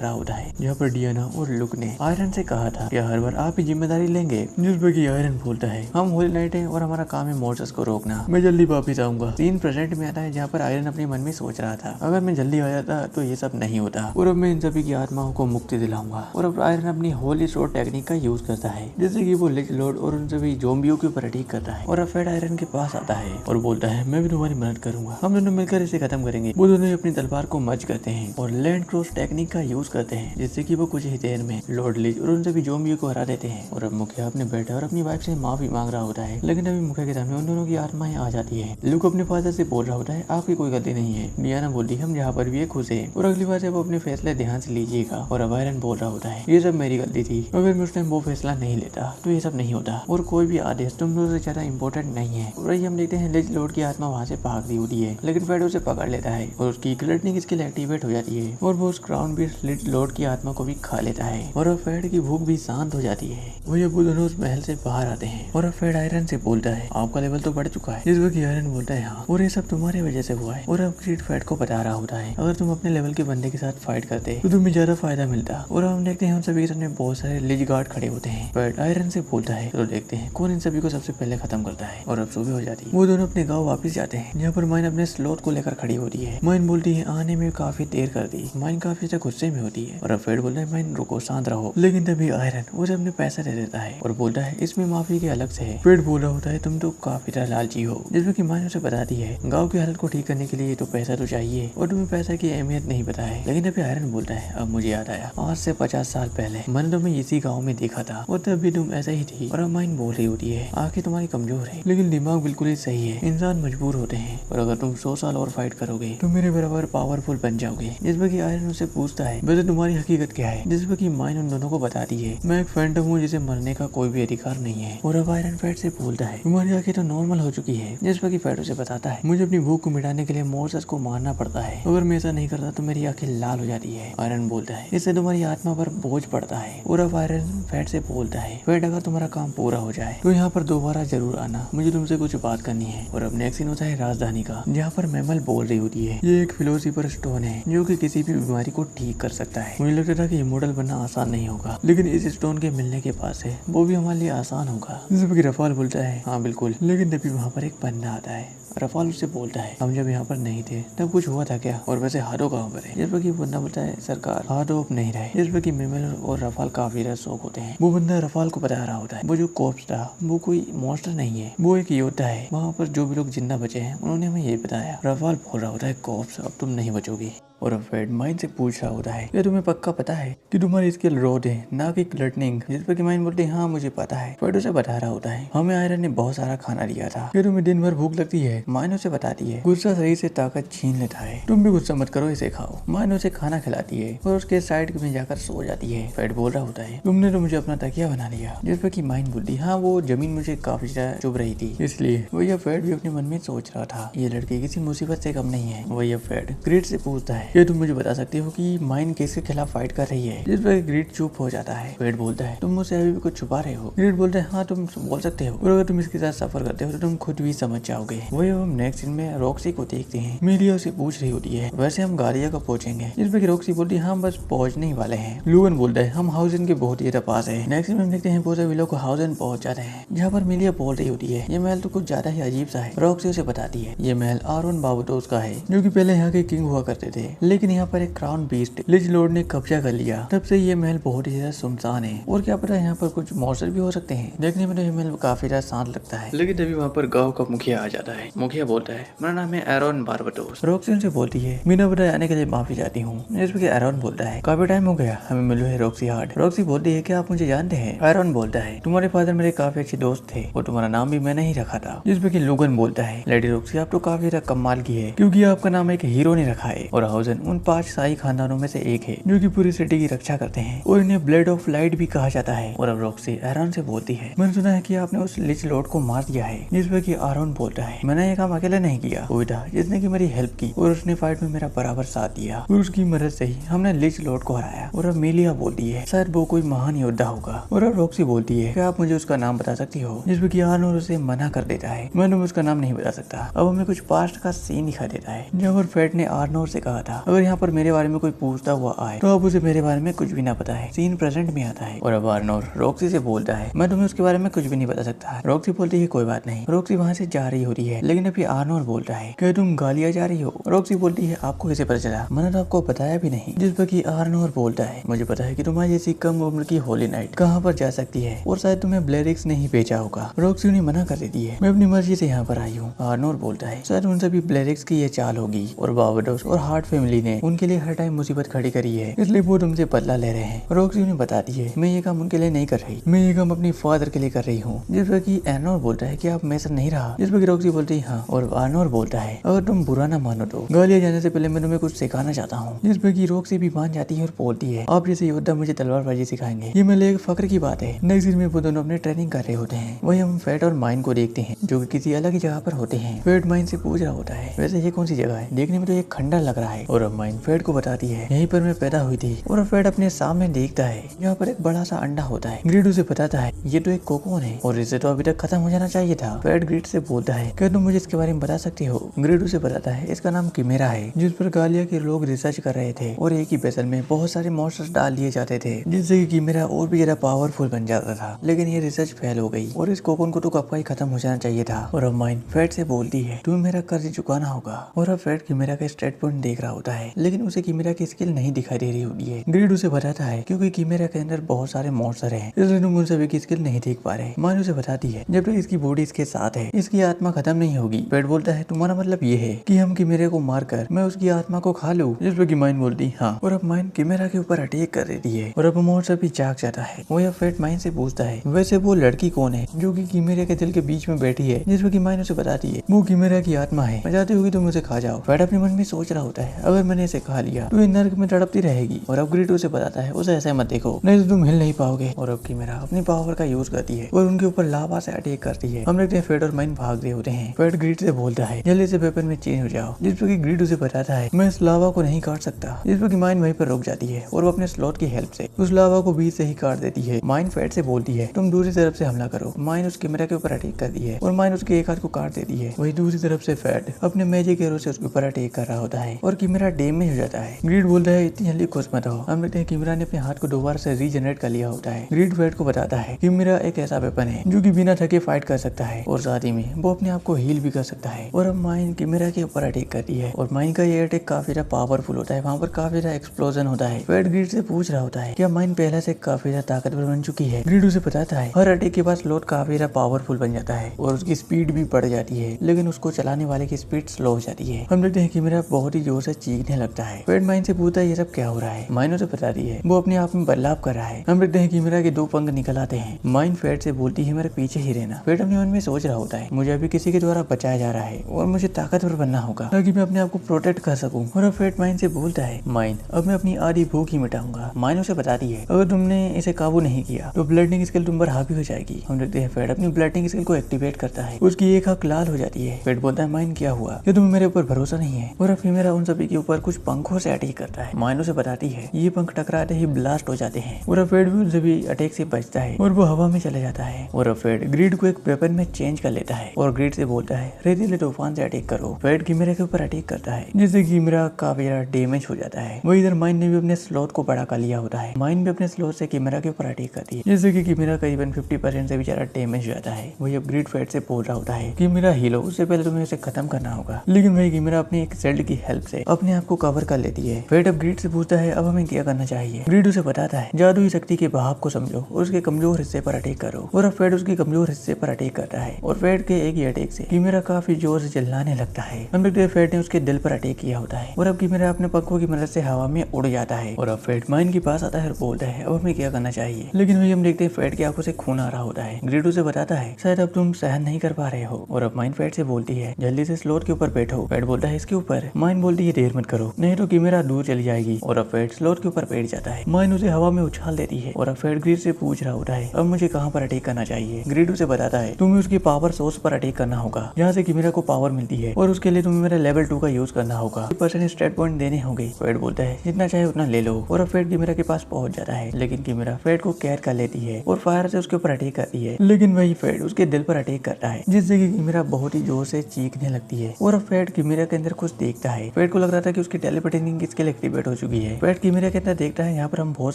रहा होता है, जहाँ पर डियाना और लुक ने आयरन से कहा था कि हर बार आप ही जिम्मेदारी लेंगे। जिस पर कि आयरन बोलता है हम होली नाइट है और हमारा काम है मॉन्स्टर्स को रोकना, मैं जल्दी वापिस आऊंगा। सीन प्रेजेंट में आता है जहाँ पर आयरन अपने मन में सोच रहा था अगर मैं जल्दी आ जाता तो ये सब नहीं होता और अब मैं इन सभी की आत्माओं को मुक्ति दिलाऊंगा। और अब आयरन अपनी होली शॉट टेक्निक का यूज करता है, जैसे कि वो लिज लॉर्ड और उन सभी ज़ॉम्बियों के ऊपर अटैक करता है। और अब फैट आयरन के पास आता है और बोलता है मैं भी तुम्हारी मदद करूंगा, हम दोनों मिलकर इसे खत्म करेंगे। वो दोनों अपनी तलवार को मर्ज करते हैं और लैंड क्रॉस टेक्निक का यूज करते हैं, जिससे कि वो कुछ ही देर में लॉर्ड लिज और उन सभी ज़ॉम्बियों को हरा देते हैं। और अब मुखिया अपने बेटे और अपनी वाइफ से माफी मांग रहा होता है, लेकिन अभी मुखिया के सामने उन दोनों की आत्माएं आ जाती है। लुक अपने फादर से बोल रहा होता है आपकी कोई गलती नहीं है। डियाना बोलती हम जहाँ पर भी है खुश है और अगली बार से वो अपने फैसले ध्यान से लीजिएगा। और अब आयरन बोल रहा होता है ये सब मेरी गलती थी, अगर मैं उस टाइम वो फैसला नहीं लेता तो ये सब नहीं होता और कोई भी आदेश तुम लोगों से ज्यादा इम्पोर्टेंट नहीं है। और हम देखते हैं लिज लॉर्ड की आत्मा वहाँ से भाग रही होती है, लेकिन फैट उसे पकड़ लेता है और उसकी ग्लटनिंग स्किल एक्टिवेट हो जाती है और वो उस क्राउन बीस्ट लिज लॉर्ड की आत्मा को भी खा लेता है और अब फैट की भूख भी शांत हो जाती है। वो ये दोनों उस महल से बाहर आते हैं और अब फैट आयरन से बोलता है आपका लेवल तो बढ़ चुका है। जिस वक्त आयरन बोलता है हाँ और ये सब तुम्हारी वजह से हुआ है। और अब ग्रिड फैट को बता रहा होता है अगर तुम अपने लेवल के बंदे के साथ फाइट करते तो तुम्हें ज्यादा फायदा मिलता। और हम देखते हैं हम सभी के सामने बहुत सारे लिज गार्ड खड़े होते हैं। फैट आयरन से बोलता है तो देखते हैं कौन इन सभी को सबसे पहले खत्म करता है। और अब सुबह हो जाती है, वो दोनों अपने गाँव वापिस जाते हैं जहाँ पर माइन अपने स्लॉट को लेकर खड़ी होती है। माइन बोलती है आने में काफी देर कर दी। माइन काफी ज्यादा गुस्से में होती है और अब फैट बोलता है माइन रुको शांत रहो, लेकिन तभी आयरन उसे अपने पैसे दे देता है और बोलता है इसमें माफी के अलग से है। फैट बोल रहा होता है तुम तो काफी तरह लालची हो, जिसमें कि माइन उसे बताती है गाँव की हालत को ठीक करने के लिए तो पैसा तो चाहिए और तुम्हें पैसा की अहमियत नहीं पता है। लेकिन अभी आयरन बोलता है अब मुझे याद आया आज से 50 साल पहले मैंने तुम्हें इसी गाँव में देखा था और तब भी तुम ऐसा ही थी। और अब माइन बोल रही होती है आंखें तुम्हारी कमजोर है लेकिन दिमाग बिल्कुल ही सही है, इंसान मजबूर होते हैं और अगर तुम 100 साल और फाइट करोगे तो मेरे बराबर पावरफुल बन जाओगे। जिस पर कि आयरन उससे पूछता है वैसे तुम्हारी हकीकत क्या है, जिस पर कि माइन उन दोनों को बताती है मैं एक फैंटम हूँ जिसे मरने का कोई भी अधिकार नहीं है। और अब आयरन फैट से बोलता है तुम्हारी आंखें तो नॉर्मल हो चुकी है। जिस पर कि फैट उसे बताता है मुझे अपनी भूख को मिटाने के लिए मॉन्स्टर्स को मारना पड़ता है, अगर मैं ऐसा नहीं करता तो मेरी आंखें लाल हो जाती है। आयरन बोलता है इससे तुम्हारी आत्मा पर बोझ पड़ता है। और अब आयरन फैट से बोलता है फैट अगर तुम्हारा काम पूरा हो जाए तो यहाँ पर दोबारा जरूर आना, मुझे तुमसे कुछ बात करनी है। और अब नेक्स्ट सीन होता है राजधानी का, जहाँ पर मैमल बोल रही होती है ये एक फिलोसोफर स्टोन है जो कि किसी भी बीमारी को ठीक कर सकता है। मुझे लगता था कि इमोर्टल बनना आसान नहीं होगा, लेकिन इस स्टोन के मिलने के बाद से वो भी हमारे लिए आसान होगा। जैसे रफाल बोलता है हाँ बिल्कुल, लेकिन तभी वहाँ पर एक बंदा आता है। रफाल उससे बोलता है हम जब यहाँ पर नहीं थे तब कुछ हुआ था क्या, और वैसे हाथों कहाँ पर है। जिस पर कि बंदा बोलता है सरकार हाथों अब नहीं रहे। जिस पर कि मेमल और रफाल काफी ज्यादा शौक होते हैं। वो बंदा रफाल को बता रहा होता है वो जो कॉप्स था वो कोई मॉन्स्टर नहीं है, वो एक योद्धा है। वहाँ पर जो भी लोग जिंदा बचे हैं उन्होंने हमें ये बताया। रफाल बोल रहा होता है कॉप्स अब तुम नहीं बचोगे। और अब फैट माइन से पूछ रहा होता है क्या तुम्हें पक्का पता है कि तुम्हारी स्किल रोड है ना कि ग्लटनिंग। जिस पर कि माइन बोलते हैं हाँ मुझे पता है। फैट उसे बता रहा होता है हमें आयरन ने बहुत सारा खाना दिया था, क्या तुम्हें दिन भर भूख लगती है। माइन उसे बताती है गुस्सा शरीर से ताकत छीन लेता है, तुम भी गुस्सा मत करो इसे खाओ। माइन उसे खाना खिलाती है और उसके साइड में जाकर सो जाती है। फैट बोल रहा होता है तुमने तो मुझे अपना तकिया बना लिया। जिस पर कि माइन बोलती हाँ वो जमीन मुझे काफी ज्यादा चुभ रही थी इसलिए। वही फैट भी अपने मन में सोच रहा था ये लड़की किसी मुसीबत से कम नहीं है। वही फैट ग्रिड से पूछता है है कि तुम मुझे बता सकते हो कि माइन किसके खिलाफ फाइट कर रही है। जिस पर ग्रीड चुप हो जाता है। फेट बोलता है तुम मुझसे अभी भी कुछ छुपा रहे हो। ग्रीड बोलता है हाँ तुम बोल सकते हो और अगर तुम इसके साथ सफर करते हो तो तुम खुद भी समझ जाओगे। वही हम नेक्स्ट सीन में रॉक्सी को देखते हैं। मिलिया उसे पूछ रही होती है वैसे हम गालिया कब पहुंचेंगे। जिस पर रॉक्सी बोलती है हम बस पहुंचने ही वाले हैं। लूगन बोलता है हम हाउजन के बहुत ही पास है। नेक्स्ट सीन में देखते हैं बहुत सारे लोग हाउजन पहुंच जाते हैं जहाँ पर मिलिया बोल रही होती है ये महल तो कुछ ज्यादा ही अजीब सा है। रॉक्सी उसे बताती है ये महल आरोन बाबुटोस का है जो कि पहले यहाँ के किंग हुआ करते थे, लेकिन यहाँ पर एक क्राउन बीस्ट लिच लॉर्ड ने कब्जा कर लिया। तब से ये महल बहुत ही ज्यादा सुनसान है और क्या पता यहाँ पर कुछ मॉन्स्टर भी हो सकते हैं। देखने में तो ये महल काफी ज्यादा शांत लगता है, लेकिन तभी वहाँ पर गाँव का मुखिया आ जाता है। मुखिया बोलता है मेरा नाम है आरोन बारबटोस। रॉक्सी उनसे बोलती है बिना बताए आने के लिए माफी चाहती हूँ। जिसपे आरोन बोलता है काफी टाइम हो गया हमें मिले है रॉक्सी हार्ट। रॉक्सी बोलती है क्या आप मुझे जानते हैं। आरोन बोलता है तुम्हारे फादर मेरे काफी अच्छे दोस्त थे और तुम्हारा नाम भी मैंने ही रखा था। जिसपे कि लूगन बोलता है लेडी रॉक्सी आप तो काफी ज्यादा कमाल की है क्योंकि आपका नाम एक हीरो ने रखा है और हाउजन उन 5 शाही खानदानों में से एक है जो कि पूरी सिटी की रक्षा करते हैं और इन्हें ब्लेड ऑफ लाइट भी कहा जाता है। और अब रॉक्सी आरोन से बोलती है मैंने सुना है कि आपने उस लिच लॉर्ड को मार दिया है। जिसपे कि आरोन बोलता है मैंने ये काम अकेले नहीं किया, कोई था जिसने की मेरी हेल्प की और उसने फाइट में मेरा बराबर साथ दिया और उसकी मदद से ही हमने लिच लॉर्ड को हराया। और अब मिलिया बोलती है शायद वो कोई महान योद्धा होगा। और अब रॉक्सी बोलती है क्या आप मुझे उसका नाम बता सकती हो। जिसपे कि आरोन उसे मना कर देता है मैं तुम्हें उसका नाम नहीं बता सकता। अब हमें कुछ पास्ट का सीन दिखा देता है जहाँ पर फेट ने आर्नोर से कहा था अगर यहाँ पर मेरे बारे में कोई पूछता हुआ आए तो आप उसे मेरे बारे में कुछ भी ना पता है। सीन प्रेजेंट में आता है और अब आर्नोर रॉक्सी से बोलता है मैं तुम्हें उसके बारे में कुछ भी नहीं बता सकता। रॉक्सी बोलती है कोई बात नहीं। रॉक्सी वहाँ से जा रही होती है लेकिन अभी आर्नोर बोलता है क्या तुम गालिया जा रही हो। रॉक्सी बोलती है आपको कैसे पता चला, मैंने तो आपको बताया भी नहीं। जिस पर कि आर्नोर बोलता है मुझे पता है कि तुम्हारी जैसी कम उम्र की होली नाइट कहाँ पर जा सकती है और शायद तुम्हें ब्लेरिक्स ने ही भेजा होगा। रॉक्सी उन्हें मना कर देती है मैं अपनी मर्जी से यहाँ पर आई हूँ। आर्नोर बोलता है शायद उन सभी ब्लेरिक्स की ये चाल होगी और बारबटोस और हार्ट फैमिली ने उनके लिए हर टाइम मुसीबत खड़ी करी है इसलिए वो तुमसे बदला ले रहे हैं। रॉक्सी उन्हें बताती है मैं ये काम उनके लिए नहीं कर रही, मैं ये काम अपनी फादर के लिए कर रही हूँ। जिस पर कि आर्नोर बोलता है कि आप मैं नहीं रहा। जिस पर कि रॉक्सी बोलती है हाँ और आर्नोर बोलता है अगर तुम बुरा ना मानो तो गालिया जाने से पहले मैं तुम्हें कुछ सिखाना चाहता हूँ। जिस पर कि रॉक्सी भी मान जाती है और बोलती है आप जैसे योद्धा मुझे तलवारबाजी सिखाएंगे, ये मेरे लिए एक फक्र की बात है। नेक्स्ट सीन में वो दोनों अपने ट्रेनिंग कर रहे होते हैं। वही हम फेट और माइन को देखते हैं जो कि किसी अलग ही जगह पर होते हैं। फेट माइन से पूछ रहा होता है वैसे ये कौन सी जगह है, देखने में तो एक खंडर लग रहा है। और अब माइन फेट को बताती है यहीं पर मैं पैदा हुई थी। और फेट अपने सामने देखता है यहाँ पर एक बड़ा सा अंडा होता है। ग्रीड उसे बताता है ये तो एक कोकोन है और इसे तो अभी तक खत्म हो जाना चाहिए था। फेट ग्रीड से बोलता है क्या तुम मुझे इसके बारे में बता सकती हो। ग्रीड उसे बताता है इसका नाम किमेरा है जिस पर गालिया के लोग रिसर्च कर रहे थे और एक ही बेसल में बहुत सारे मॉन्स्टर्स डाल दिए जाते थे जिससे कि किमेरा और भी ज्यादा पावरफुल बन जाता था, लेकिन ये रिसर्च फेल हो गई और इस कोकोन को तो कब का ही खत्म हो जाना चाहिए था। और अब माइन फेट से बोलती है तुम्हें मेरा कर्ज चुकाना होगा। और अब फेट किमेरा का स्टेट पॉइंट देख रहा होता है लेकिन उसे किमेरा की स्किल नहीं दिखाई दे रही होती है। ग्रीड उसे बताता है क्योंकि किमेरा के अंदर बहुत सारे मॉन्स्टर हैं इसलिए तुम उन सभी की स्किल नहीं देख पा रहे। माइन उसे बताती है जब तक इसकी बॉडी इसके साथ है इसकी आत्मा खत्म नहीं होगी। फेट बोलता है तुम्हारा मतलब ये है कि हम किमेरा को मारकर मैं उसकी आत्मा को खा लूं। जिस पर माइन बोलती हाँ और अब माइन किमेरा के ऊपर अटैक कर देती है और अब मॉन्स्टर भी जाग जाता है। वो यह फेट माइन से पूछता है वैसे वो लड़की कौन है जो कि किमेरा के दिल के बीच में बैठी है। जिस पर कि माइन उसे बताती है वो किमेरा की आत्मा है, मैं चाहती होगी तुम उसे खा जाओ। फेट अपने मन में सोच रहा होता है अगर मैंने इसे खा लिया तो ये नर्क में तड़पती रहेगी। और अब ग्रीड उसे बताता है उसे ऐसे मत देखो नहीं तो तुम हिल नहीं पाओगे। और अब किमेरा अपनी पावर का यूज करती है और उनके ऊपर लावा से अटैक करती है। हम देखते हैं फेट और माइन भाग रहे होते हैं। फेट ग्रीड से बोलता है जल्दी से वेपन में चेंज हो जाओ। जिस पर कि ग्रीड उसे बताता है मैं इस लावा को नहीं काट सकता। जिस पर कि माइन वहीं पर रुक जाती है और वो अपने स्लॉट की हेल्प से उस लावा को बीच से ही काट देती है। माइन फेट से बोलती है तुम दूसरी तरफ से हमला करो। माइन उस किमेरा के ऊपर अटैक करती है और माइन उसके एक हाथ को काट देती है। वही दूसरी तरफ से फेट अपने मैजिक एरो से उसके ऊपर अटैक कर रहा होता है और किमेरा डैमेज हो जाता है। ग्रीड बोलता है इतनी जल्दी खुश मत हो। हम देखते हैं किमेरा ने अपने हाथ को दोबारा से रीजनरेट कर लिया होता है। ग्रीड फेट को बताता है किमेरा एक ऐसा वेपन है जो कि बिना थके फाइट कर सकता है और साथ ही में वो अपने आप को हील भी कर सकता है। और अब माइन किमेरा के ऊपर अटैक करती है और माइन का ये अटैक काफी ज्यादा पावरफुल होता है। वहाँ पर काफी ज्यादा एक्सप्लोजन होता है। फेट ग्रीड से पूछ रहा होता है क्या माइन पहले से काफी ज्यादा ताकतवर बन चुकी है। ग्रीड उसे बताता है हर अटैक के बाद स्लॉट काफी ज्यादा पावरफुल बन जाता है और उसकी स्पीड भी बढ़ जाती है लेकिन उसको चलाने वाले की स्पीड स्लो हो जाती है। हम देखते हैं कि मेरा बहुत ही जोर से चीखने लगता है। फेट माइन से पूछता है ये सब क्या हो रहा है। माइन उसे बताती है वो अपने आप में बदलाव कर रहा है। हम देखते हैं कि मेरा के 2 पंख निकल आते हैं। माइन फेट से बोलती है मेरे पीछे ही रहना। फेट अपने मन में सोच रहा होता है मुझे अभी किसी के द्वारा बचाया जा रहा है और मुझे ताकतवर बनना होगा ताकि मैं अपने आप को प्रोटेक्ट कर सकूं। और अब फेट माइन से बोलता है माइन अब मैं अपनी आधी भूख ही मिटाऊंगा। माइन उसे बताती है अगर तुमने इसे काबू नहीं किया तो ब्लडिंग स्किल तुम पर हावी हो जाएगी। हम देखते हैं फेट अपनी ब्लडिंग स्किल को एक्टिवेट करता है, उसकी एक आंख लाल हो जाती है। फेट बोलता है माइन क्या हुआ, क्या तुम्हें मेरे ऊपर भरोसा नहीं है। और अब मेरा उन सभी के उसके ऊपर कुछ पंखों से अटैक करता है। माइन उसे बताती है ये पंख टकराते ही ब्लास्ट हो जाते हैं और फेड भी उनसे भी अटैक से बचता है और वो हवा में चला जाता है। और फेड ग्रीड को एक वेपन में चेंज कर लेता है और ग्रीड से बोलता है रेतीले तूफान से अटैक करो। फेड कीमेरा के ऊपर अटैक करता है जिससे कीमेरा काफी ज्यादा डैमेज हो जाता है। वही इधर माइन ने भी अपने स्लॉट को बड़ा कर लिया होता है। माइन भी अपने स्लॉट से कीमेरा के ऊपर अटैक करती है जिससे कि कीमेरा करीबन 50% से भी ज्यादा डैमेज हो जाता है। वही अब ग्रीड फेड से बोल रहा होता है कि मेरा हीलो उससे पहले तुम्हें इसे खत्म करना होगा, लेकिन वही कीमेरा अपनी एक सेल्ड की हेल्प से अपने आप को कवर कर लेती है। फेड अब ग्रीड से पूछता है अब हमें क्या करना चाहिए। ग्रीड उसे बताता है जादुई शक्ति के बहाव को समझो और उसके कमजोर हिस्से पर अटैक करो। और अब फेड उसके कमजोर हिस्से पर अटैक करता है और फेड के एक ही अटैक से कीमेरा काफी जोर से चिल्लाने लगता है। हम देखते हैं फेड ने उसके दिल पर अटैक किया होता है और अब कीमेरा अपने पंखों की मदद से हवा में उड़ जाता है। और अब फेड माइन के पास आता है और बोलता है अब हमें क्या करना चाहिए। लेकिन वही हम देखते हैं फेड की आंखों से खून आ रहा होता है। ग्रीड उसे बताता है शायद अब तुम सहन नहीं कर पा रहे हो। और अब माइन फेड से बोलती है जल्दी से स्लोट के ऊपर बैठो। फेड बोलता है इसके ऊपर। माइन बोलती है देर मत करो नहीं तो कीमेरा दूर चली जाएगी। और अब फेड स्लोट के ऊपर बैठ जाता है। माइन उसे हवा में उछाल देती है और अब फेड ग्रीड से पूछ रहा होता है अब मुझे कहाँ पर अटैक करना चाहिए। ग्रीड उसे बताता है तुम्हें उसकी पावर सोर्स पर अटैक करना होगा जहाँ से कीमेरा को पावर मिलती है और उसके लिए तुम्हें मेरा लेवल 2 का यूज करना होगा। % स्टेट पॉइंट देने होंगे। फेड बोलता है जितना चाहे उतना ले लो। और अब फेड कीमेरा के पास पहुंच जाता है लेकिन कीमेरा फेड को कैर कर लेती है और फायर से उसके ऊपर अटैक करती है। लेकिन वही फेड उसके दिल पर अटैक करता है जिससे कि कीमेरा बहुत ही जोर से चीखने लगती है। और अब फेड कीमेरा के अंदर कुछ देखता है। फेड को लग रहा था कि उसकी टेलीपैथिंग की स्किल एक्टिवेट हो चुकी है। फेड कीमेरा के अंदर देखता है यहाँ पर हम बहुत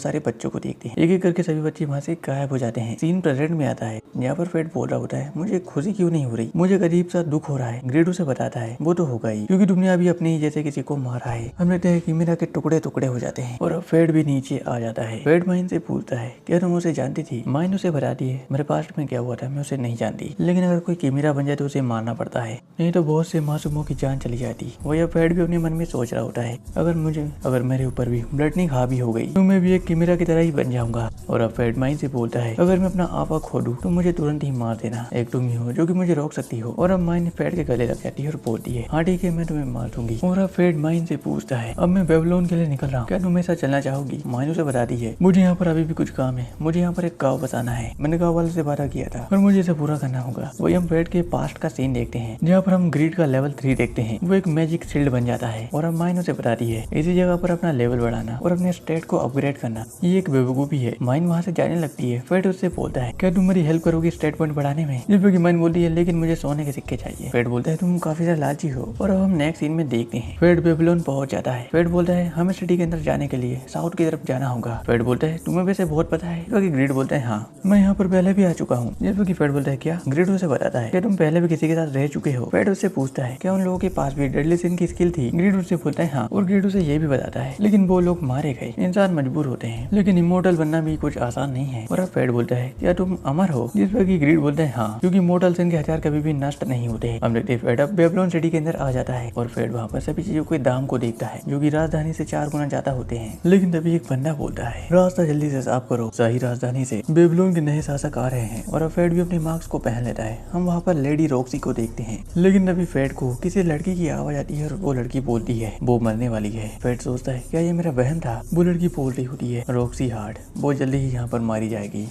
सारे बच्चों को देखते हैं। एक एक करके सभी बच्चे वहाँ से गायब हो जाते हैं। सीन प्रेजेंट में आता है। यहाँ पर फेड बोल रहा होता है मुझे खुशी क्यों नहीं हो रही, मुझे अजीब सा दुख हो रहा है। ग्रीड उसे बताता है वो तो होगा ही क्योंकि तुमने अभी अपने ही जैसे किसी को मारा है। हम देखते हैं कीमेरा के टुकड़े टुकड़े हो जाते हैं और अब फेड भी नीचे आ जाता है। फेड माइन से पूछता है क्या तुम उसे जानती थी। माइन उसे बताती है मेरे पास्ट में क्या हुआ था मैं उसे नहीं जानती, लेकिन अगर कोई कीमेरा बन जाए तो उसे मारना पड़ता है नहीं तो बहुत से मासूमों की जान चली जाती। वही अब फेड भी अपने मन में सोच रहा होता है अगर मेरे ऊपर भी ब्लडनिंग हावी हो गई तो मैं भी एक कीमेरा की तरह ही बन जाऊंगा। और अब फेड माइन से बोलता है अगर मैं अपना आपा खो दूं तो मुझे तुरंत ही मार देना, एक तुम ही हो जो कि मुझे रोक सकती हो। और अब माइन फेड के गले लग जाती है और बोलती है हाँ ठीक है मैं तुम्हें मार दूंगी। और अब फेड माइन से पूछता है अब मैं बेबीलोन के लिए निकल रहा हूँ क्या तुम मेरे साथ चलना चाहोगी। माइन उसे बताती है मुझे यहाँ पर अभी भी कुछ काम है, मुझे यहाँ पर एक गाँव बसाना है, मैंने गाँव वाले से वादा किया था और मुझे इसे पूरा करना होगा। वही हम फेड के पास्ट का सीन देखते हैं जहाँ पर हम ग्रीड का लेवल 3 देखते हैं। वो एक मैजिक शील्ड बन जाता है और अब माइन उसे बताती है इसी जगह पर अपना लेवल बढ़ाना और अपने स्टेट को अपग्रेड करना ये एक बेवकूफी है। माइन वहाँ से जाने लगती है। फेड उससे बोलता है क्या तुम मेरी हेल्प करोगी स्टेट पॉइंट बढ़ाने में। जिस पर माइन बोलती है लेकिन मुझे सोने के सिक्के चाहिए। फेड बोलता है तुम काफी ज्यादा लालची हो। और अब हम नेक्स्ट सीन में देखते हैं फेड बेबीलोन पहुंच जाता है। फेड बोलता है हमें सिटी के अंदर जाने के लिए साउथ की तरफ जाना होगा। फेड बोलता है तुम्हें वैसे बहुत पता है। क्योंकि ग्रीड बोलता है हाँ मैं यहाँ पर पहले भी आ चुका हूँ। जिस पर फेड बोलता है क्या। ग्रीड उसे बताता है क्या तुम पहले भी किसी के साथ रह चुके हो। फेड उससे पूछता है क्या उन लोगों के पास भी डेडली सिन की स्किल थी। ग्रीड उससे बोलता है हाँ और ग्रीड उसे ये भी बताता है लेकिन वो लोग मारे गए, इंसान मजबूर होते हैं लेकिन इमोर्टल बनना भी कुछ आसान नहीं है। और अब फेड बोलता है क्या तुम अमर हो। जिस पर ग्रीड बोलता है हाँ क्योंकि इमोर्टल सिन के हथियार कभी भी नष्ट नहीं होते। हम देखते हैं फेड अब बेबीलोन सिटी के अंदर आ जाता है और फेड वहाँ पर सभी चीजों के दाम को देखता है जो कि राजधानी से 4 गुना ज्यादा होते हैं। लेकिन तभी एक बंदा बोलता है रास्ता जल्दी से साफ करो, सही राजधानी से बेबीलोन के नए शासक आ रहे हैं। और अब फेड भी अपने मास्क को पहन लेता है। हम वहाँ पर लेडी रॉक्सी को देखते हैं लेकिन तभी फेड को किसी लड़की की आवाज आती है और वो लड़की बोलती है वो मरने वाली है। फेड सोचता है क्या ये मेरा बहन था। वो लड़की बोल रही होती है रॉक्सी हार्ट बहुत जल्दी ही यहाँ पर मारी जाएगी।